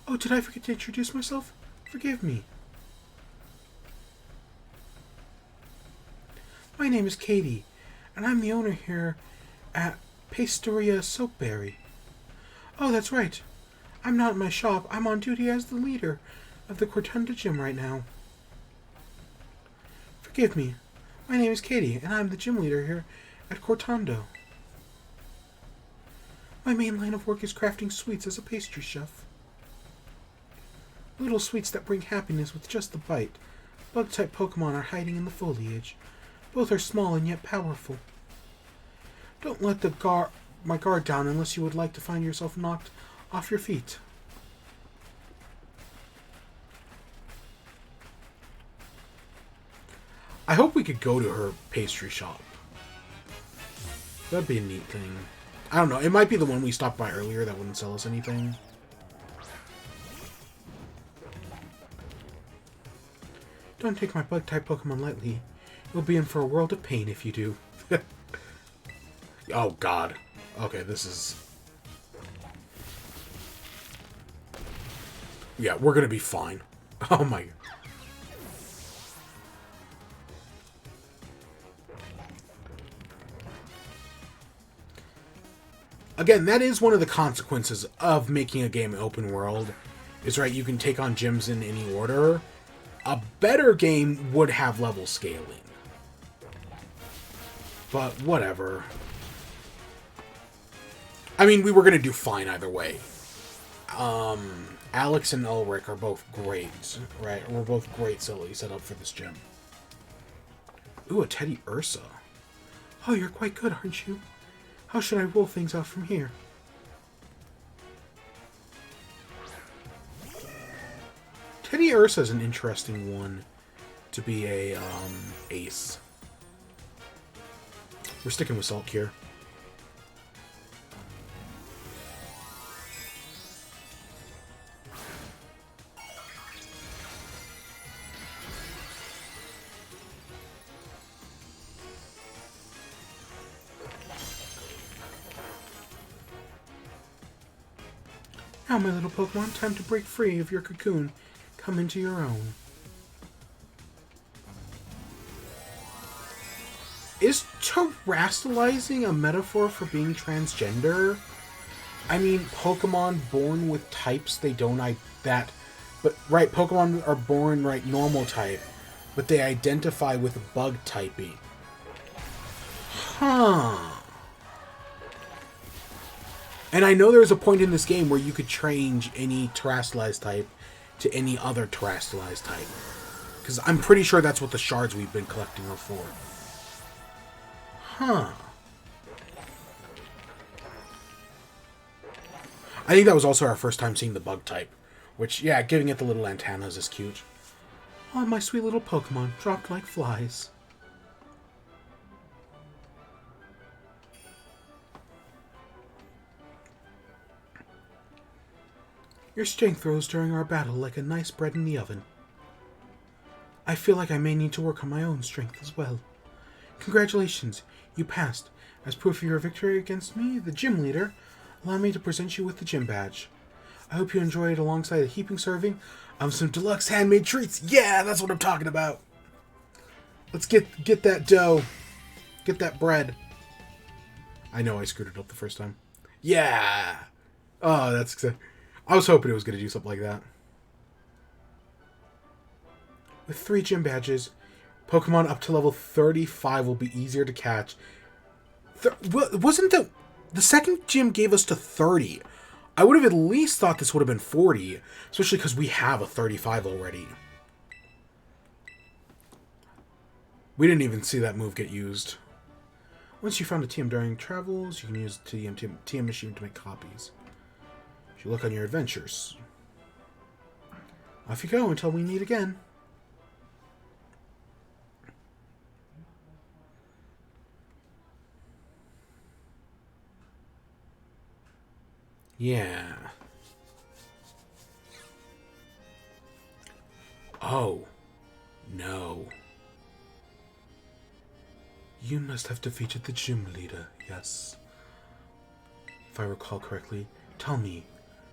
Oh, did I forget to introduce myself? Forgive me. My name is Katie, and I'm the owner here at Pastoria Soapberry. Oh, that's right. I'm not in my shop. I'm on duty as the leader of the Cortunda Gym right now. Forgive me. My name is Katie, and I'm the gym leader here at Cortando. My main line of work is crafting sweets as a pastry chef. Little sweets that bring happiness with just the bite. Bug-type Pokemon are hiding in the foliage. Both are small and yet powerful. Don't let my guard down unless you would like to find yourself knocked off your feet. I hope we could go to her pastry shop. That'd be a neat thing. I don't know. It might be the one we stopped by earlier that wouldn't sell us anything. Don't take my bug-type Pokemon lightly. You'll be in for a world of pain if you do. Oh, God. Okay, this is... Yeah, we're gonna be fine. Oh, my God. Again, that is one of the consequences of making a game open world. Is right, you can take on gyms in any order. A better game would have level scaling. But whatever. I mean, we were going to do fine either way. Alex and Ulrich are both great, right? We're both great silly set up for this gym. Ooh, a Teddy Ursa. Oh, you're quite good, aren't you? How should I roll things out from here? Teddy Ursa is an interesting one to be a ace. We're sticking with Salt Cure. Now, my little Pokemon, time to break free of your cocoon. Come into your own. Is terastallizing a metaphor for being transgender? I mean, Pokemon born with types they don't but right, Pokemon are born normal type, but they identify with bug typing. Huh. And I know there's a point in this game where you could change any terastallized type to any other terastallized type. Because I'm pretty sure that's what the shards we've been collecting are for. Huh. I think that was also our first time seeing the bug type. Which, yeah, giving it the little antennas is cute. Oh, my sweet little Pokemon, dropped like flies. Your strength rose during our battle like a nice bread in the oven. I feel like I may need to work on my own strength as well. Congratulations, you passed. As proof of your victory against me, the gym leader, allow me to present you with the gym badge. I hope you enjoy it alongside a heaping serving of some deluxe handmade treats. Yeah, that's what I'm talking about. Let's get that dough. Get that bread. I know I screwed it up the first time. Yeah. Oh, that's exciting. I was hoping it was going to do something like that. With 3 gym badges, Pokemon up to level 35 will be easier to catch. Wasn't the second gym gave us to 30? I would have at least thought this would have been 40, especially because we have a 35 already. We didn't even see that move get used. Once you found a TM during travels, you can use the TM machine to make copies. You look on your adventures. Off you go until we meet again. Yeah. Oh. No. You must have defeated the gym leader, yes. If I recall correctly, tell me,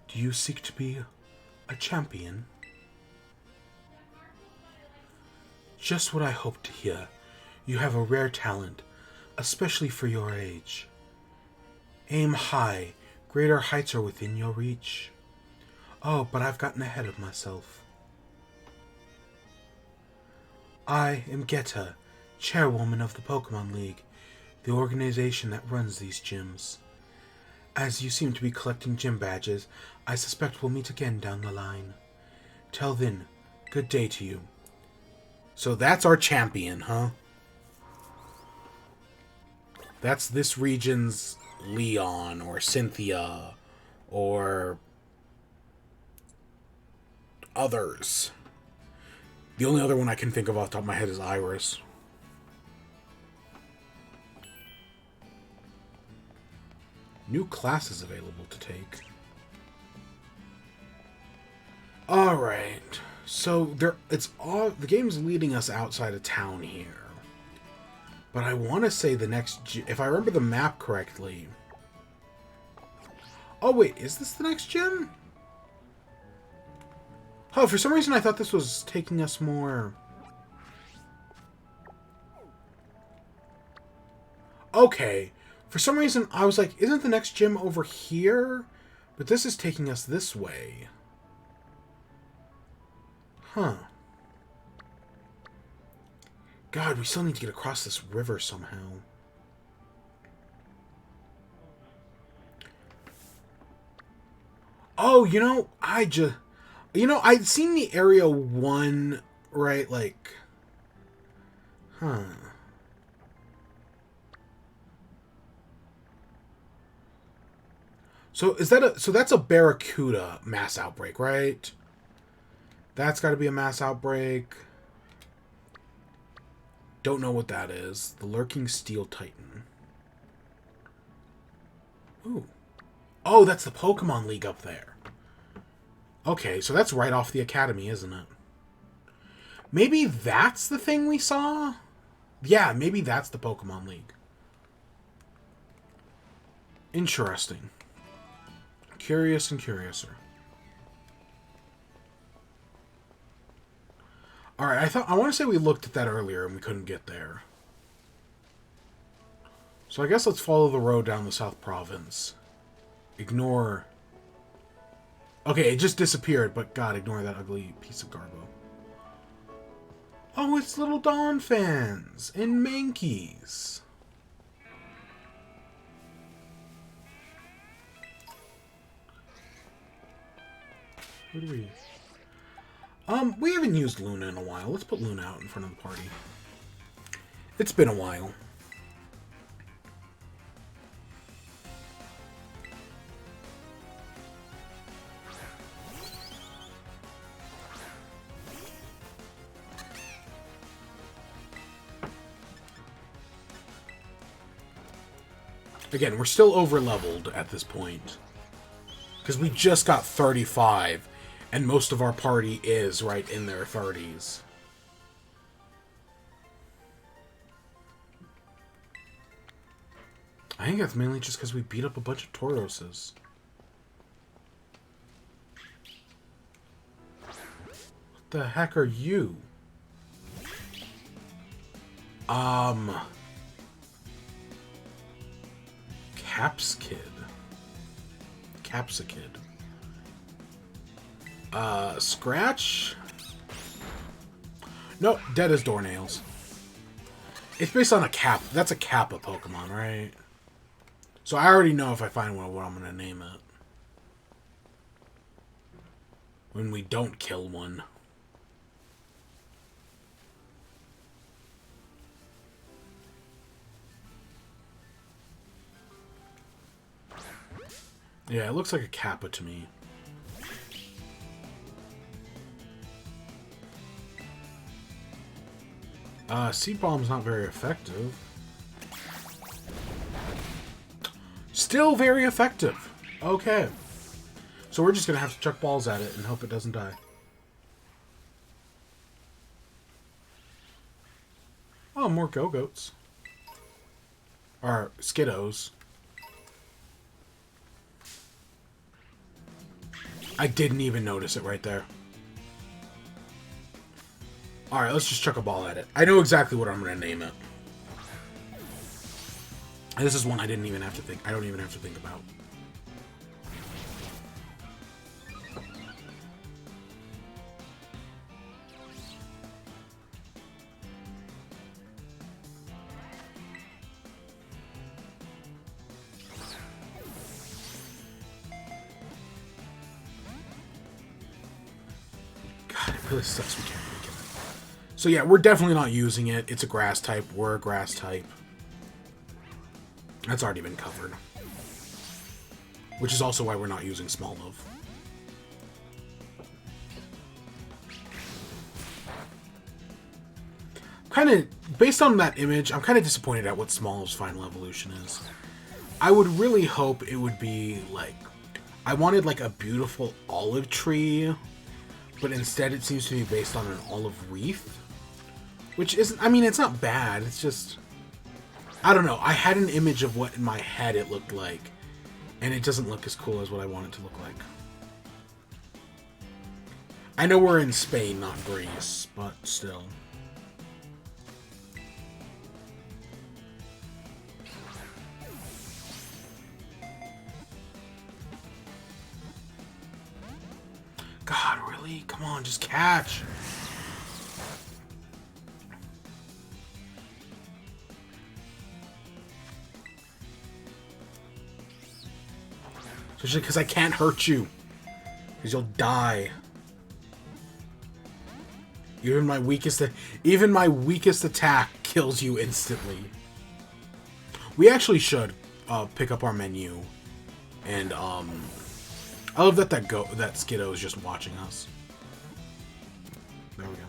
do you seek to be a champion? Just what I hoped to hear. You have a rare talent, especially for your age. Aim high. Greater heights are within your reach. Oh, but I've gotten ahead of myself. I am Geta, chairwoman of the Pokemon League, the organization that runs these gyms. As you seem to be collecting gym badges, I suspect we'll meet again down the line. Till then, good day to you. So that's our champion, huh? That's this region's Leon or Cynthia or others. The only other one I can think of off the top of my head is Iris. New classes available to take. Alright. So the game's leading us outside of town here. But I want to say the next... if I remember the map correctly... Oh, wait. Is this the next gym? Oh, for some reason I thought this was taking us more... Okay. For some reason I was like, isn't the next gym over here? But this is taking us this way. Huh. God, we still need to get across this river somehow. Oh, I'd seen the Area 1, right, like... Huh. So that's a Barracuda mass outbreak, right? That's got to be a mass outbreak. Don't know what that is. The Lurking Steel Titan. Ooh. Oh, that's the Pokemon League up there. Okay, so that's right off the Academy, isn't it? Maybe that's the thing we saw? Yeah, maybe that's the Pokemon League. Interesting. Curious and curiouser. Alright, I want to say we looked at that earlier and we couldn't get there. So I guess let's follow the road down the South Province. Ignore... Okay, it just disappeared, but God, ignore that ugly piece of garbo. Oh, it's little Dawn fans and Mankeys. Who do we... we haven't used Luna in a while. Let's put Luna out in front of the party. It's been a while. Again, we're still over-leveled at this point. Because we just got 35, and most of our party is right in their 30s. I think that's mainly just because we beat up a bunch of Tauroses. What the heck are you? Capsakid. Scratch? No, dead as doornails. It's based on a Cap. That's a Kappa Pokemon, right? So I already know if I find one what I'm going to name it. When we don't kill one. Yeah, it looks like a Kappa to me. Seed Bomb's not very effective. Still very effective. Okay. So we're just going to have to chuck balls at it and hope it doesn't die. Oh, more Go-Goats. Or Skiddos. I didn't even notice it right there. Alright, let's just chuck a ball at it. I know exactly what I'm going to name it. And this is one I didn't even have to think. I don't even have to think about. God, it really sucks we can't make it. So yeah, we're definitely not using it. It's a grass type. We're a grass type. That's already been covered. Which is also why we're not using Smoliv. Based on that image, I'm kind of disappointed at what Smoliv's final evolution is. I would really hope it would be, like... I wanted, like, a beautiful olive tree, but instead it seems to be based on an olive wreath. Which isn't... I mean, it's not bad, it's just... I don't know. I had an image of what in my head it looked like, and it doesn't look as cool as what I want it to look like. I know we're in Spain, not Greece, but still. God, really? Come on, just catch! Especially because I can't hurt you. Because you'll die. Even my weakest attack kills you instantly. We actually should pick up our menu. And I love that Skiddo is just watching us. There we go.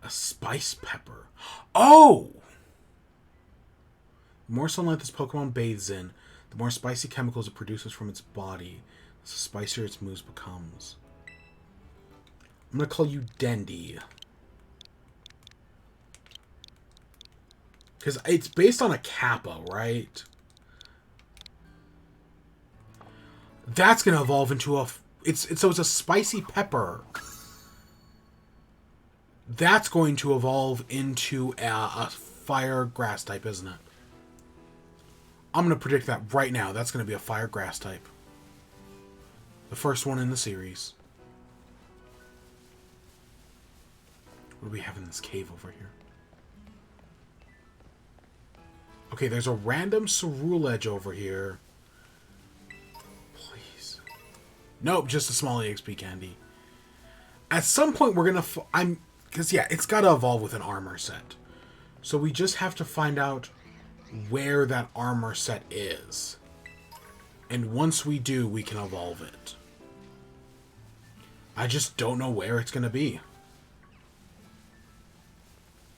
A spice pepper. Oh! The more sunlight this Pokemon bathes in, the more spicy chemicals it produces from its body. The spicier its moves becomes. I'm gonna call you Dendy. Because it's based on a Kappa, right? That's gonna evolve into a... So it's a spicy pepper. That's going to evolve into a fire grass type, isn't it? I'm going to predict that right now. That's going to be a fire grass type. The first one in the series. What do we have in this cave over here? Okay, there's a random Ceruledge over here. Please. Nope, just a small EXP candy. At some point, we're going to... Because, yeah, it's got to evolve with an armor set. So we just have to find out where that armor set is. And once we do, we can evolve it. I just don't know where it's going to be.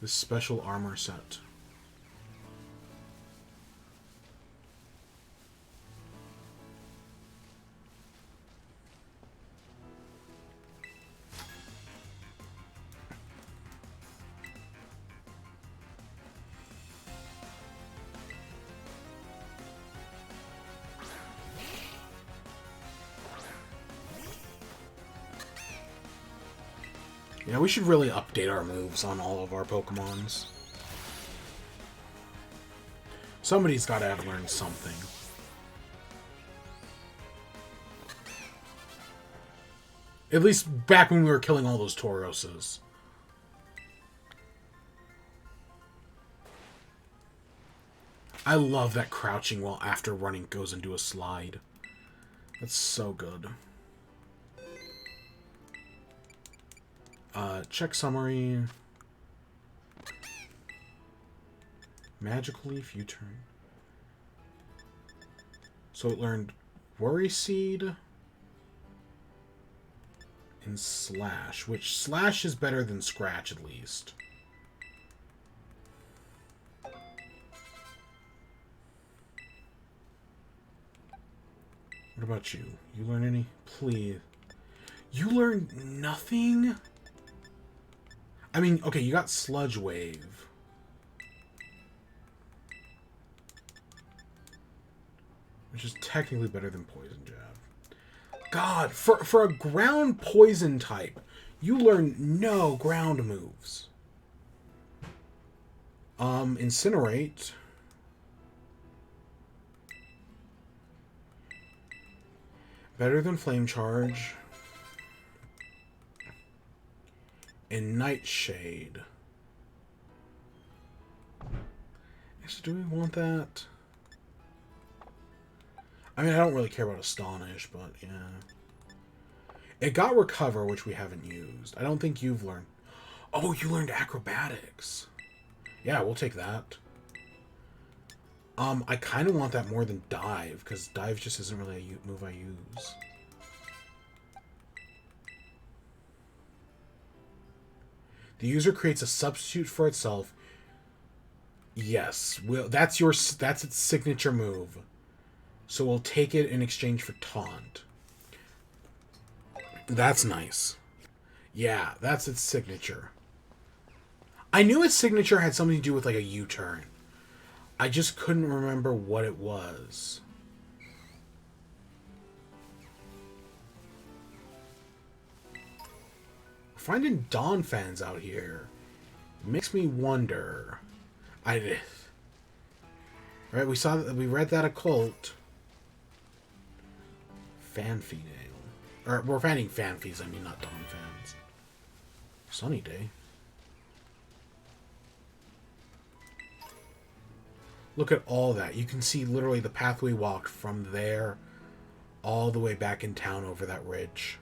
This special armor set. Yeah, we should really update our moves on all of our Pokemons. Somebody's got to learn something. At least back when we were killing all those Tauroses. I love that crouching while after running goes into a slide. That's so good. Check summary. Magical Leaf U-turn. So it learned Worry Seed and Slash, which Slash is better than Scratch at least. What about you? You learn any? Please. You learned nothing? I mean, okay, you got Sludge Wave. Which is technically better than Poison Jab. God, for a ground poison type, you learn no ground moves. Incinerate. Better than Flame Charge. And Nightshade. So do we want that? I mean, I don't really care about Astonish, but yeah. It got Recover, which we haven't used. I don't think you've learned... Oh, you learned Acrobatics. Yeah, we'll take that. I kind of want that more than Dive, because Dive just isn't really a move I use. The user creates a substitute for itself. Yes, that's its signature move. So we'll take it in exchange for Taunt. That's nice. Yeah, that's its signature. I knew its signature had something to do with like a U-turn. I just couldn't remember what it was. Finding Dawn fans out here makes me wonder. Right, we read that occult. Fan feeding. Or we're finding fan feeds, I mean not Dawn fans. Sunny day. Look at all that. You can see literally the path we walked from there all the way back in town over that ridge.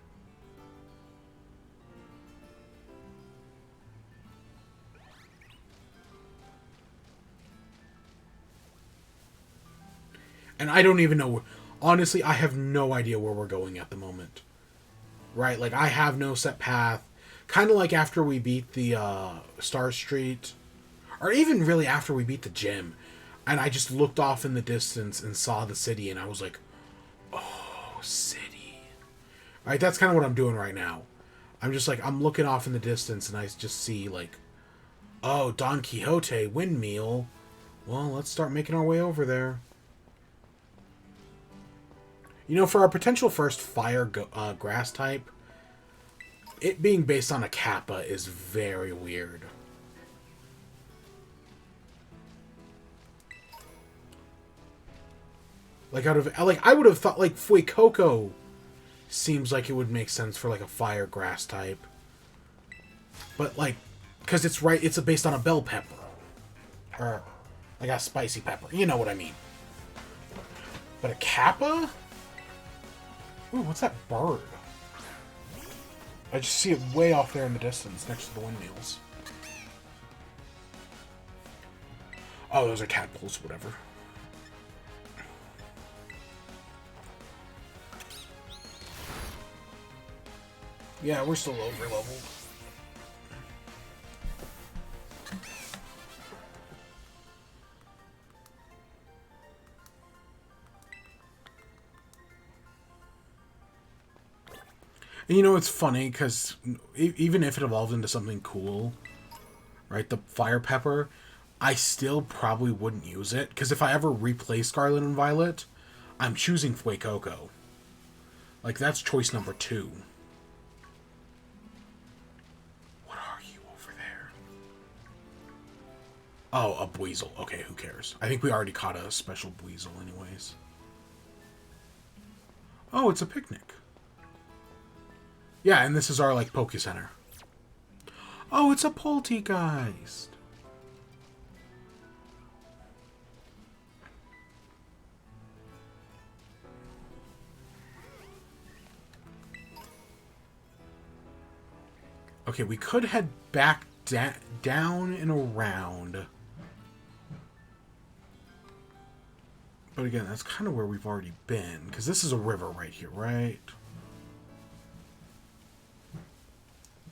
And I don't even know. Honestly, I have no idea where we're going at the moment. Right? Like, I have no set path. Kind of like after we beat the Star Street. Or even really after we beat the gym. And I just looked off in the distance and saw the city. And I was like, oh, city. Right? That's kind of what I'm doing right now. I'm just like, I'm looking off in the distance and I just see like, oh, Don Quixote, windmill. Well, let's start making our way over there. You know, for our potential first fire grass type, it being based on a Kappa is very weird. Like, I would have thought, like, Fuecoco seems like it would make sense for, like, a fire grass type. But, like, because it's based on a bell pepper. Or, like, a spicy pepper. You know what I mean. But a Kappa? Ooh, what's that bird? I just see it way off there in the distance, next to the windmills. Oh, those are tadpoles, whatever. Yeah, we're still over leveled. And you know, it's funny, because even if it evolved into something cool, right, the fire pepper, I still probably wouldn't use it, because if I ever replay Scarlet and Violet, I'm choosing Fuecoco. Like, that's choice number 2. What are you over there? Oh, a Buizel. Okay, who cares? I think we already caught a special Buizel anyways. Oh, it's a picnic. Yeah, and this is our, like, Poke Center. Oh, it's a Poltegeist. Okay, we could head back down and around. But again, that's kind of where we've already been. Because this is a river right here, right?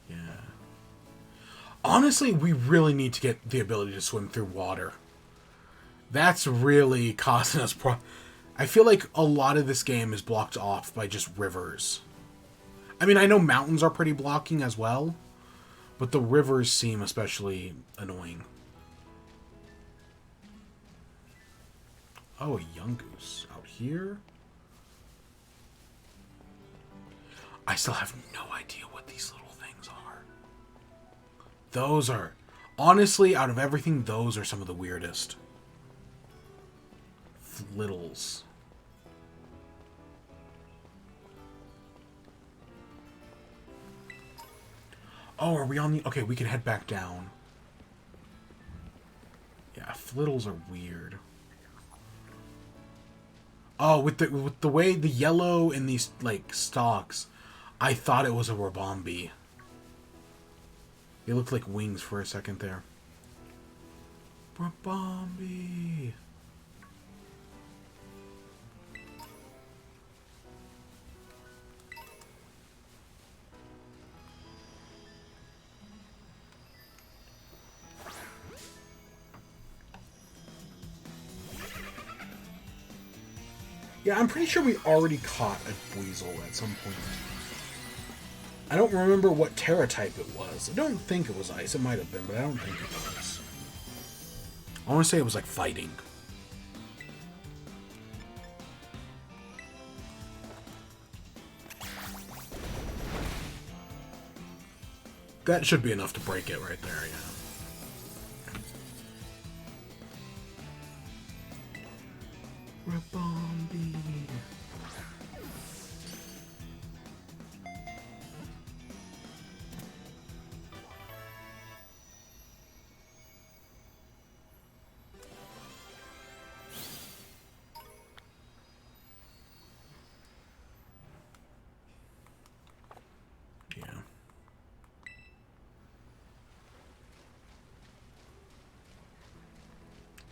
Yeah. Honestly, we really need to get the ability to swim through water. That's really causing us I feel like a lot of this game is blocked off by just rivers. I mean, I know mountains are pretty blocking as well, but the rivers seem especially annoying. Oh, a Yungoos out here? I still have no idea what these little things are. Those are... Honestly, out of everything, those are some of the weirdest. Flittles. Oh, are we on the... Okay, we can head back down. Yeah, flittles are weird. Oh, with the way the yellow in these, like, stalks, I thought it was a Rabombi. They looked like wings for a second there. Rabombi. Yeah, I'm pretty sure we already caught a Buizel at some point. I don't remember what Terra type it was. I don't think it was Ice. It might have been, but I don't think it was. I want to say it was like fighting. That should be enough to break it right there, yeah. Rabombi.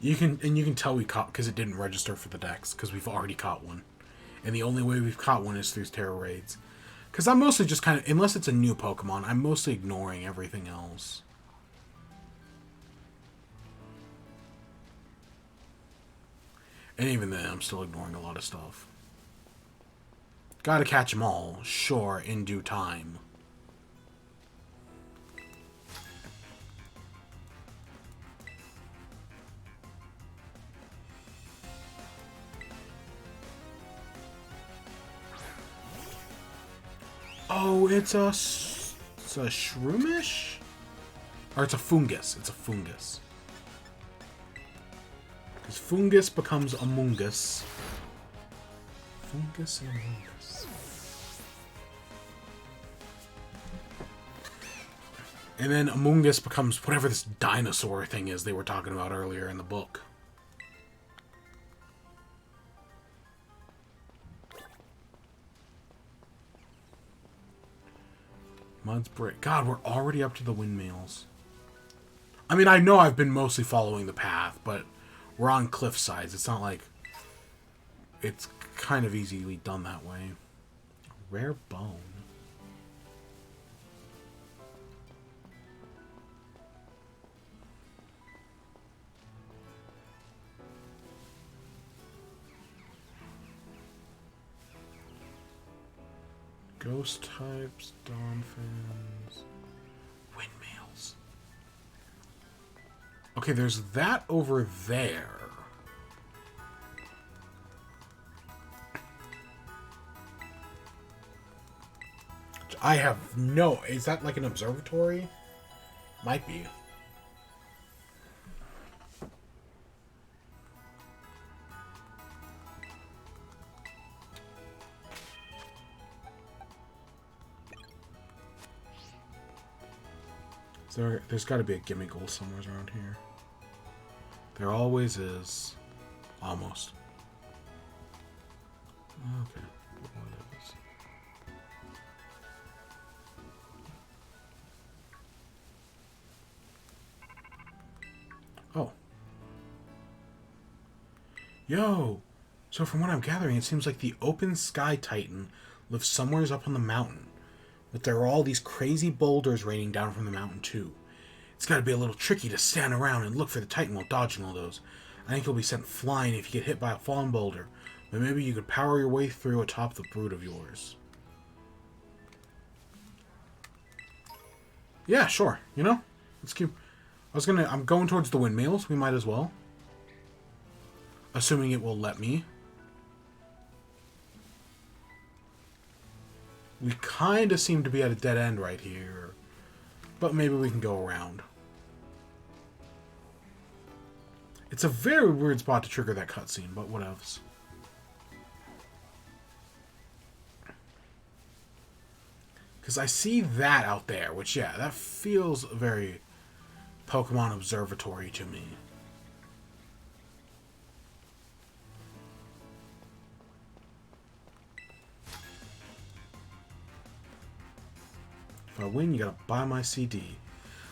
You can tell we caught because it didn't register for the dex because we've already caught one, and the only way we've caught one is through Terra raids. Because I'm mostly just kind of, unless it's a new Pokemon, I'm mostly ignoring everything else. And even then, I'm still ignoring a lot of stuff. Gotta catch them all, sure, in due time. Oh, it's a shroomish? Or it's a fungus. It's a fungus. Because fungus becomes Amoongus. Fungus and Amoongus. And then Amoongus becomes whatever this dinosaur thing is they were talking about earlier in the book. Mud's break. God, we're already up to the windmills. I mean, I know I've been mostly following the path, but we're on cliff sides. It's not like it's kind of easily done that way. Rare bone. Ghost types, Donphins, windmills. Okay, there's that over there. I have no... Is that like an observatory? Might be. There's got to be a gimme gold somewhere around here. There always is. Almost. Okay. Oh. Yo! So from what I'm gathering, it seems like the Open Sky Titan lives somewhere up on the mountain. But there are all these crazy boulders raining down from the mountain, too. It's gotta be a little tricky to stand around and look for the Titan while dodging all those. I think you'll be sent flying if you get hit by a fallen boulder. But maybe you could power your way through atop the brood of yours. Yeah, sure. You know? Let's keep... I'm going towards the windmills. We might as well. Assuming it will let me. We kind of seem to be at a dead end right here. But maybe we can go around. It's a very weird spot to trigger that cutscene, but what else? Because I see that out there, which, yeah, that feels very Pokemon Observatory to me. If I win, you gotta buy my CD.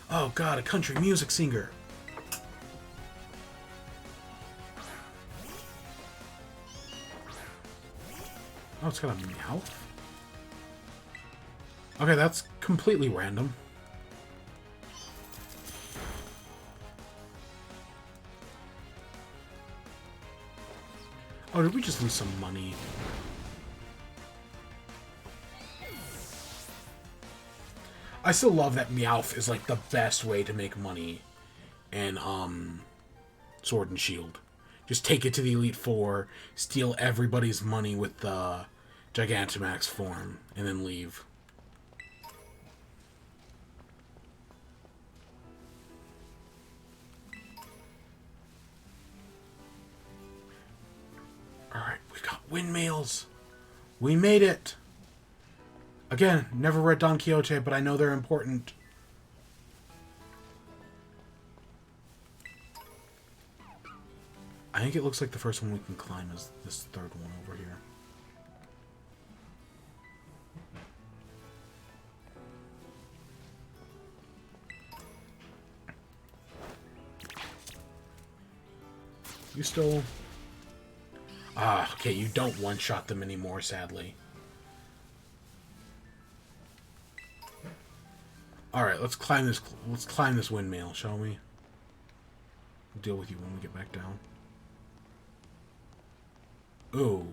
Oh god, a country music singer! Oh, it's got a Meowth? Okay, that's completely random. Oh, did we just lose some money? I still love that Meowth is like the best way to make money in Sword and Shield. Just take it to the Elite Four, steal everybody's money with the Gigantamax form, and then leave. Alright, we got windmills. We made it. Again, never read Don Quixote, but I know they're important. I think it looks like the first one we can climb is this third one over here. You still... Ah, okay, you don't one-shot them anymore, sadly. Alright, let's climb this windmill, shall we? We'll deal with you when we get back down. Ooh.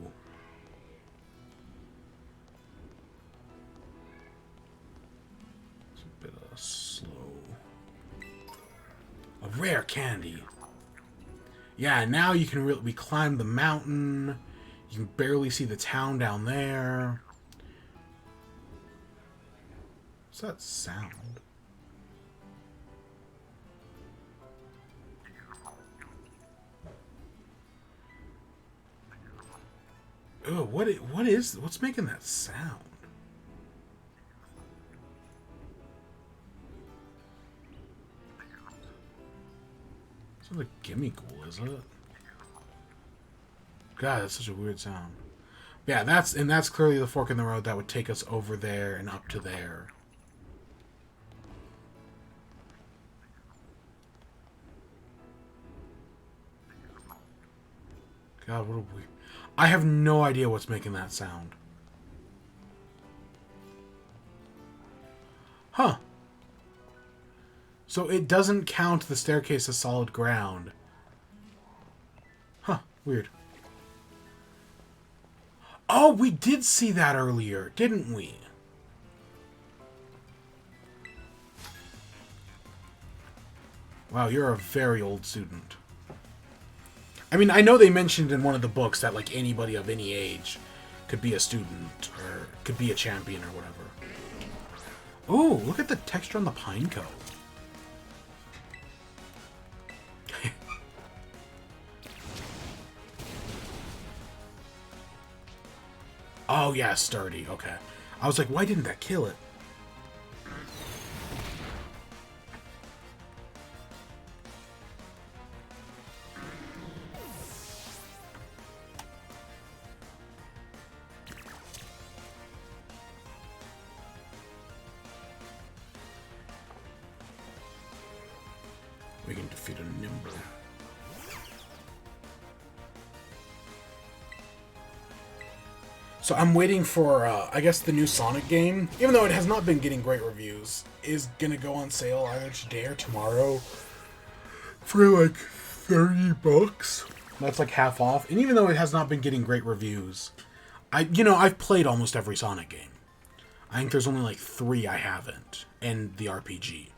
It's a bit slow. A rare candy. Yeah, now you can we climb the mountain. You can barely see the town down there. What's that sound? Oh, what's making that sound? It's not a gimme ghoul, is it? God, that's such a weird sound. Yeah, that's clearly the fork in the road that would take us over there and up to there. God, what a weird... I have no idea what's making that sound. Huh. So it doesn't count the staircase as solid ground. Huh, weird. Oh, we did see that earlier, didn't we? Wow, you're a very old student. I mean, I know they mentioned in one of the books that, like, anybody of any age could be a student, or could be a champion, or whatever. Ooh, look at the texture on the pine cone. Oh, yeah, sturdy. Okay. I was like, why didn't that kill it? We can defeat a Nimble. So I'm waiting for, I guess, the new Sonic game, even though it has not been getting great reviews, is gonna go on sale either today or tomorrow for like $30. That's like half off. And even though it has not been getting great reviews, I've played almost every Sonic game. I think there's only like 3 I haven't, and the RPG.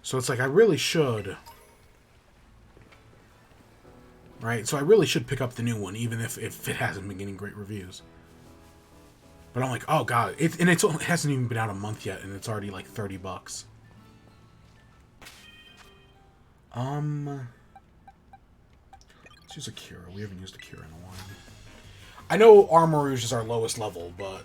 So it's like, I really should... Right? So I really should pick up the new one, even if it hasn't been getting great reviews. But I'm like, oh god, it hasn't even been out a month yet, and it's already like $30. Let's use a Cura. We haven't used a Cura in a while. I know Armourouge is our lowest level, but...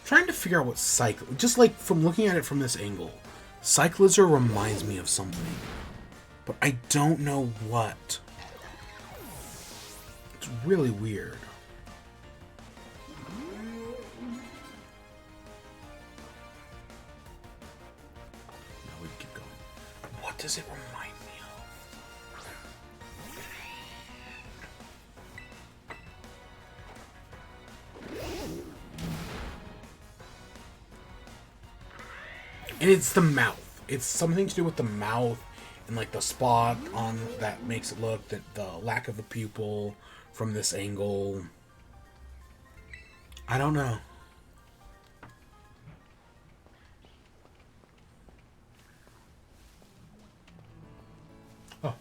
trying to figure out what just like from looking at it from this angle, Cyclizar reminds me of something, but I don't know what. It's really weird. No, we keep going. What does it remind me of? And it's the mouth. It's something to do with the mouth and like the spot on that makes it look, that the lack of a pupil from this angle. I don't know. Oh.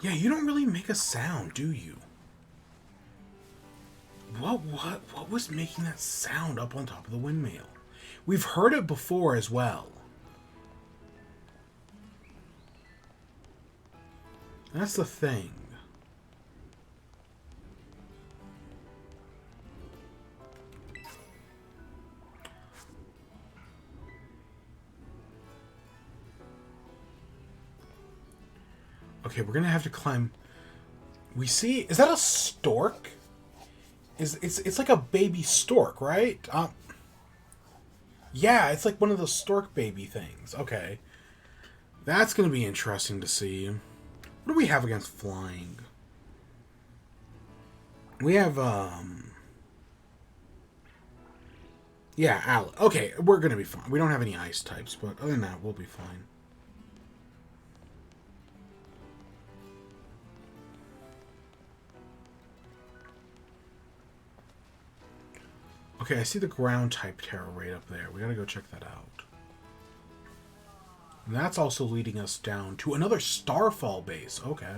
Yeah, you don't really make a sound, do you? What was making that sound up on top of the windmill? We've heard it before as well. That's the thing. Okay, we're gonna have to climb. We see. Is that a stork? It's like a baby stork, right? Yeah, it's like one of those stork baby things. Okay, that's gonna be interesting to see. What do we have against flying? We have yeah, okay, we're gonna be fine. We don't have any ice types, but other than that, we'll be fine. Okay, I see the ground type terror right up there. We gotta go check that out. And that's also leading us down to another Starfall base. Okay.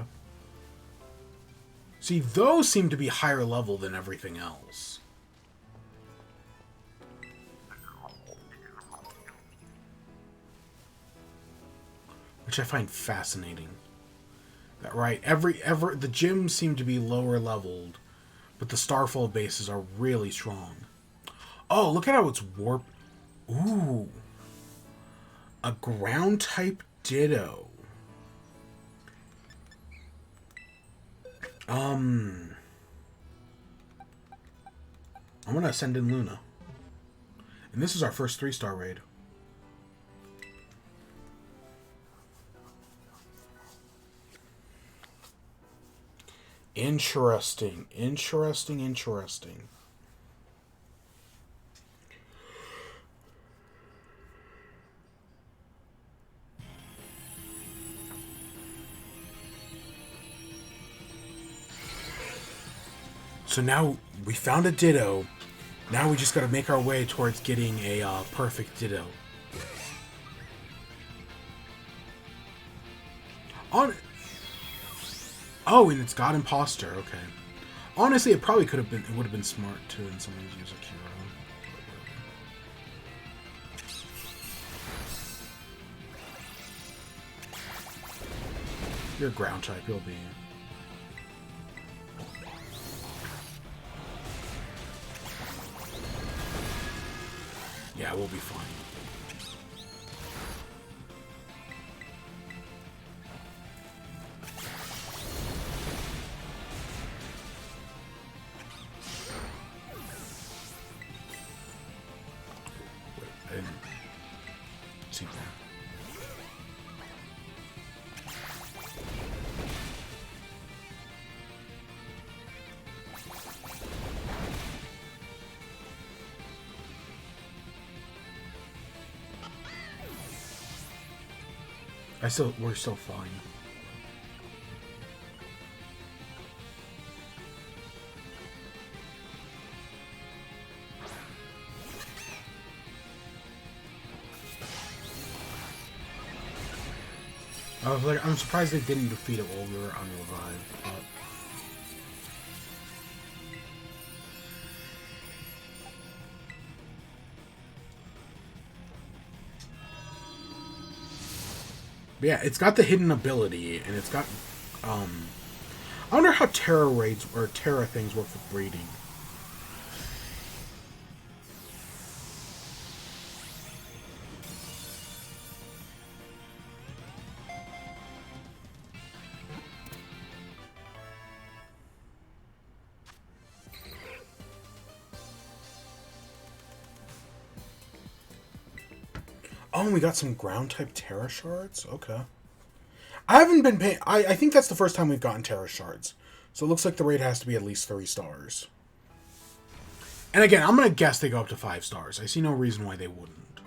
See, those seem to be higher level than everything else. Which I find fascinating. That right, the gyms seem to be lower leveled, but the Starfall bases are really strong. Oh, look at how it's warped. Ooh. A ground type Ditto. I'm gonna send in Luna. And this is our first 3-star raid. Interesting. So now we found a Ditto. Now we just gotta make our way towards getting a perfect Ditto. Oh, and it's got Imposter. Okay. Honestly, it probably could have been. It would have been smart to in someone's use a Kiro. You're a ground type. You'll be. Yeah, we'll be fine. Wait, I didn't see that. We're still fine. I was like, I'm surprised they didn't defeat it while we were on revive. But yeah, it's got the hidden ability, and it's got, I wonder how Terra raids, or Terra things work with breeding. Oh, and we got some ground-type Terra Shards? Okay. I haven't been paying... I think that's the first time we've gotten Terra Shards. So it looks like the raid has to be at least 3 stars. And again, I'm going to guess they go up to 5 stars. I see no reason why they wouldn't.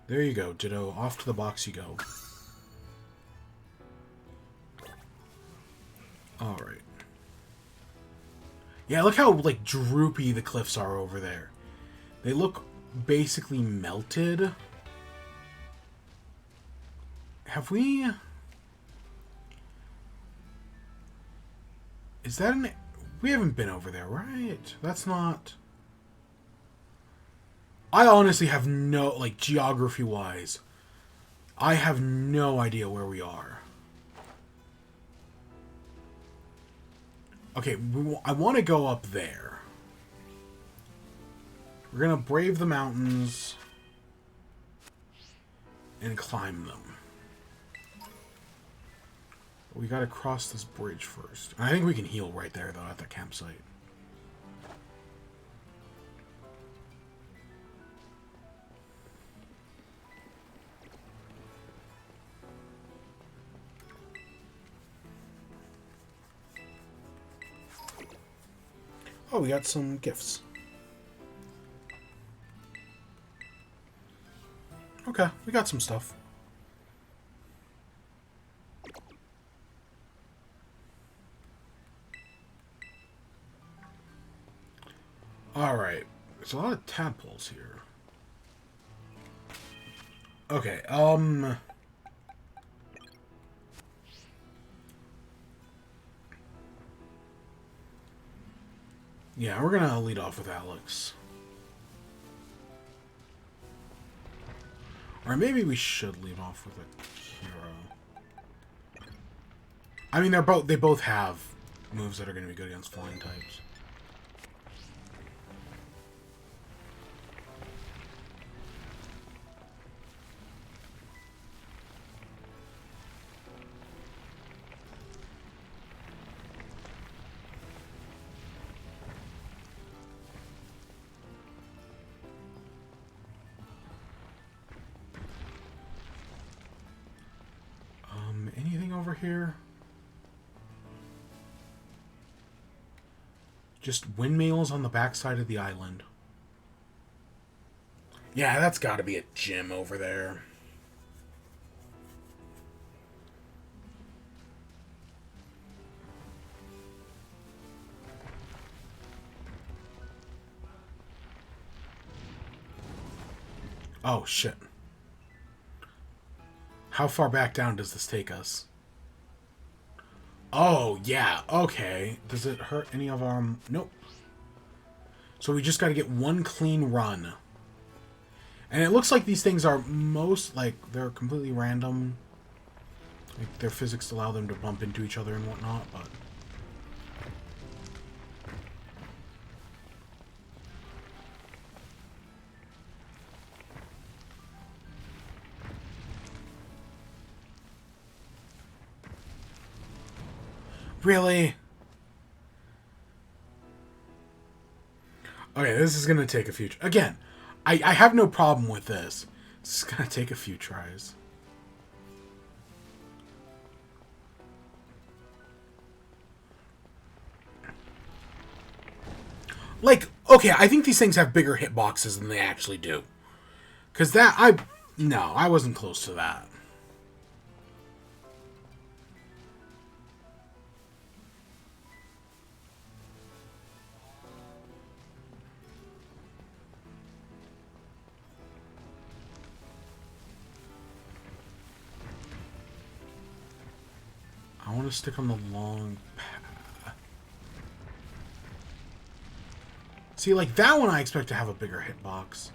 There you go, Ditto. Off to the box you go. Alright. Yeah, look how, like, droopy the cliffs are over there. They look basically melted. Have we... Is that an... We haven't been over there, right? That's not... I honestly have no... Like, geography-wise, I have no idea where we are. Okay, I want to go up there. We're going to brave the mountains and climb them. We got to cross this bridge first. And I think we can heal right there, though, at the campsite. Oh, we got some gifts. Okay, we got some stuff. Alright. There's a lot of tadpoles here. Okay, yeah, we're gonna lead off with Alex. Or maybe we should lead off with a hero. I mean, they both have moves that are gonna be good against flying types. Anything over here? Just windmills on the backside of the island. Yeah, that's got to be a gym over there. Oh, shit. How far back down does this take us? Oh, yeah, okay. Does it hurt any of our... Nope. So we just got to get one clean run. And it looks like these things are they're completely random. Like, their physics allow them to bump into each other and whatnot, but... Really? Okay, this is going to take a few... Again, I have no problem with this. This is going to take a few tries. Like, okay, I think these things have bigger hitboxes than they actually do. Because no, I wasn't close to that. I want to stick on the long path. See, like, that one I expect to have a bigger hitbox.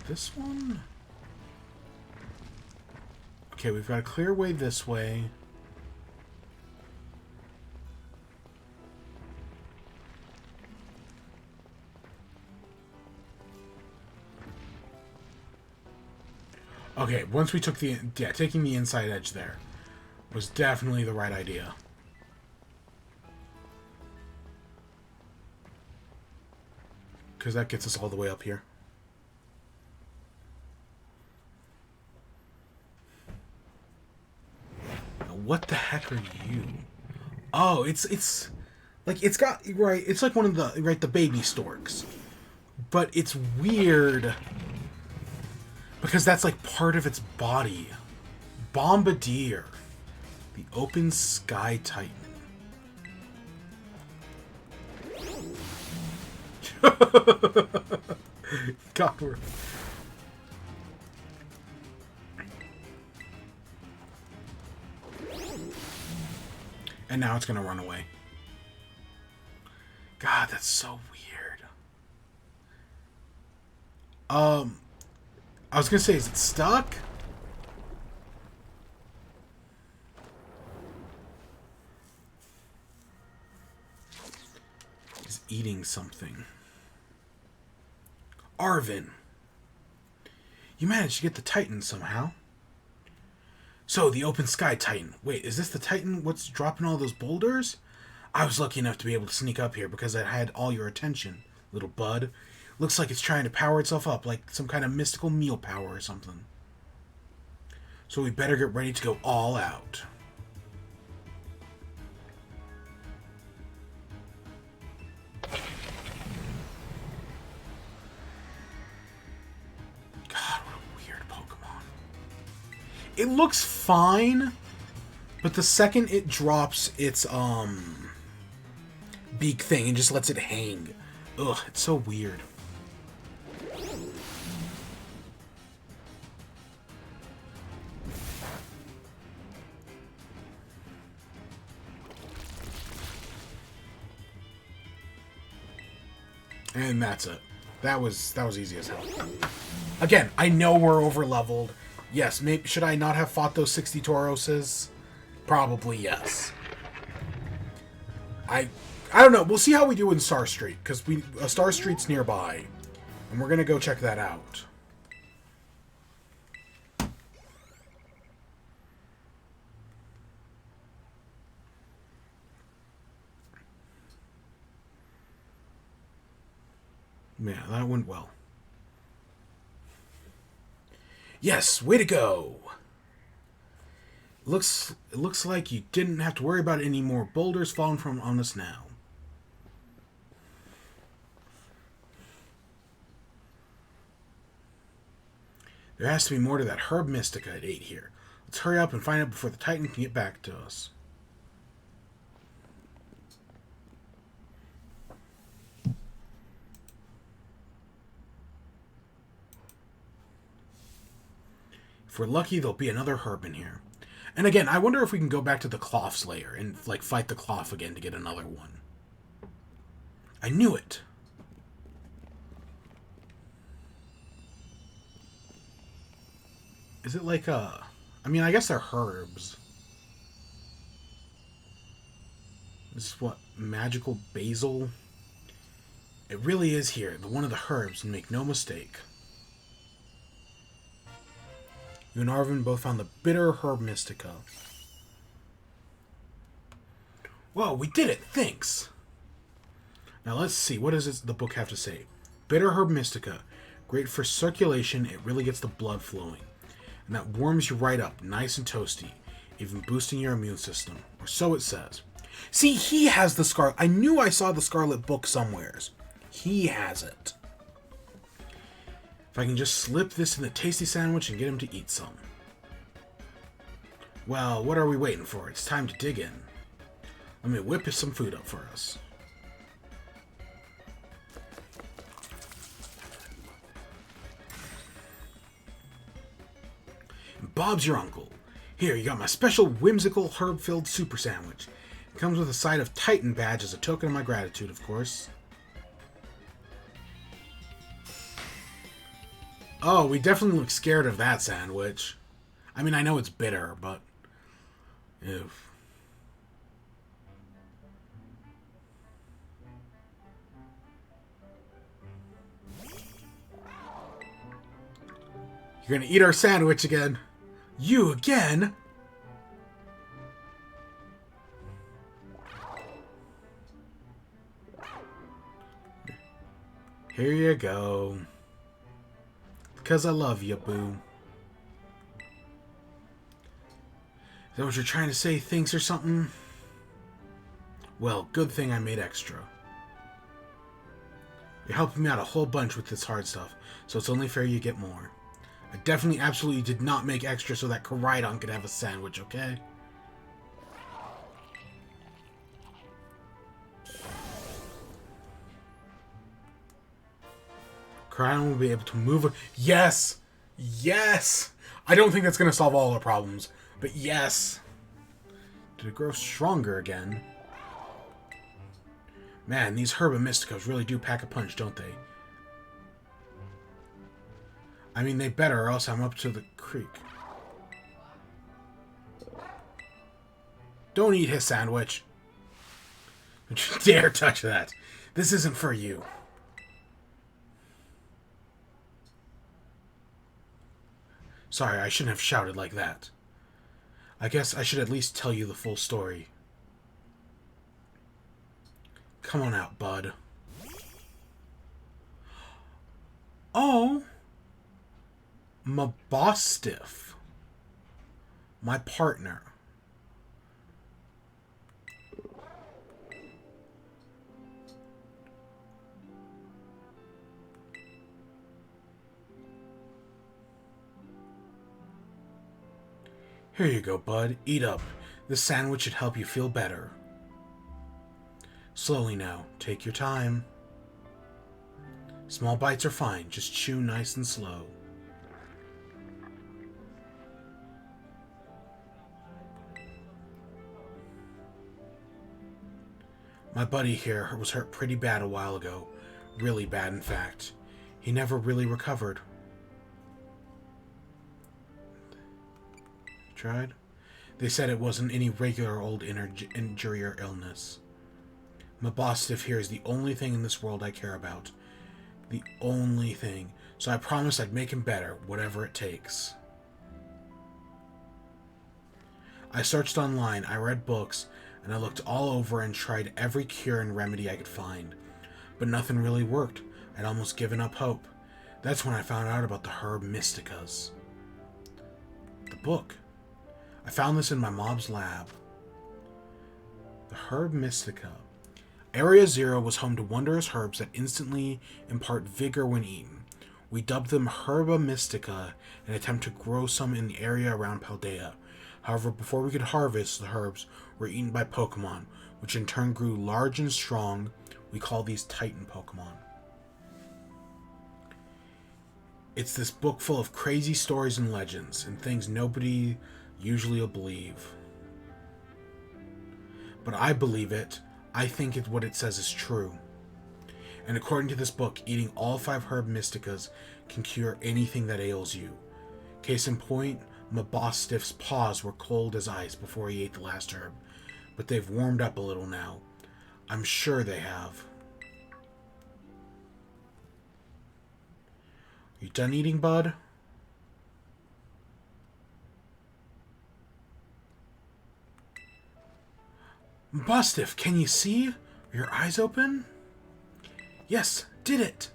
This one? Okay, we've got a clear way this way. Okay, once we took taking the inside edge there was definitely the right idea. Because that gets us all the way up here. Now, what the heck are you? Oh, it's like it's got right. It's like one of the baby storks, but it's weird because that's like part of its body. Bombardier. The Open Sky Titan. God, we're... And now it's gonna run away. God, that's so weird. I was gonna say, is it stuck? eating something. Arvin. You managed to get the Titan somehow. So, the Open Sky Titan. Wait, is this the Titan what's dropping all those boulders? I was lucky enough to be able to sneak up here because I had all your attention, little bud. Looks like it's trying to power itself up like some kind of mystical meal power or something. So we better get ready to go all out. God, what a weird Pokemon. It looks fine, but the second it drops its beak thing and just lets it hang. Ugh, it's so weird. And that's it. That was easy as hell. Again, I know we're over leveled. Yes, maybe should I not have fought those 60 Tauroses? Probably yes. I don't know. We'll see how we do in Star Street, because Star Street's nearby, and we're gonna go check that out. Yeah, that went well. Yes, way to go! It looks like you didn't have to worry about any more boulders falling from on us now. There has to be more to that herb mystica it ate here. Let's hurry up and find out before the Titan can get back to us. If we're lucky, there'll be another herb in here. And again, I wonder if we can go back to the Cloth Slayer and like fight the Cloth again to get another one. I knew it! Is it like a... I mean, I guess they're herbs. This is what? Magical basil? It really is here, the one of the herbs, and make no mistake. You and Arvin both found the bitter herb mystica. Whoa, we did it! Thanks! Now let's see, what does the book have to say? Bitter herb mystica. Great for circulation, it really gets the blood flowing. And that warms you right up, nice and toasty, even boosting your immune system. Or so it says. See, he has the Scarlet. I knew I saw the Scarlet book somewheres. He has it. If I can just slip this in the tasty sandwich and get him to eat some. Well, what are we waiting for? It's time to dig in. Let me whip some food up for us. Bob's your uncle. Here, you got my special whimsical herb-filled super sandwich. It comes with a side of Titan badge as a token of my gratitude, of course. Oh, we definitely look scared of that sandwich. I mean, I know it's bitter, but... Ew. You're gonna eat our sandwich again. You again? Here you go. Because I love you, boo. Is that what you're trying to say, thanks or something? Well, good thing I made extra. You're helping me out a whole bunch with this hard stuff, so it's only fair you get more. I definitely absolutely did not make extra so that Koraidon could have a sandwich, okay? Koraidon will be able to move... Yes! Yes! I don't think that's going to solve all our problems, but yes! Did it grow stronger again? Man, these Herba Mysticos really do pack a punch, don't they? I mean, they better, or else I'm up to the creek. Don't eat his sandwich. Don't you dare touch that. This isn't for you. Sorry, I shouldn't have shouted like that. I guess I should at least tell you the full story. Come on out, bud. Oh! My boss stiff. My partner. Here you go, bud. Eat up. This sandwich should help you feel better. Slowly now. Take your time. Small bites are fine. Just chew nice and slow. My buddy here was hurt pretty bad a while ago. Really bad, in fact. He never really recovered. Tried? They said it wasn't any regular old injury or illness. My boss stiff here is the only thing in this world I care about. The only thing. So I promised I'd make him better, whatever it takes. I searched online, I read books, and I looked all over and tried every cure and remedy I could find. But nothing really worked. I'd almost given up hope. That's when I found out about the herb mysticas. The book. I found this in my mom's lab. The herb mystica. Area 0 was home to wondrous herbs that instantly impart vigor when eaten. We dubbed them Herba Mystica and attempt to grow some in the area around Paldea. However, before we could harvest, the herbs were eaten by Pokémon, which in turn grew large and strong. We call these Titan Pokémon. It's this book full of crazy stories and legends, and things nobody usually will believe. But I believe it. I think what it says is true. And according to this book, eating all 5 herb mysticas can cure anything that ails you. Case in point, my boss stiff's paws were cold as ice before he ate the last herb, but they've warmed up a little now. I'm sure they have. You done eating, bud? Bostiff, can you see? Are your eyes open? Yes, did it!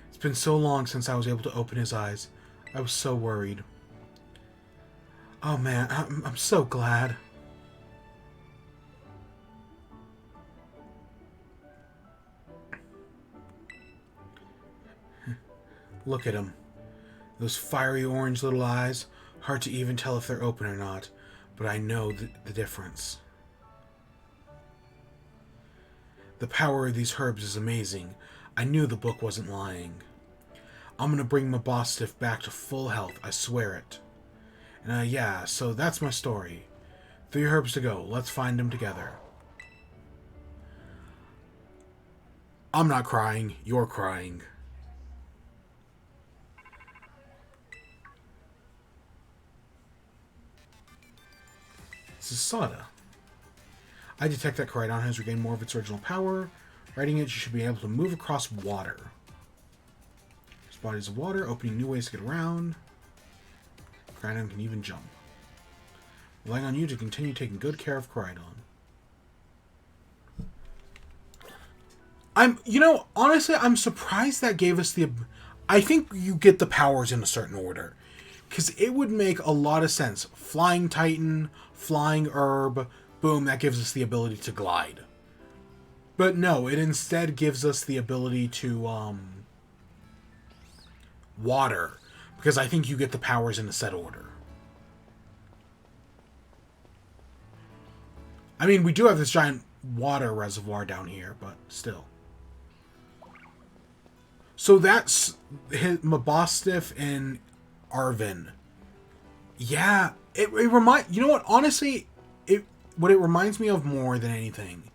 It's been so long since I was able to open his eyes. I was so worried. Oh man, I'm so glad. Look at him. Those fiery orange little eyes. Hard to even tell if they're open or not, but I know the difference. The power of these herbs is amazing. I knew the book wasn't lying. I'm gonna bring my boss stiff back to full health, I swear it. And yeah, so that's my story. 3 herbs to go. Let's find them together. I'm not crying. You're crying. This is Sada. I detect that Koraidon has regained more of its original power. Riding it, you should be able to move across water. There's bodies of water, opening new ways to get around. Koraidon can even jump. Relying on you to continue taking good care of Koraidon. Honestly, I'm surprised that gave us the... I think you get the powers in a certain order. Because it would make a lot of sense. Flying Titan, Flying Herb, boom, that gives us the ability to glide. But no, it instead gives us the ability to, water. Because I think you get the powers in a set order. I mean, we do have this giant water reservoir down here, but still. So that's Mabostiff and Arvin. Yeah, it you know what? Honestly, what it reminds me of more than anything.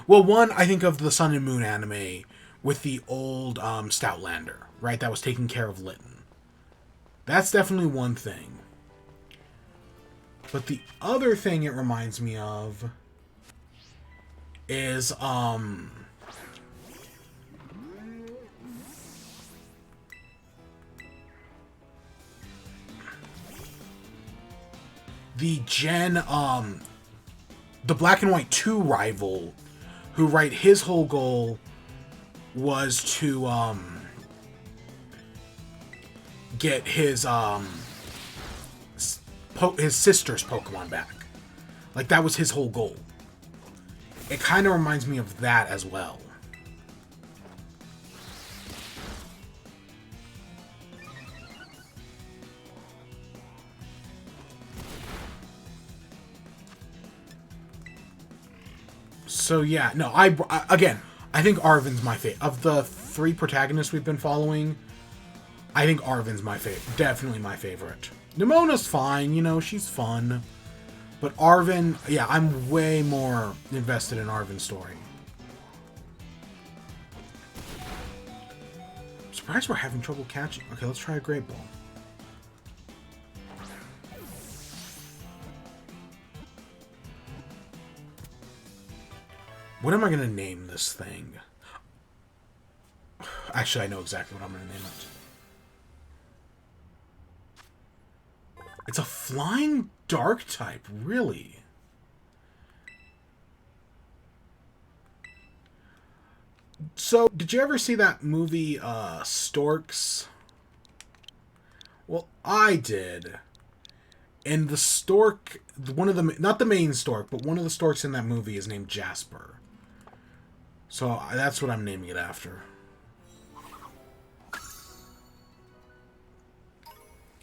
Well, one, I think of the Sun and Moon anime with the old Stoutlander, right? That was taking care of Litten. That's definitely one thing. But the other thing it reminds me of is the the Black and White 2 rival, who, right, his whole goal was to, get his sister's Pokemon back. Like, that was his whole goal. It kind of reminds me of that as well. So yeah, no, again, I think Arven's my favorite. Of the 3 protagonists we've been following, I think Arven's my favorite. Definitely my favorite. Nemona's fine, you know, she's fun. But Arven, yeah, I'm way more invested in Arven's story. I'm surprised we're having trouble catching. Okay, let's try a Great Ball. What am I going to name this thing? Actually, I know exactly what I'm going to name it. It's a flying dark type, really? So, did you ever see that movie, Storks? Well, I did. And the stork, one of the, not the main stork, but one of the storks in that movie is named Jasper. So that's what I'm naming it after.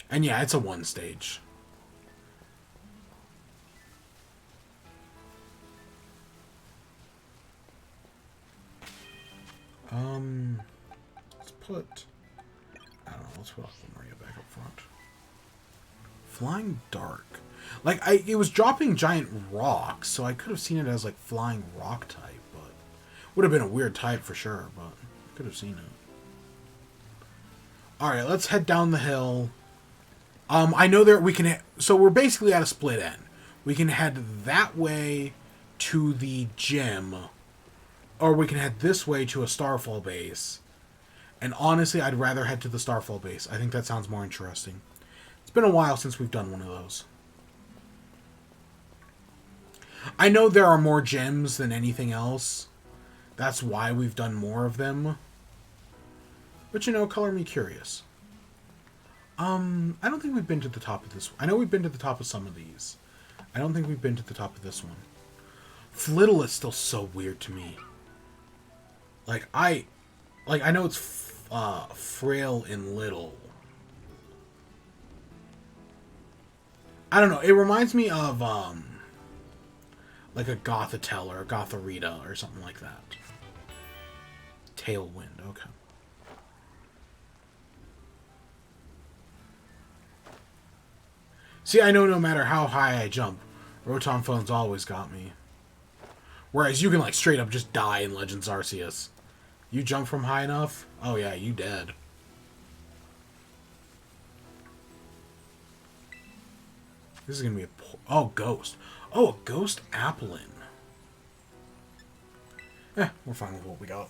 And yeah, it's a 1 stage. Let's put, I don't know, let's put Maria back up front. Flying Dark. Like, it was dropping giant rocks, so I could have seen it as, like, Flying Rock type, but would have been a weird type for sure, but I could have seen it. Alright, let's head down the hill. I know there we can, so we're basically at a split end. We can head that way to the gym, or we can head this way to a Starfall base. And honestly, I'd rather head to the Starfall base. I think that sounds more interesting. It's been a while since we've done one of those. I know there are more gyms than anything else. That's why we've done more of them. But, you know, color me curious. I don't think we've been to the top of this one. I know we've been to the top of some of these. I don't think we've been to the top of this one. Flittle is still so weird to me. Like, I know it's frail and little. I don't know. It reminds me of, like a Gothitelle or a Gothorita or something like that. Tailwind, okay. See, I know no matter how high I jump, Rotom Phone's always got me. Whereas you can, like, straight up just die in Legends Arceus. You jump from high enough? Oh yeah, you dead. This is gonna be a... Oh, Ghost. Oh, a Ghost Applin. We're fine with what we got.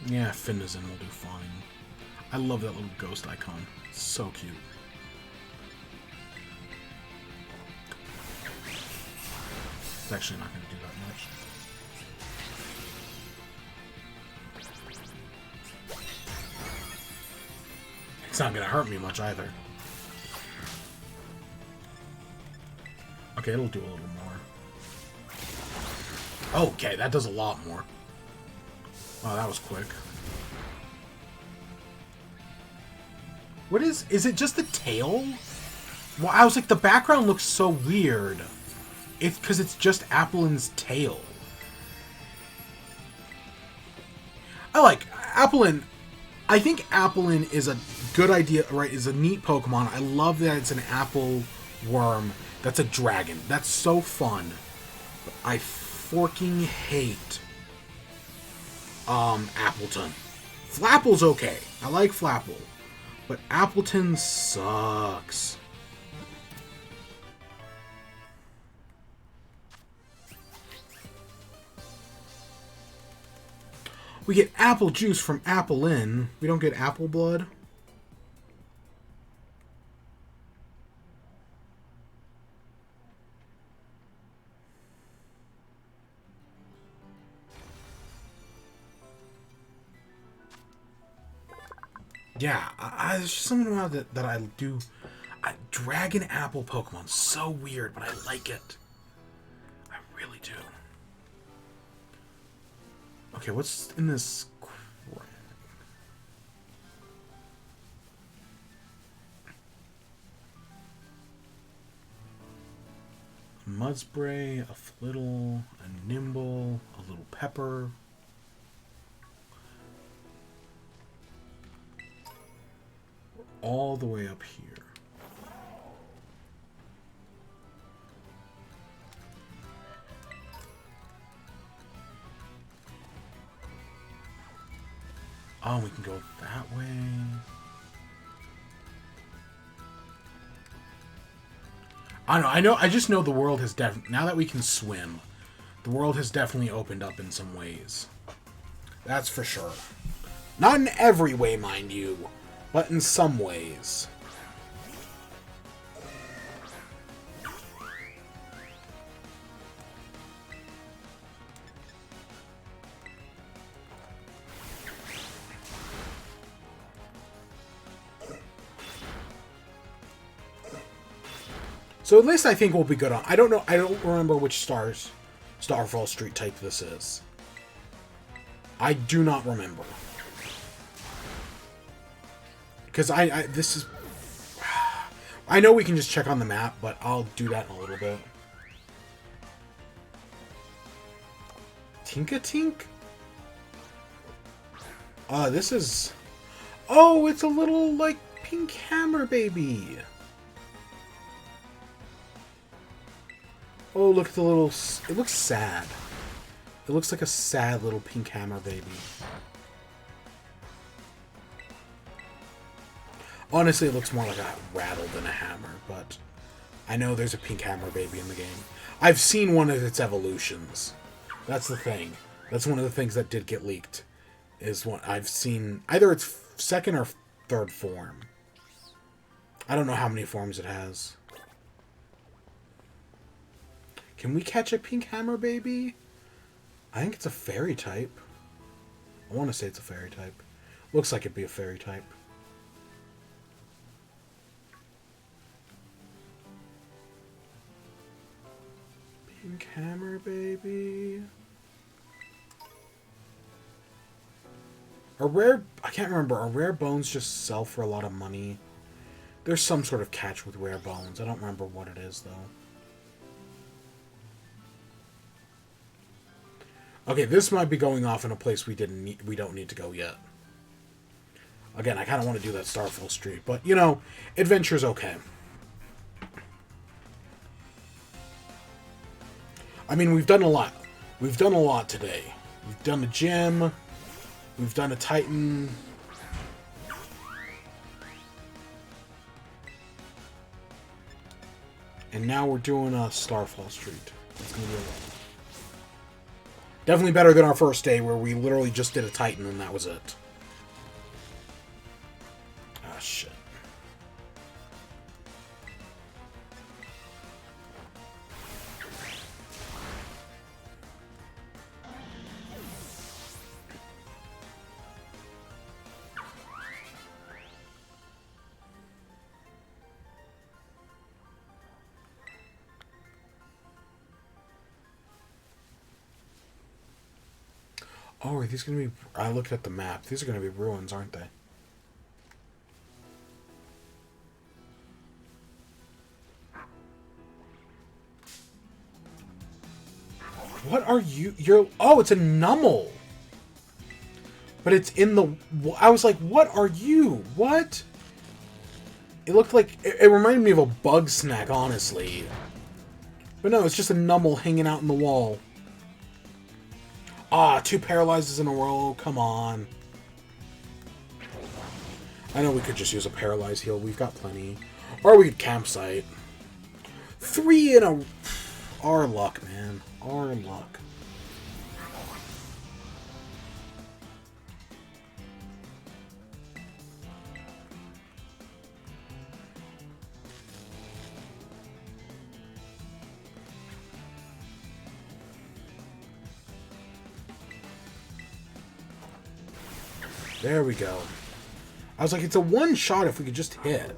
Yeah, Finnezen will do fine. I love that little ghost icon. It's so cute. It's actually not going to do that much. It's not going to hurt me much either. Okay, it'll do a little more. Okay, that does a lot more. Oh, that was quick. What is it just the tail? Well, I was like, the background looks so weird. It's because it's just Applin's tail. I like Applin. I think Applin is a good idea, right? Is a neat Pokemon. I love that it's an apple worm that's a dragon. That's so fun. I forking hate Appleton. Flapple's okay. I like Flapple. But Appleton sucks. We get apple juice from Applin. We don't get apple blood. Yeah, there's just something about it that I do. Dragon Apple Pokemon, so weird, but I like it. I really do. Okay, what's in this? A Mudspray, a Flittle, a Nimble, a little Pepper. All the way up here. Oh, we can go that way. I know. I just know the world has now that we can swim, the world has definitely opened up in some ways. That's for sure. Not in every way, mind you, but in some ways. So at least I think we'll be good on. I don't know. I don't remember which Starfall Street type this is. I do not remember. Because this is... I know we can just check on the map, but I'll do that in a little bit. Tinkatink? This is... Oh, it's a little, like, pink hammer baby. Oh, look at the little... It looks sad. It looks like a sad little pink hammer baby. Honestly, it looks more like a rattle than a hammer, but I know there's a pink hammer baby in the game. I've seen one of its evolutions. That's the thing. That's one of the things that did get leaked. Is what I've seen... Either its second or third form. I don't know how many forms it has. Can we catch a pink hammer baby? I think it's a fairy type. I want to say it's a fairy type. Looks like it'd be a fairy type. Pink hammer baby. Are rare... I can't remember. Are rare bones just sell for a lot of money? There's some sort of catch with rare bones. I don't remember what it is, though. Okay, this might be going off in a place we don't need to go yet. Again, I kind of want to do that Starfall Street, but, you know, adventure's okay. I mean, we've done a lot. We've done a lot today. We've done a gym. We've done a Titan. And now we're doing a Starfall Street. It's gonna be a lot. Definitely better than our first day where we literally just did a Titan and that was it. Ah, shit. Oh, are these going to be... I looked at the map. These are going to be ruins, aren't they? What are you... You're... Oh, it's a Nummel! But it's in the... I was like, what are you? What? It looked like... It reminded me of a bug snack, honestly. But no, it's just a Numble hanging out in the wall. Ah, 2 paralyzes in a row. Come on. I know we could just use a paralyze heal. We've got plenty. Or we could campsite. 3 in a... Our luck, man. Our luck. There we go. I was like, it's a one shot if we could just hit.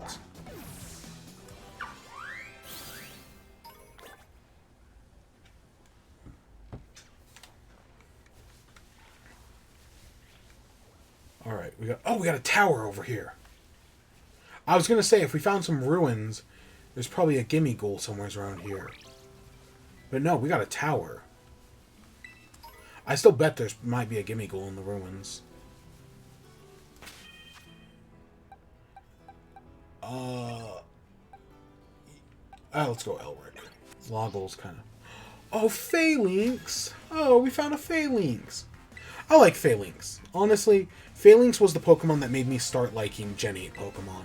Alright, we got a tower over here. I was gonna say, if we found some ruins, there's probably a gimme ghoul somewhere around here. But no, we got a tower. I still bet there might be a gimme ghoul in the ruins. Let's go Elric. Loggle's kind of... Oh, Phalanx! Oh, we found a Phalanx! I like Phalanx. Honestly, Phalanx was the Pokemon that made me start liking Gen 8 Pokemon.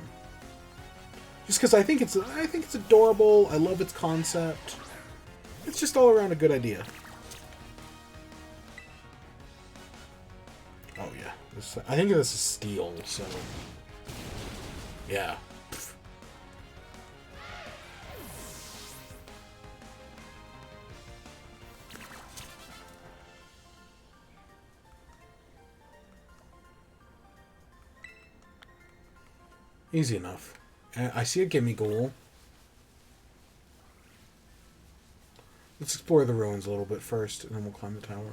Just because I think it's adorable. I love its concept. It's just all around a good idea. Oh yeah, I think this is Steel. So yeah. Easy enough. I see a gimme ghoul. Let's explore the ruins a little bit first, and then we'll climb the tower.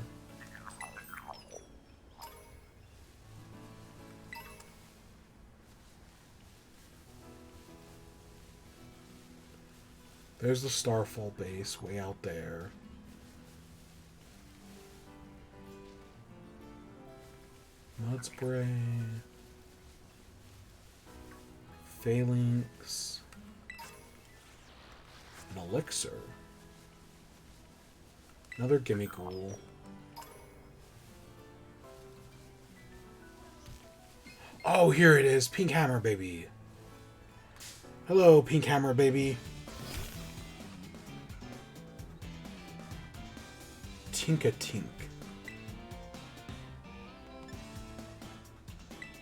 There's the Starfall base way out there. Mud spray. Phalanx. An elixir. Another gimme ghoul. Oh, here it is. Pink Hammer Baby. Hello, Pink Hammer Baby. Tinka-tink.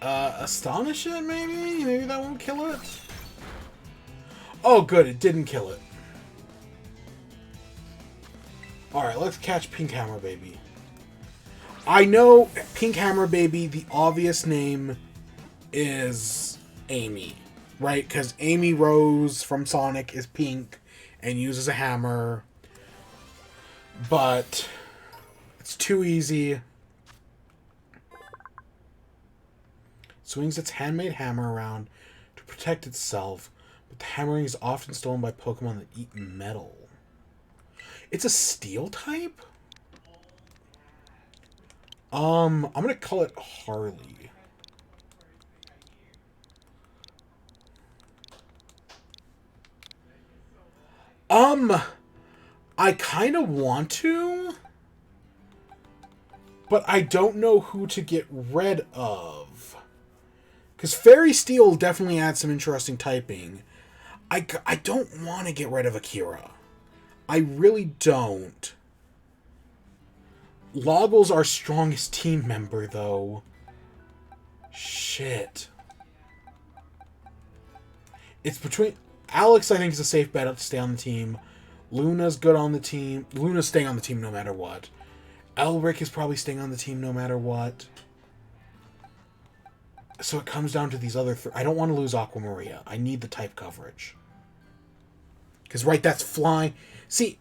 Astonish it, maybe? Maybe that won't kill it? Oh, good. It didn't kill it. Alright, let's catch Pink Hammer Baby. I know Pink Hammer Baby, the obvious name is Amy, right? Because Amy Rose from Sonic is pink and uses a hammer. But it's too easy. Swings its handmade hammer around to protect itself, but the hammering is often stolen by Pokemon that eat metal. It's a steel type? I'm gonna call it Harley. I kind of want to, but I don't know who to get rid of. Because Fairy Steel definitely adds some interesting typing. I don't want to get rid of Akira. I really don't. Loggle's our strongest team member, though. Shit. It's between... Alex, I think, is a safe bet to stay on the team. Luna's good on the team. Luna's staying on the team no matter what. Elric is probably staying on the team no matter what. So it comes down to these other three. I don't want to lose Aqua Maria. I need the type coverage. Because, right, that's flying. See,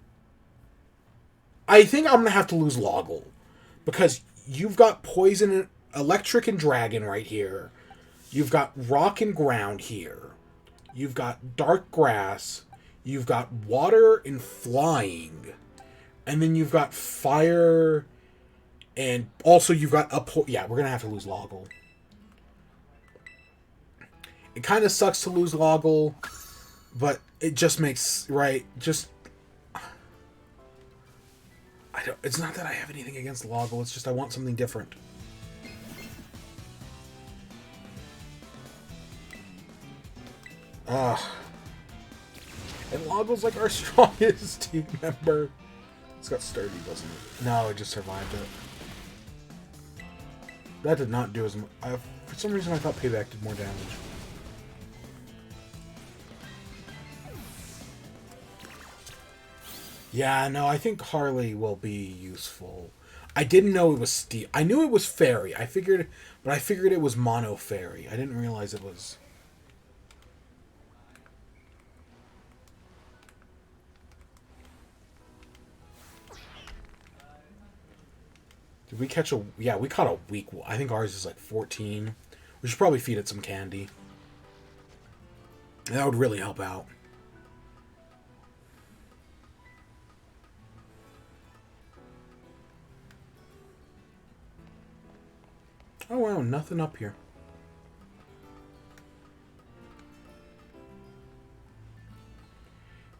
I think I'm going to have to lose Loggle. Because you've got Poison, Electric, and Dragon right here. You've got Rock and Ground here. You've got Dark Grass. You've got Water and Flying. And then you've got Fire. And also you've got yeah, we're going to have to lose Loggle. It kind of sucks to lose Loggle, but it just makes, right, just... I don't. It's not that I have anything against Loggle. It's just I want something different. Ugh. And Loggle's like our strongest team member. It's got sturdy, doesn't it? No, it just survived it. That did not do as much. For some reason, I thought Payback did more damage. Yeah, no, I think Harley will be useful. I didn't know it was Steel. I knew it was Fairy. I figured it was Mono Fairy. I didn't realize it was... Did we catch a... Yeah, we caught a weak one. I think ours is like 14. We should probably feed it some candy. That would really help out. Oh wow, nothing up here.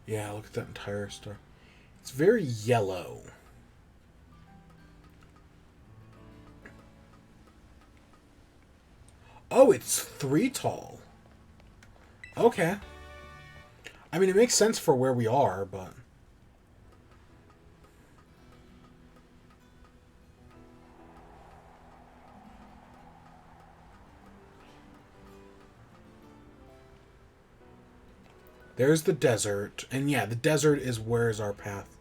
Yeah, look at that entire star. It's very yellow. Oh, it's 3 tall. Okay. I mean, it makes sense for where we are, but... There's the desert. And yeah, the desert is where's our path.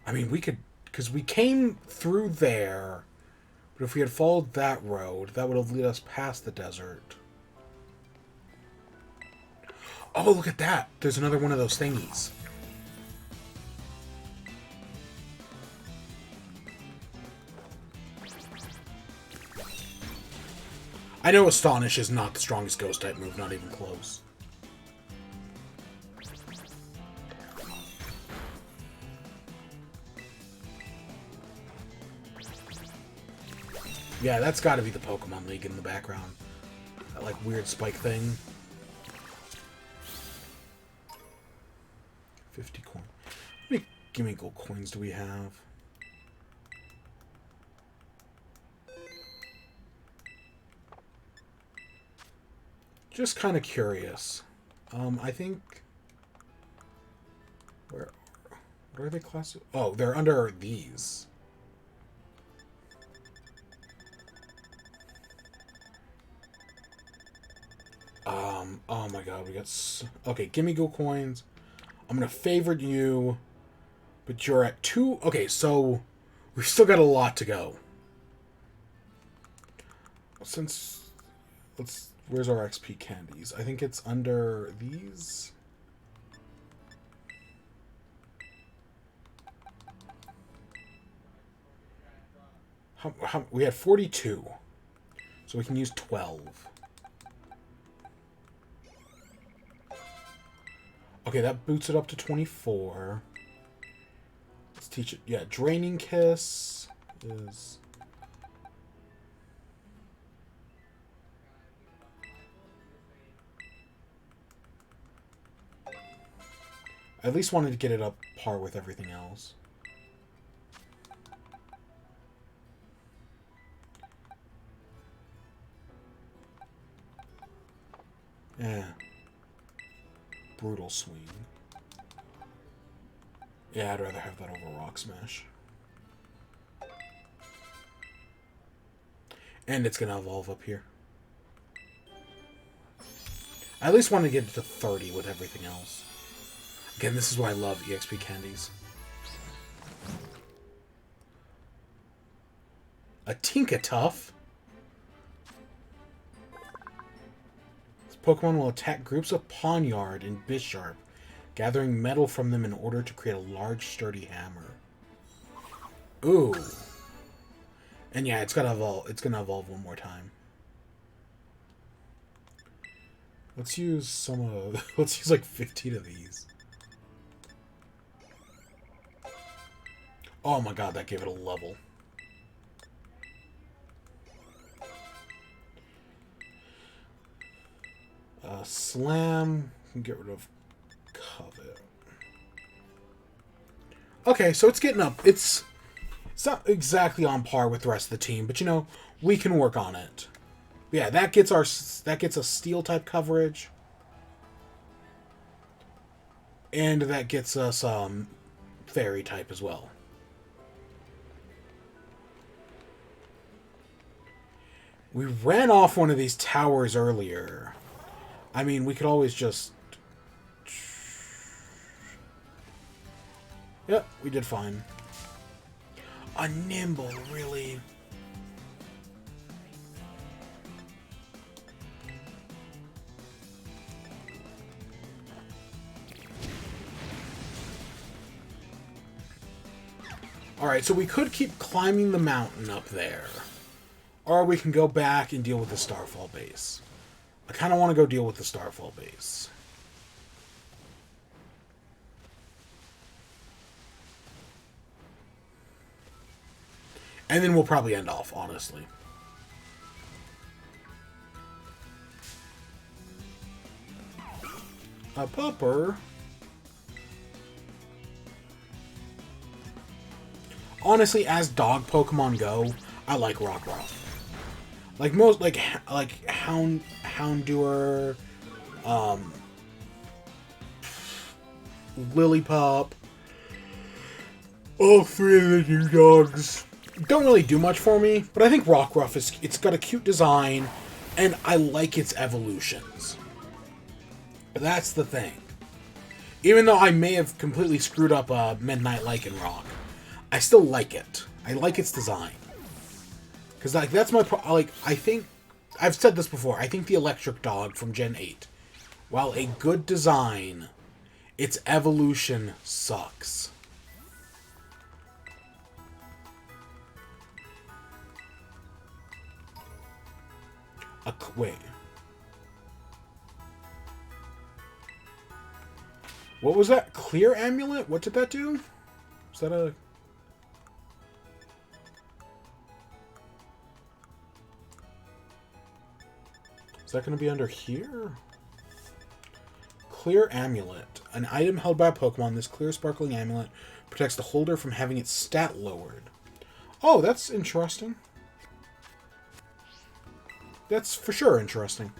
I mean, we could... Because we came through there. But if we had followed that road, that would have led us past the desert. Oh, look at that. There's another one of those thingies. I know Astonish is not the strongest ghost type move, not even close. Yeah, that's got to be the Pokemon League in the background. That, like, weird spike thing. 50 coin. How many gimme gold coins do we have? Just kind of curious. I think... Where are they classified? Oh, they're under these. Oh my god, we got... Okay, gimme gold coins. I'm gonna favorite you, but you're at 2... Okay, so we've still got a lot to go. Since... Let's... Where's our XP candies? I think it's under these. We had 42. So we can use 12. Okay, that boots it up to 24. Let's teach it. Yeah, Draining Kiss is... I at least wanted to get it up par with everything else. Yeah. Brutal Swing. Yeah, I'd rather have that over Rock Smash. And it's going to evolve up here. I at least want to get it to 30 with everything else. Again, this is why I love EXP candies. A Tinkatuff. This Pokemon will attack groups of Pawniard and Bisharp, gathering metal from them in order to create a large, sturdy hammer. Ooh. And yeah, it's gonna evolve. It's gonna evolve one more time. Let's use some of... Let's use like 15 of these. Oh my god, that gave it a level. Slam. Can get rid of Covet. Okay, so it's getting up. It's not exactly on par with the rest of the team, but you know, we can work on it. Yeah, that gets us steel type coverage. And that gets us fairy type as well. We ran off one of these towers earlier. I mean, we could always just... Yep, we did fine. A nimble, really? Alright, so we could keep climbing the mountain up there. Or we can go back and deal with the Starfall base. I kind of want to go deal with the Starfall base. And then we'll probably end off, honestly. A pupper. Honestly, as dog Pokemon go, I like Rockruff. Like most, like Houndour, Lillipup. All three of the new dogs don't really do much for me, but I think Rockruff it's got a cute design, and I like its evolutions. That's the thing. Even though I may have completely screwed up Midnight Lycanroc, I still like it. I like its design. Because, like, that's my... I think... I've said this before. I think the Electric Dog from Gen 8, while a good design, its evolution sucks. Wait. What was that? Clear Amulet? What did that do? Was that a... Is that going to be under here? Clear Amulet. An item held by a Pokemon, this clear sparkling amulet protects the holder from having its stat lowered. Oh, that's interesting. That's for sure interesting.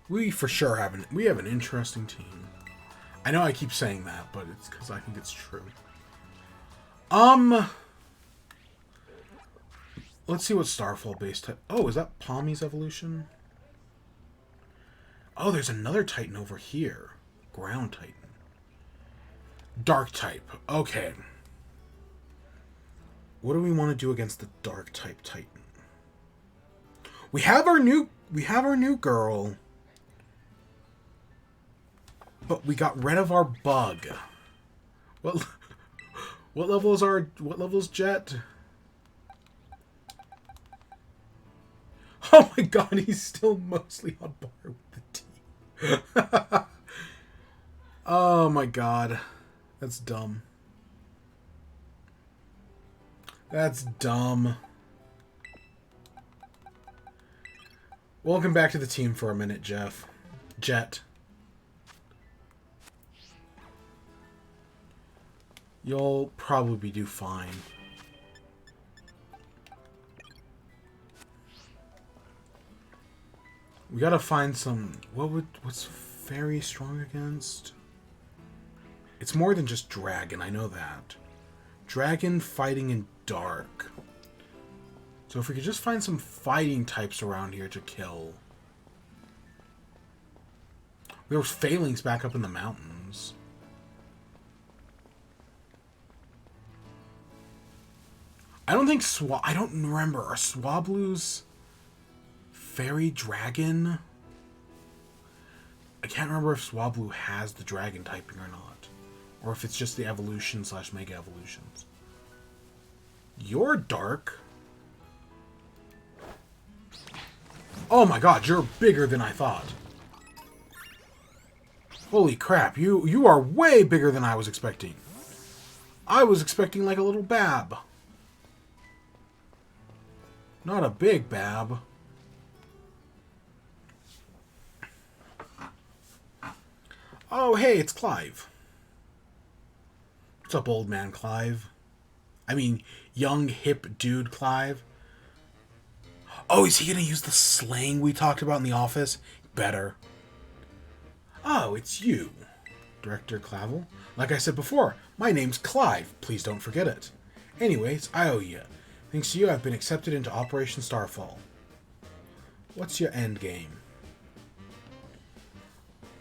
We for sure have an interesting team. I know I keep saying that, but it's because I think it's true. Let's see what Starfall base type... Oh, is that Palmy's evolution? Oh, there's another Titan over here. Ground Titan. Dark type. Okay. What do we want to do against the Dark type Titan? We have our new girl. But we got rid of our bug. What level is Jet? Oh my god, he's still mostly on par with the team. Oh my god. That's dumb. That's dumb. Welcome back to the team for a minute, Jet. You'll probably do fine. We gotta find some... What's Fairy strong against? It's more than just Dragon, I know that. Dragon, Fighting, and Dark. So if we could just find some fighting types around here to kill. There was Phalanx back up in the mountains. I don't think I don't remember. Are Swablu's Fairy Dragon? I can't remember if Swablu has the Dragon typing or not. Or if it's just the evolution / Mega Evolutions. You're Dark. Oh my god, you're bigger than I thought. Holy crap, you are way bigger than I was expecting. I was expecting like a little Bab. Not a big bab. Oh, hey, it's Clive. What's up, old man Clive? I mean, young, hip dude Clive. Oh, is he gonna use the slang we talked about in the office? Better. Oh, it's you, Director Clavel. Like I said before, my name's Clive. Please don't forget it. Anyways, I owe you. Thanks to you, I've been accepted into Operation Starfall. What's your end game?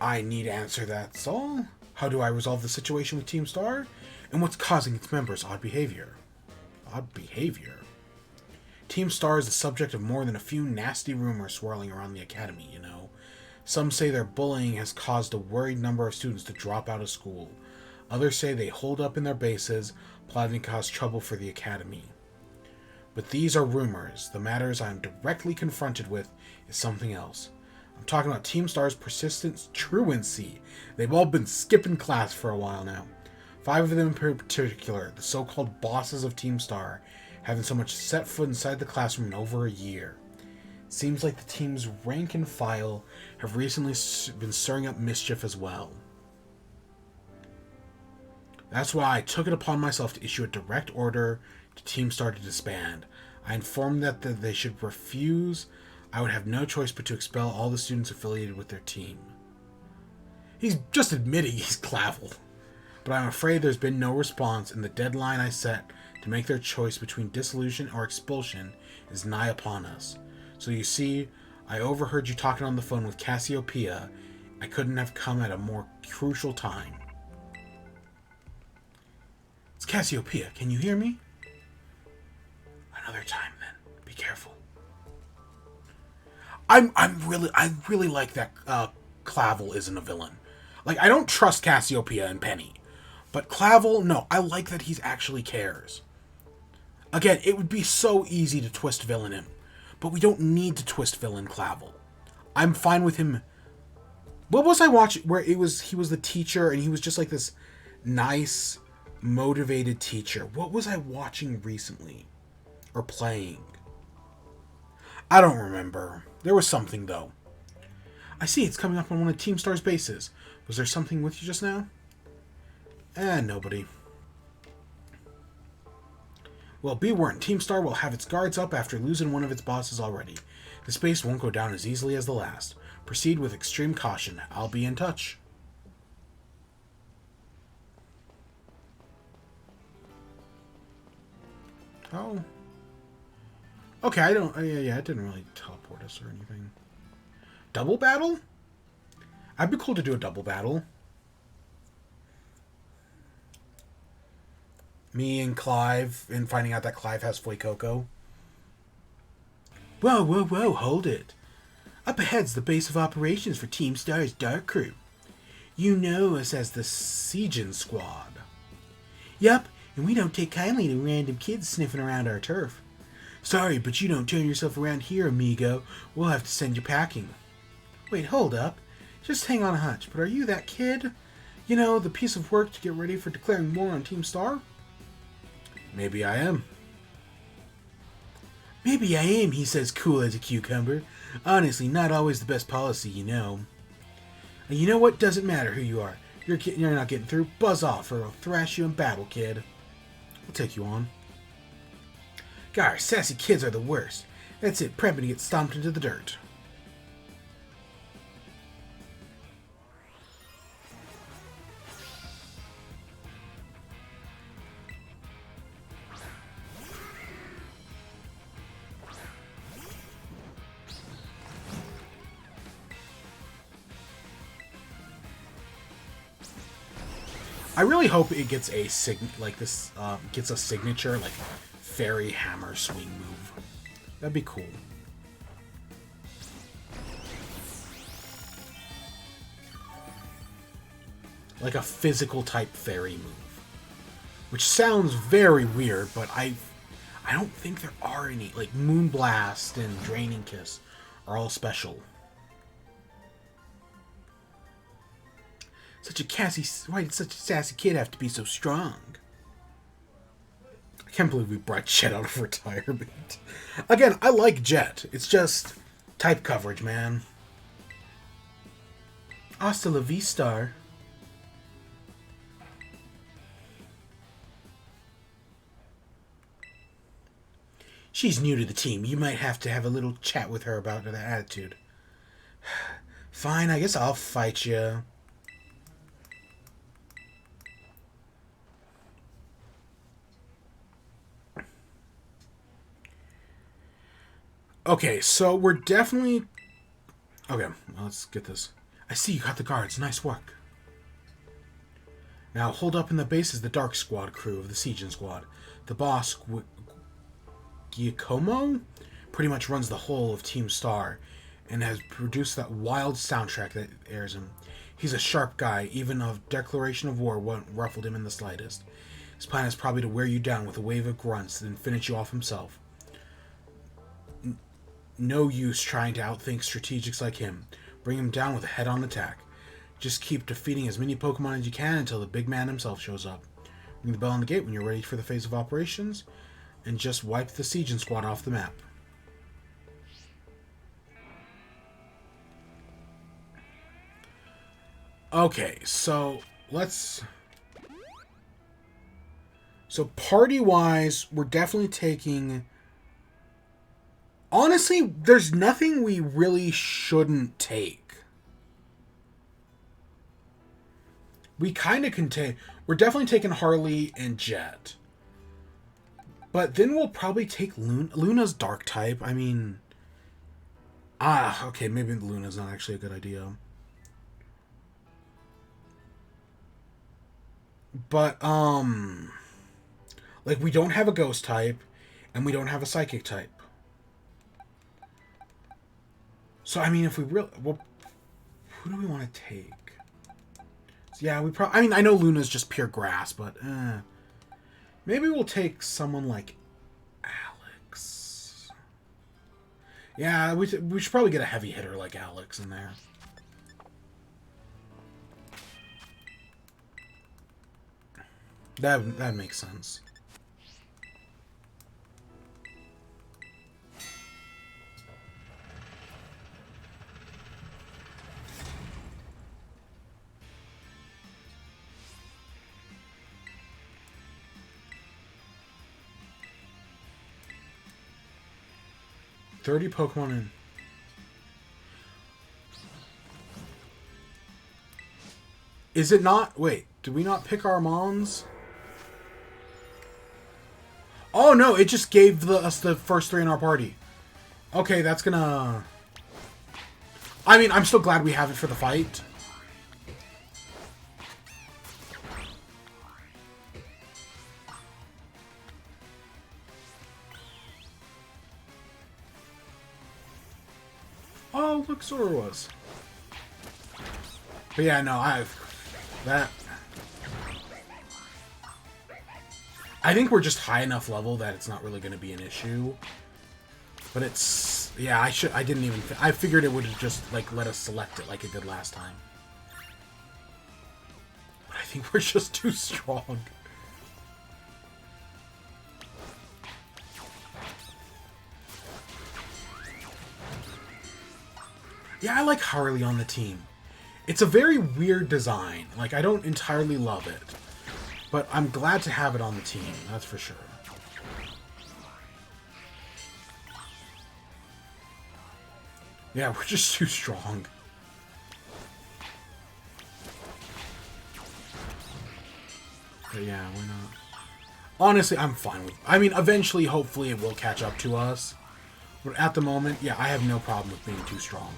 I need to answer that's all. How do I resolve the situation with Team Star? And what's causing its members' odd behavior? Odd behavior? Team Star is the subject of more than a few nasty rumors swirling around the academy, you know. Some say their bullying has caused a worried number of students to drop out of school. Others say they hold up in their bases, plotting to cause trouble for the academy. But these are rumors. The matters I am directly confronted with is something else. I'm talking about Team Star's persistent truancy. They've all been skipping class for a while now. 5 of them in particular, the so-called bosses of Team Star, haven't so much set foot inside the classroom in over a year. It seems like the team's rank and file have recently been stirring up mischief as well. That's why I took it upon myself to issue a direct order to Team Star to disband. I informed them that they should refuse. I would have no choice but to expel all the students affiliated with their team. He's just admitting he's Clavel. But I'm afraid there's been no response, and the deadline I set to make their choice between dissolution or expulsion is nigh upon us. So you see, I overheard you talking on the phone with Cassiopeia. I couldn't have come at a more crucial time. It's Cassiopeia. Can you hear me? Another time, then. Be careful. I really like that Clavel isn't a villain. Like, I don't trust Cassiopeia and Penny. But Clavel, no, I like that he actually cares. Again, it would be so easy to twist villain him. But we don't need to twist villain Clavel. I'm fine with him. What was I watching where he was the teacher and he was just like this nice, motivated teacher? What was I watching recently? Or playing? I don't remember. There was something, though. I see it's coming up on one of Team Star's bases. Was there something with you just now? Nobody. Well, be warned. Team Star will have its guards up after losing one of its bosses already. This base won't go down as easily as the last. Proceed with extreme caution. I'll be in touch. Oh. Okay, I don't... yeah, it didn't really teleport us or anything. Double battle? I'd be cool to do a double battle. Me and Clive, and finding out that Clive has Fuecoco. Whoa, hold it. Up ahead's the base of operations for Team Star's Dark Crew. You know us as the Siegen Squad. Yup, and we don't take kindly to random kids sniffing around our turf. Sorry, but you don't turn yourself around here, amigo. We'll have to send you packing. Wait, hold up. Just hang on a hunch, but are you that kid? You know, the piece of work to get ready for declaring war on Team Star? Maybe I am. Maybe I am, he says, cool as a cucumber. Honestly, not always the best policy, you know. And you know what? Doesn't matter who you are. You're not getting through. Buzz off, or I'll thrash you in battle, kid. I'll take you on. Gar, sassy kids are the worst. That's it, prepping to get stomped into the dirt. I really hope it gets a gets a signature like fairy hammer swing move. That'd be cool. Like a physical type fairy move, which sounds very weird, but I don't think there are any. Like Moonblast and Draining Kiss are all special. Why did such a sassy kid have to be so strong? I can't believe we brought Jet out of retirement. Again, I like Jet. It's just type coverage, man. Hasta la vista. She's new to the team. You might have to have a little chat with her about her attitude. Fine, I guess I'll fight you. Okay, so we're definitely... Okay, well, let's get this. I see you got the guards. Nice work. Now, hold up in the base is the Dark Squad crew of the Siegen Squad. The boss, Giacomo, pretty much runs the whole of Team Star and has produced that wild soundtrack that airs him. He's a sharp guy. Even a declaration of war won't ruffle him in the slightest. His plan is probably to wear you down with a wave of grunts, then finish you off himself. No use trying to outthink strategics like him. Bring him down with a head-on attack. Just keep defeating as many Pokemon as you can until the big man himself shows up. Ring the bell on the gate when you're ready for the phase of operations, and just wipe the Siegen Squad off the map. Okay, so let's... So party-wise, we're definitely taking... Honestly, there's nothing we really shouldn't take. We kind of can take... We're definitely taking Harley and Jet. But then we'll probably take Luna. Luna's dark type. I mean... okay, maybe Luna's not actually a good idea. But, like, we don't have a ghost type, and we don't have a psychic type. So, I mean, if we really... Well, who do we want to take? So, yeah, we probably... I mean, I know Luna's just pure grass, but... Maybe we'll take someone like Alex. Yeah, we should probably get a heavy hitter like Alex in there. That makes sense. $30 Pokemon in. Is it not? Wait, did we not pick our mons? Oh no, it just gave us the first 3 in our party. Okay, that's gonna... I mean, I'm still glad we have it for the fight. Oh, look, Sora was. But yeah, no, that... I think we're just high enough level that it's not really going to be an issue. But it's... Yeah, I didn't even... I figured it would have just, like, let us select it like it did last time. But I think we're just too strong. Yeah, I like Harley on the team. It's a very weird design. Like, I don't entirely love it. But I'm glad to have it on the team, that's for sure. Yeah, we're just too strong. But yeah, why not? Honestly, I'm fine with... I mean, eventually, hopefully, it will catch up to us. But at the moment, yeah, I have no problem with being too strong.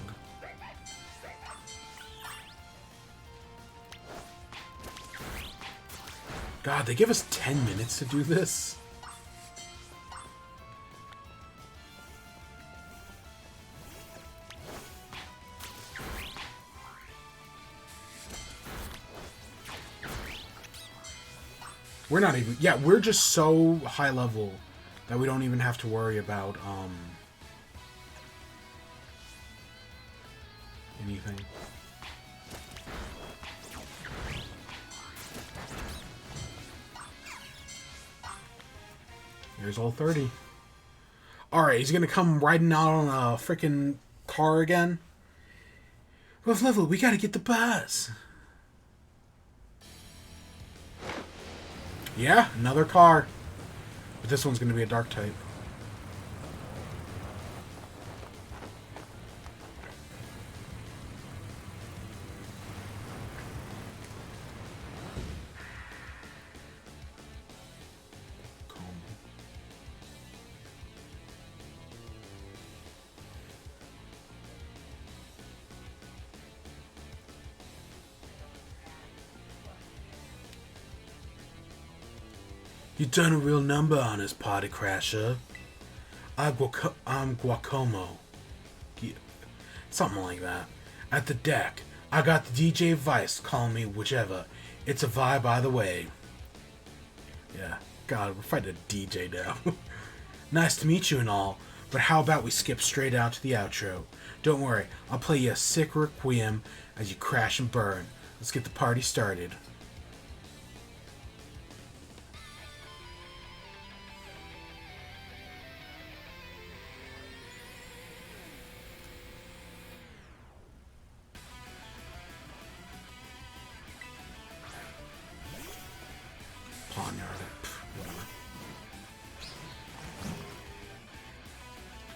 God, they give us 10 minutes to do this? We're not even... Yeah, we're just so high level that we don't even have to worry about, anything. Here's all 30. Alright, he's gonna come riding out on a freaking car again. Rough level, we gotta get the bus. Yeah, another car. But this one's gonna be a dark type. You done a real number on us, party crasher. I'm Guacomo. Yeah, something like that. At the deck, I got the DJ Vice calling me whichever. It's a vibe either way. Yeah, God, we're fighting a DJ now. Nice to meet you and all, but how about we skip straight out to the outro? Don't worry, I'll play you a sick requiem as you crash and burn. Let's get the party started.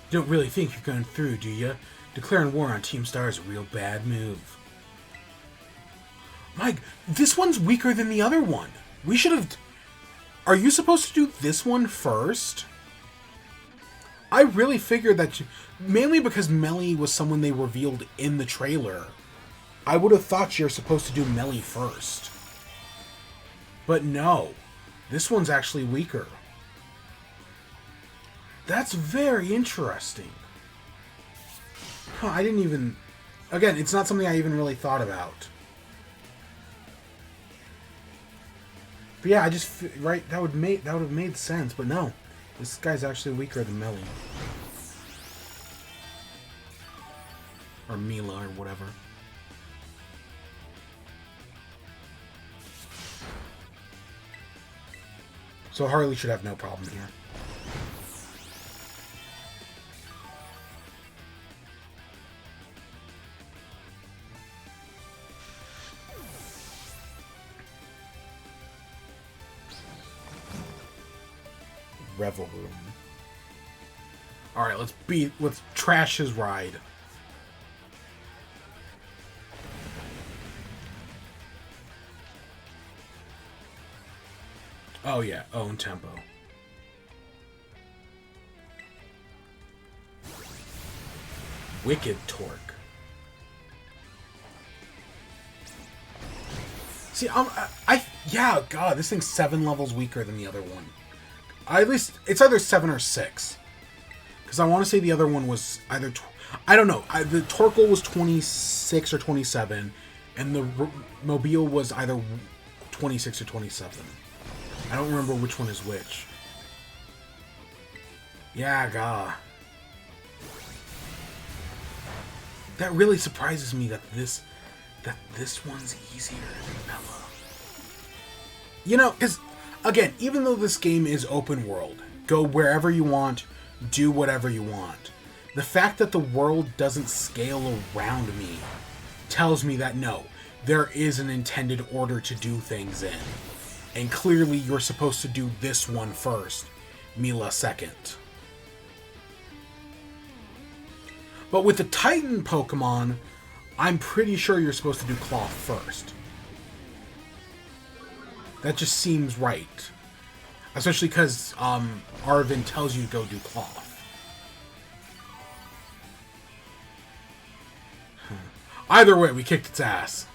You don't really think you're going through, do you? Declaring war on Team Star is a real bad move. Mike, this one's weaker than the other one. We should have... Are you supposed to do this one first? I really figured that... Mainly because Melly was someone they revealed in the trailer. I would have thought you're supposed to do Melly first. But no. This one's actually weaker. That's very interesting. Huh, I didn't even... Again, it's not something I even really thought about. But yeah, I just... Right, that would have made sense, but no. This guy's actually weaker than Melly. Or Mila, or whatever. So Harley should have no problem here. Revel room. Alright, let's trash his ride. Oh yeah, own tempo. Wicked torque. See, yeah, God, this thing's 7 levels weaker than the other one. At least, it's either 7 or 6. Because I want to say the other one was either... I don't know. The Torkoal was 26 or 27. And the Mobile was either 26 or 27. I don't remember which one is which. Yeah, God. That really surprises me that this one's easier than Mela. You know, because... Again, even though this game is open world, go wherever you want, do whatever you want, the fact that the world doesn't scale around me tells me that no, there is an intended order to do things in. And clearly you're supposed to do this one first, Mila second. But with the Titan Pokemon, I'm pretty sure you're supposed to do Cloth first. That just seems right. Especially because Arvin tells you to go do Cloth. Either way, we kicked its ass.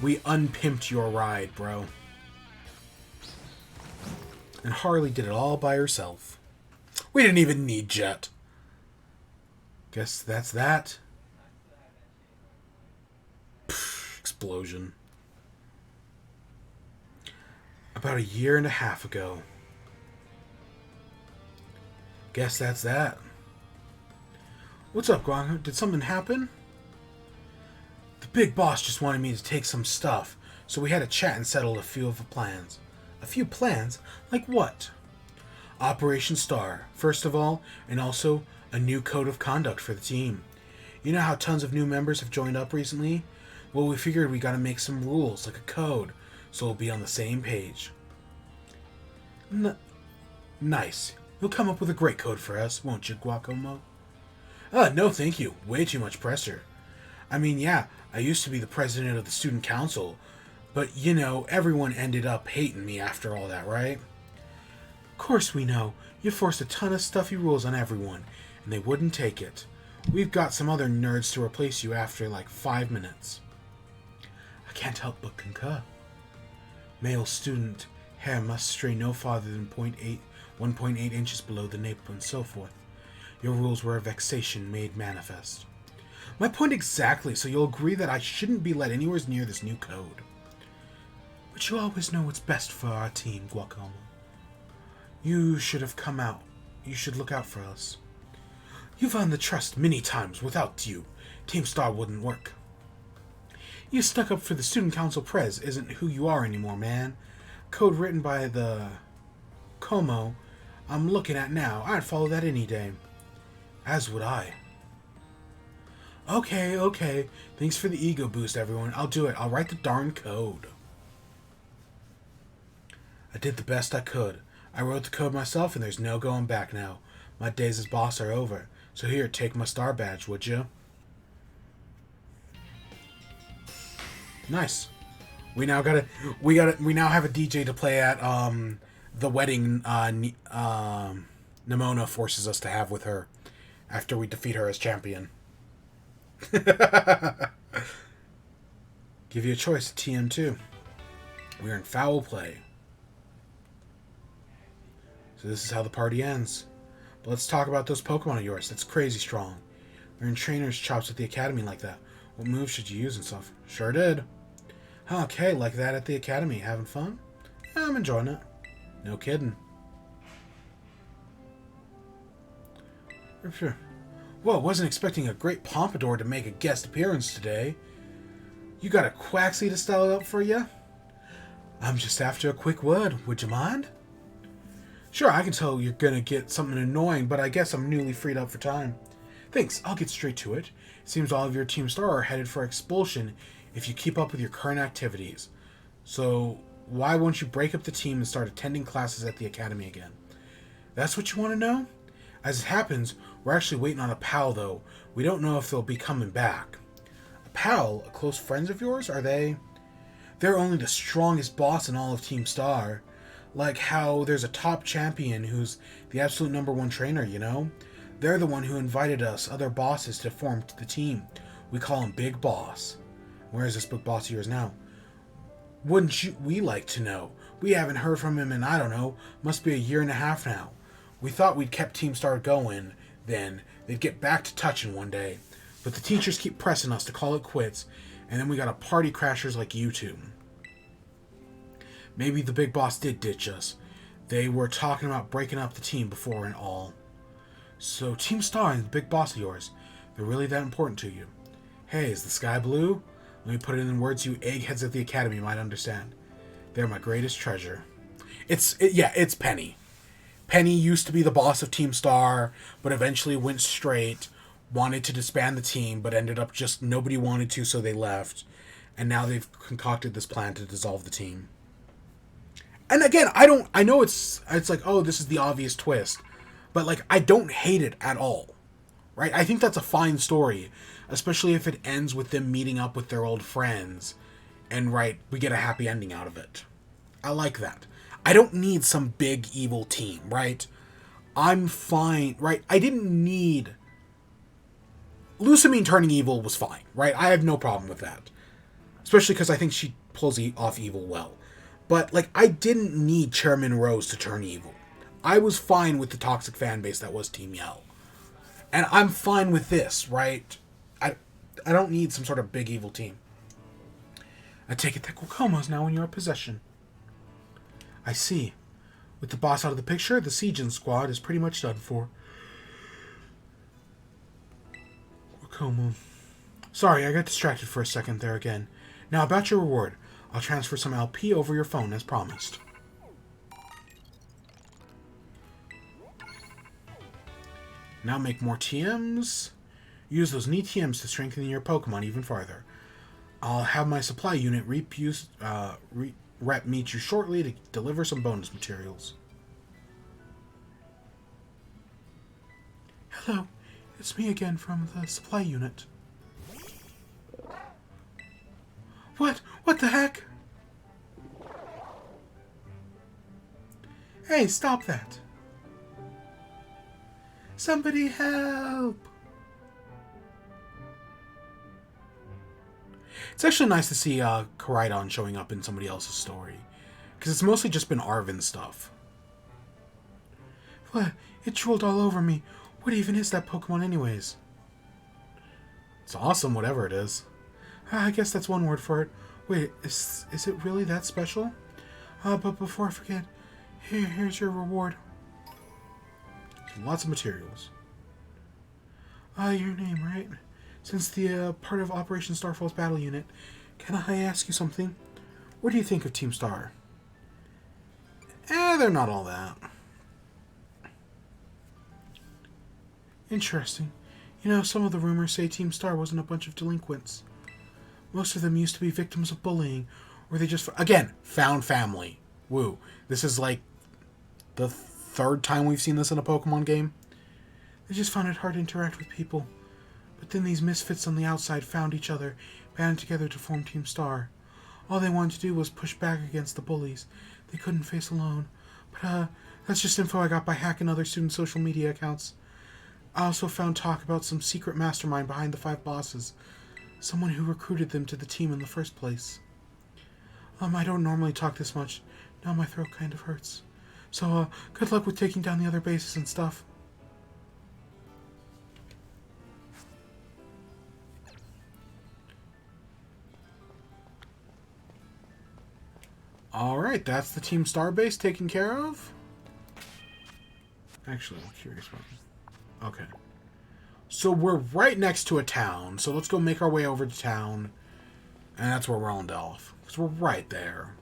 We unpimped your ride, bro. And Harley did it all by herself. We didn't even need Jet. Guess that's that. Pfft, explosion. About a year and a half ago. Guess that's that. What's up, Guango? Did something happen? The big boss just wanted me to take some stuff, so we had a chat and settled a few of the plans. A few plans? Like what? Operation Star, first of all, and also a new code of conduct for the team. You know how tons of new members have joined up recently? Well, we figured we gotta make some rules, like a code, so we'll be on the same page. Nice. You'll come up with a great code for us, won't you, Guacomo? No thank you. Way too much pressure. I mean, yeah, I used to be the president of the student council, but, you know, everyone ended up hating me after all that, right? Of course we know. You forced a ton of stuffy rules on everyone, and they wouldn't take it. We've got some other nerds to replace you after like 5 minutes. I can't help but concur. Male student hair must stray no farther than 1.8 inches below the nape and so forth. Your rules were a vexation made manifest. My point exactly, so you'll agree that I shouldn't be let anywhere near this new code. But you always know what's best for our team, Guacomo. You should have come out. You should look out for us. You've earned the trust many times. Without you, Team Star wouldn't work. You stuck up for the student council prez isn't who you are anymore, man. Code written by the Como I'm looking at now. I'd follow that any day. As would I. Okay. Thanks for the ego boost, everyone. I'll do it. I'll write the darn code. I did the best I could. I wrote the code myself, and there's no going back now. My days as boss are over. So here, take my star badge, would you? Nice. We now have a DJ to play at the wedding Nimona forces us to have with her after we defeat her as champion. Give you a choice, TM2. We're in foul play. So this is how the party ends. But let's talk about those Pokemon of yours. That's crazy strong. They're in trainer's chops at the academy like that. What moves should you use and stuff? Sure did. Okay, like that at the academy. Having fun? Yeah, I'm enjoying it. No kidding. Sure. Whoa, wasn't expecting a great Pompadour to make a guest appearance today. You got a Quaxley to style it up for you? I'm just after a quick word. Would you mind? Sure, I can tell you're gonna get something annoying, but I guess I'm newly freed up for time. Thanks, I'll get straight to it. It seems all of your Team Star are headed for expulsion if you keep up with your current activities. So, why won't you break up the team and start attending classes at the academy again? That's what you want to know? As it happens, we're actually waiting on a pal, though. We don't know if they'll be coming back. A pal? A close friend of yours? Are they? They're only the strongest boss in all of Team Star. Like how there's a top champion who's the absolute #1 trainer, you know? They're the one who invited us, other bosses, to form the team. We call him Big Boss. Where is this big boss of yours now? Wouldn't we like to know? We haven't heard from him in, I don't know, must be a year and a half now. We thought we'd kept Team Star going, then they'd get back to touching one day. But the teachers keep pressing us to call it quits, and then we got a party crashers like you two. Maybe the big boss did ditch us. They were talking about breaking up the team before and all. So Team Star and the big boss of yours, they're really that important to you. Hey, is the sky blue? Let me put it in words you eggheads at the academy might understand. They're my greatest treasure. It's Penny. Penny used to be the boss of Team Star, but eventually went straight, wanted to disband the team, but ended up just nobody wanted to, so they left. And now they've concocted this plan to dissolve the team. And again, I know it's like, oh, this is the obvious twist. But, like, I don't hate it at all. Right? I think that's a fine story. Especially if it ends with them meeting up with their old friends. And, right, we get a happy ending out of it. I like that. I don't need some big evil team, right? I'm fine, right? I didn't need... Lusamine turning evil was fine, right? I have no problem with that. Especially because I think she pulls off evil well. But, like, I didn't need Chairman Rose to turn evil. I was fine with the toxic fan base that was Team Yell. And I'm fine with this, right? I don't need some sort of big evil team. I take it that Guacomo's now in your possession. I see. With the boss out of the picture, the Siegen squad is pretty much done for. Guacomo, Sorry, I got distracted for a second there again. Now about your reward. I'll transfer some LP over your phone as promised. Now make more TMs. Use those neat TMs to strengthen your Pokemon even farther. I'll have my supply unit rep meet you shortly to deliver some bonus materials. Hello, it's me again from the supply unit. What? What the heck? Hey, stop that. Somebody help! It's actually nice to see Koraidon showing up in somebody else's story. Because it's mostly just been Arven stuff. What? It drooled all over me. What even is that Pokemon anyways? It's awesome, whatever it is. I guess that's one word for it. Wait, is it really that special? But before I forget, here's your reward. Lots of materials. Your name, right? Since the part of Operation Starfall's battle unit, can I ask you something? What do you think of Team Star? They're not all that. Interesting. You know, some of the rumors say Team Star wasn't a bunch of delinquents. Most of them used to be victims of bullying, or they just, again, found family. Woo. This is like the third time we've seen this in a Pokemon game. They just found it hard to interact with people. But then these misfits on the outside found each other, banded together to form Team Star. All they wanted to do was push back against the bullies they couldn't face alone. But, that's just info I got by hacking other students' social media accounts. I also found talk about some secret mastermind behind the 5 bosses. Someone who recruited them to the team in the first place. I don't normally talk this much. Now my throat kind of hurts. So, good luck with taking down the other bases and stuff. Alright, that's the Team Star base taken care of. Actually, I'm curious about this. Okay. So we're right next to a town, so let's go make our way over to town. And that's where we're on Delph. Because we're right there.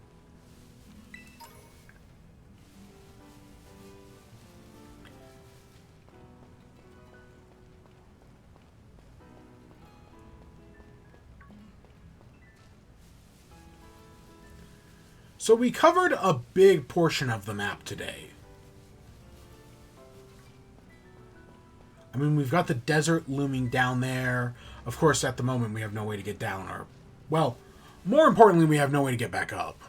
So we covered a big portion of the map today. I mean, we've got the desert looming down there. Of course, at the moment, we have no way to get down. Or, well, more importantly, we have no way to get back up.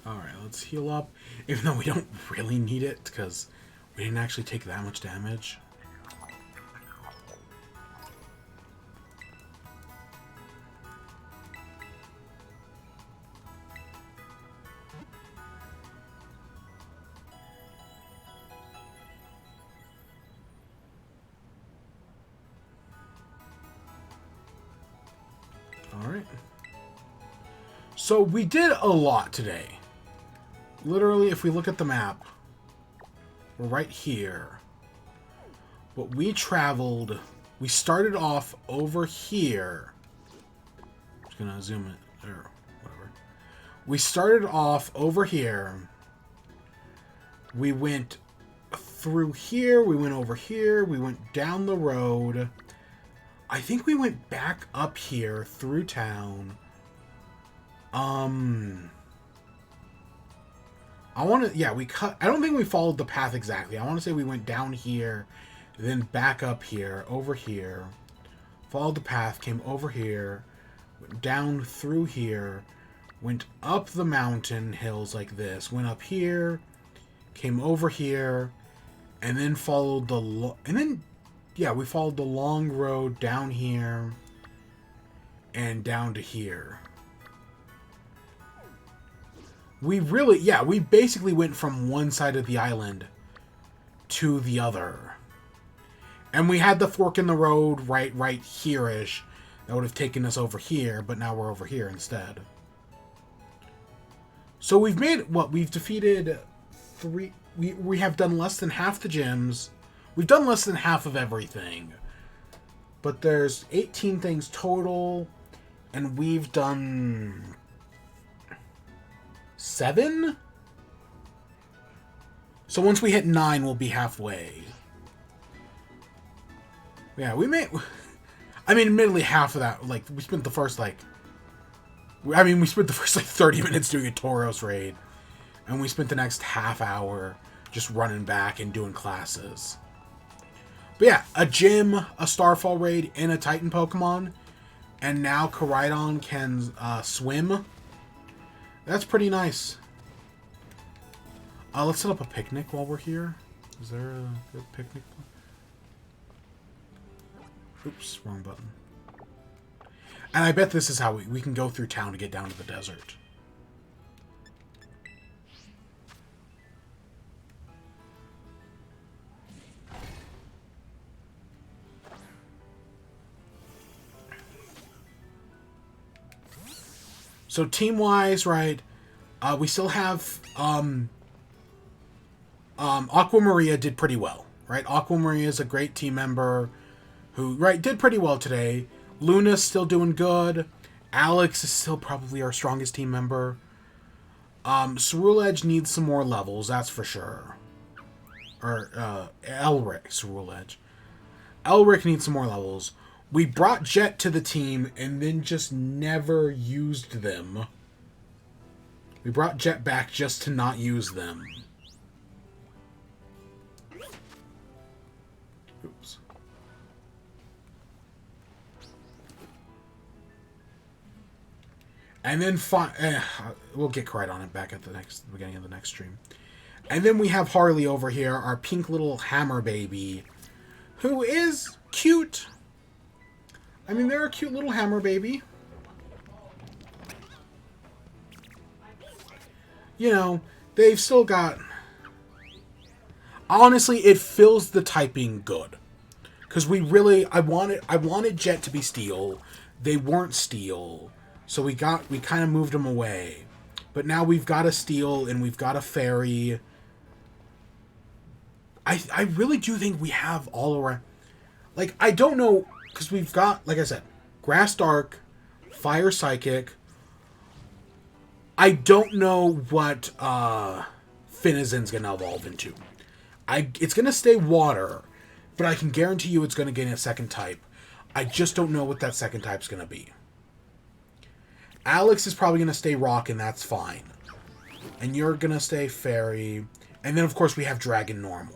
Alright, let's heal up. Even though we don't really need it, because we didn't actually take that much damage. Alright. So we did a lot today. Literally, if we look at the map, we're right here. But we traveled... We started off over here. I'm just gonna zoom it, or whatever. We started off over here. We went through here, we went over here, we went down the road. I think we went back up here through town. I want to, yeah, we cut, I don't think we followed the path exactly. I want to say we went down here, then back up here, over here, followed the path, came over here, went down through here, went up the mountain hills like this, went up here, came over here, and then followed the, yeah, we followed the long road down here, and down to here. We really, yeah, we basically went from one side of the island to the other. And we had the fork in the road right here-ish. That would have taken us over here, but now we're over here instead. So we've made, what, we've defeated 3... We have done less than half the gyms. We've done less than half of everything. But there's 18 things total, and we've done 7? So once we hit 9, we'll be halfway. Yeah, we made... I mean, admittedly, half of that, like, we spent the first, like... I mean, we spent the first, like, 30 minutes doing a Tauros raid. And we spent the next half hour just running back and doing classes. But yeah, a gym, a Starfall raid, and a Titan Pokemon. And now Koraidon can swim. That's pretty nice. Let's set up a picnic while we're here. Is there a good picnic? Oops, wrong button. And I bet this is how we can go through town to get down to the desert. So team-wise, right, we still have Aqua Maria did pretty well, right? Aqua Maria is a great team member who, right, did pretty well today. Luna's still doing good. Alex is still probably our strongest team member. Ceruledge needs some more levels, that's for sure. Or, Elric, Ceruledge. Elric needs some more levels. We brought Jet to the team and then just never used them. We brought Jet back just to not use them. Oops. And then we'll get right on it back at the beginning of the next stream. And then we have Harley over here, our pink little hammer baby, who is cute. I mean, they're a cute little hammer baby. You know, they've still got... Honestly, it fills the typing good. Because we really... I wanted Jet to be Steel. They weren't Steel. So we kind of moved them away. But now we've got a Steel and we've got a Fairy. I really do think we have all around... Like, I don't know... Because we've got, like I said, Grass Dark, Fire Psychic. I don't know what Finizen's going to evolve into. It's going to stay Water, but I can guarantee you it's going to gain a second type. I just don't know what that second type's going to be. Alex is probably going to stay Rock, and that's fine. And you're going to stay Fairy. And then, of course, we have Dragon Normal.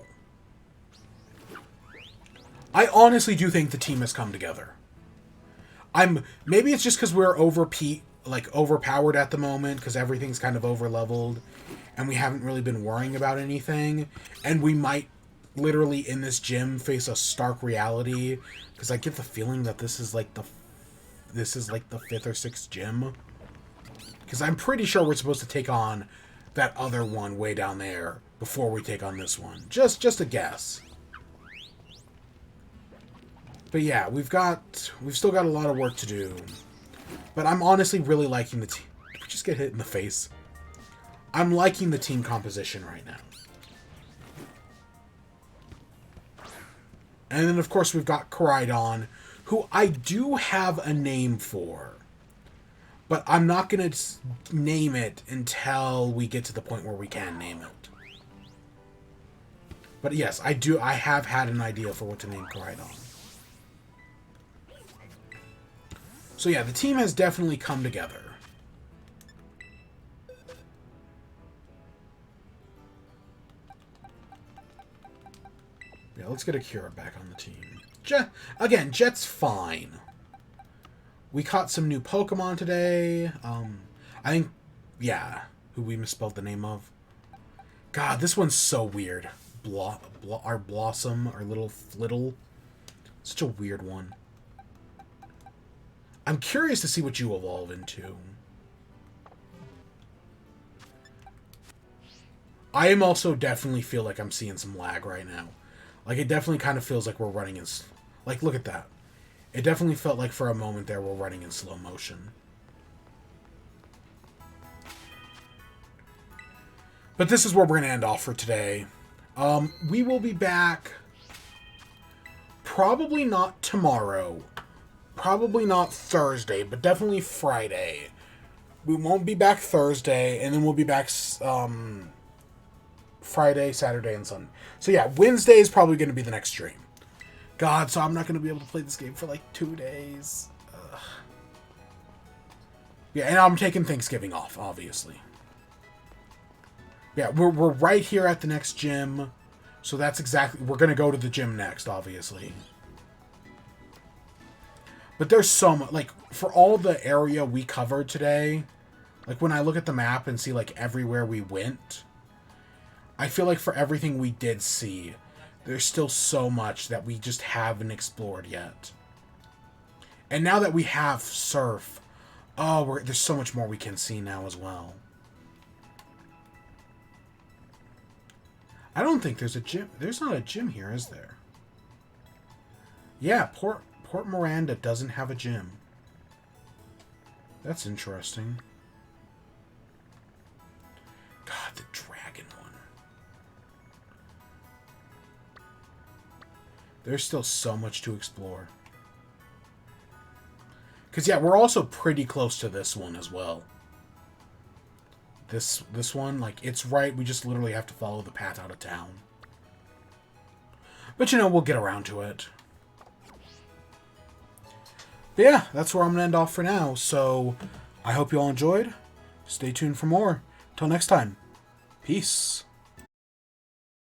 I honestly do think the team has come together. Maybe it's just because we're overpowered at the moment, because everything's kind of over-leveled, and we haven't really been worrying about anything, and we might literally in this gym face a stark reality, because I get the feeling that this is like the 5th or 6th gym, because I'm pretty sure we're supposed to take on that other one way down there before we take on this one. Just a guess. But yeah, we've still got a lot of work to do. But I'm honestly really liking the team. Did we just get hit in the face? I'm liking the team composition right now. And then, of course, we've got Koraidon, who I do have a name for. But I'm not going to name it until we get to the point where we can name it. But yes, I have had an idea for what to name Koraidon. So yeah, the team has definitely come together. Yeah, let's get Akira back on the team. Again, Jet's fine. We caught some new Pokemon today. I think, yeah, who we misspelled the name of. God, this one's so weird. Our Blossom, our little Flittle. Such a weird one. I'm curious to see what you evolve into. I am also definitely feel like I'm seeing some lag right now. Like, it definitely kind of feels like we're running in... Like, look at that. It definitely felt like for a moment there we're running in slow motion. But this is where we're going to end off for today. We will be back... Probably not tomorrow. Probably not Thursday, but definitely Friday. We won't be back Thursday, and then we'll be back Friday, Saturday, and Sunday. So yeah, Wednesday is probably going to be the next stream. God, so I'm not going to be able to play this game for like 2 days. Ugh. Yeah, and I'm taking Thanksgiving off, obviously. Yeah, we're right here at the next gym. So that's exactly... We're going to go to the gym next, obviously. But there's so much... Like, for all the area we covered today... Like, when I look at the map and see, like, everywhere we went... I feel like for everything we did see... There's still so much that we just haven't explored yet. And now that we have Surf... Oh, there's so much more we can see now as well. I don't think there's a gym. There's not a gym here, is there? Yeah, Port Miranda doesn't have a gym. That's interesting. God, the dragon one. There's still so much to explore. Because, yeah, we're also pretty close to this one as well. This one, like, it's right. We just literally have to follow the path out of town. But, you know, we'll get around to it. But, yeah, that's where I'm going to end off for now. So, I hope you all enjoyed. Stay tuned for more. Till next time. Peace.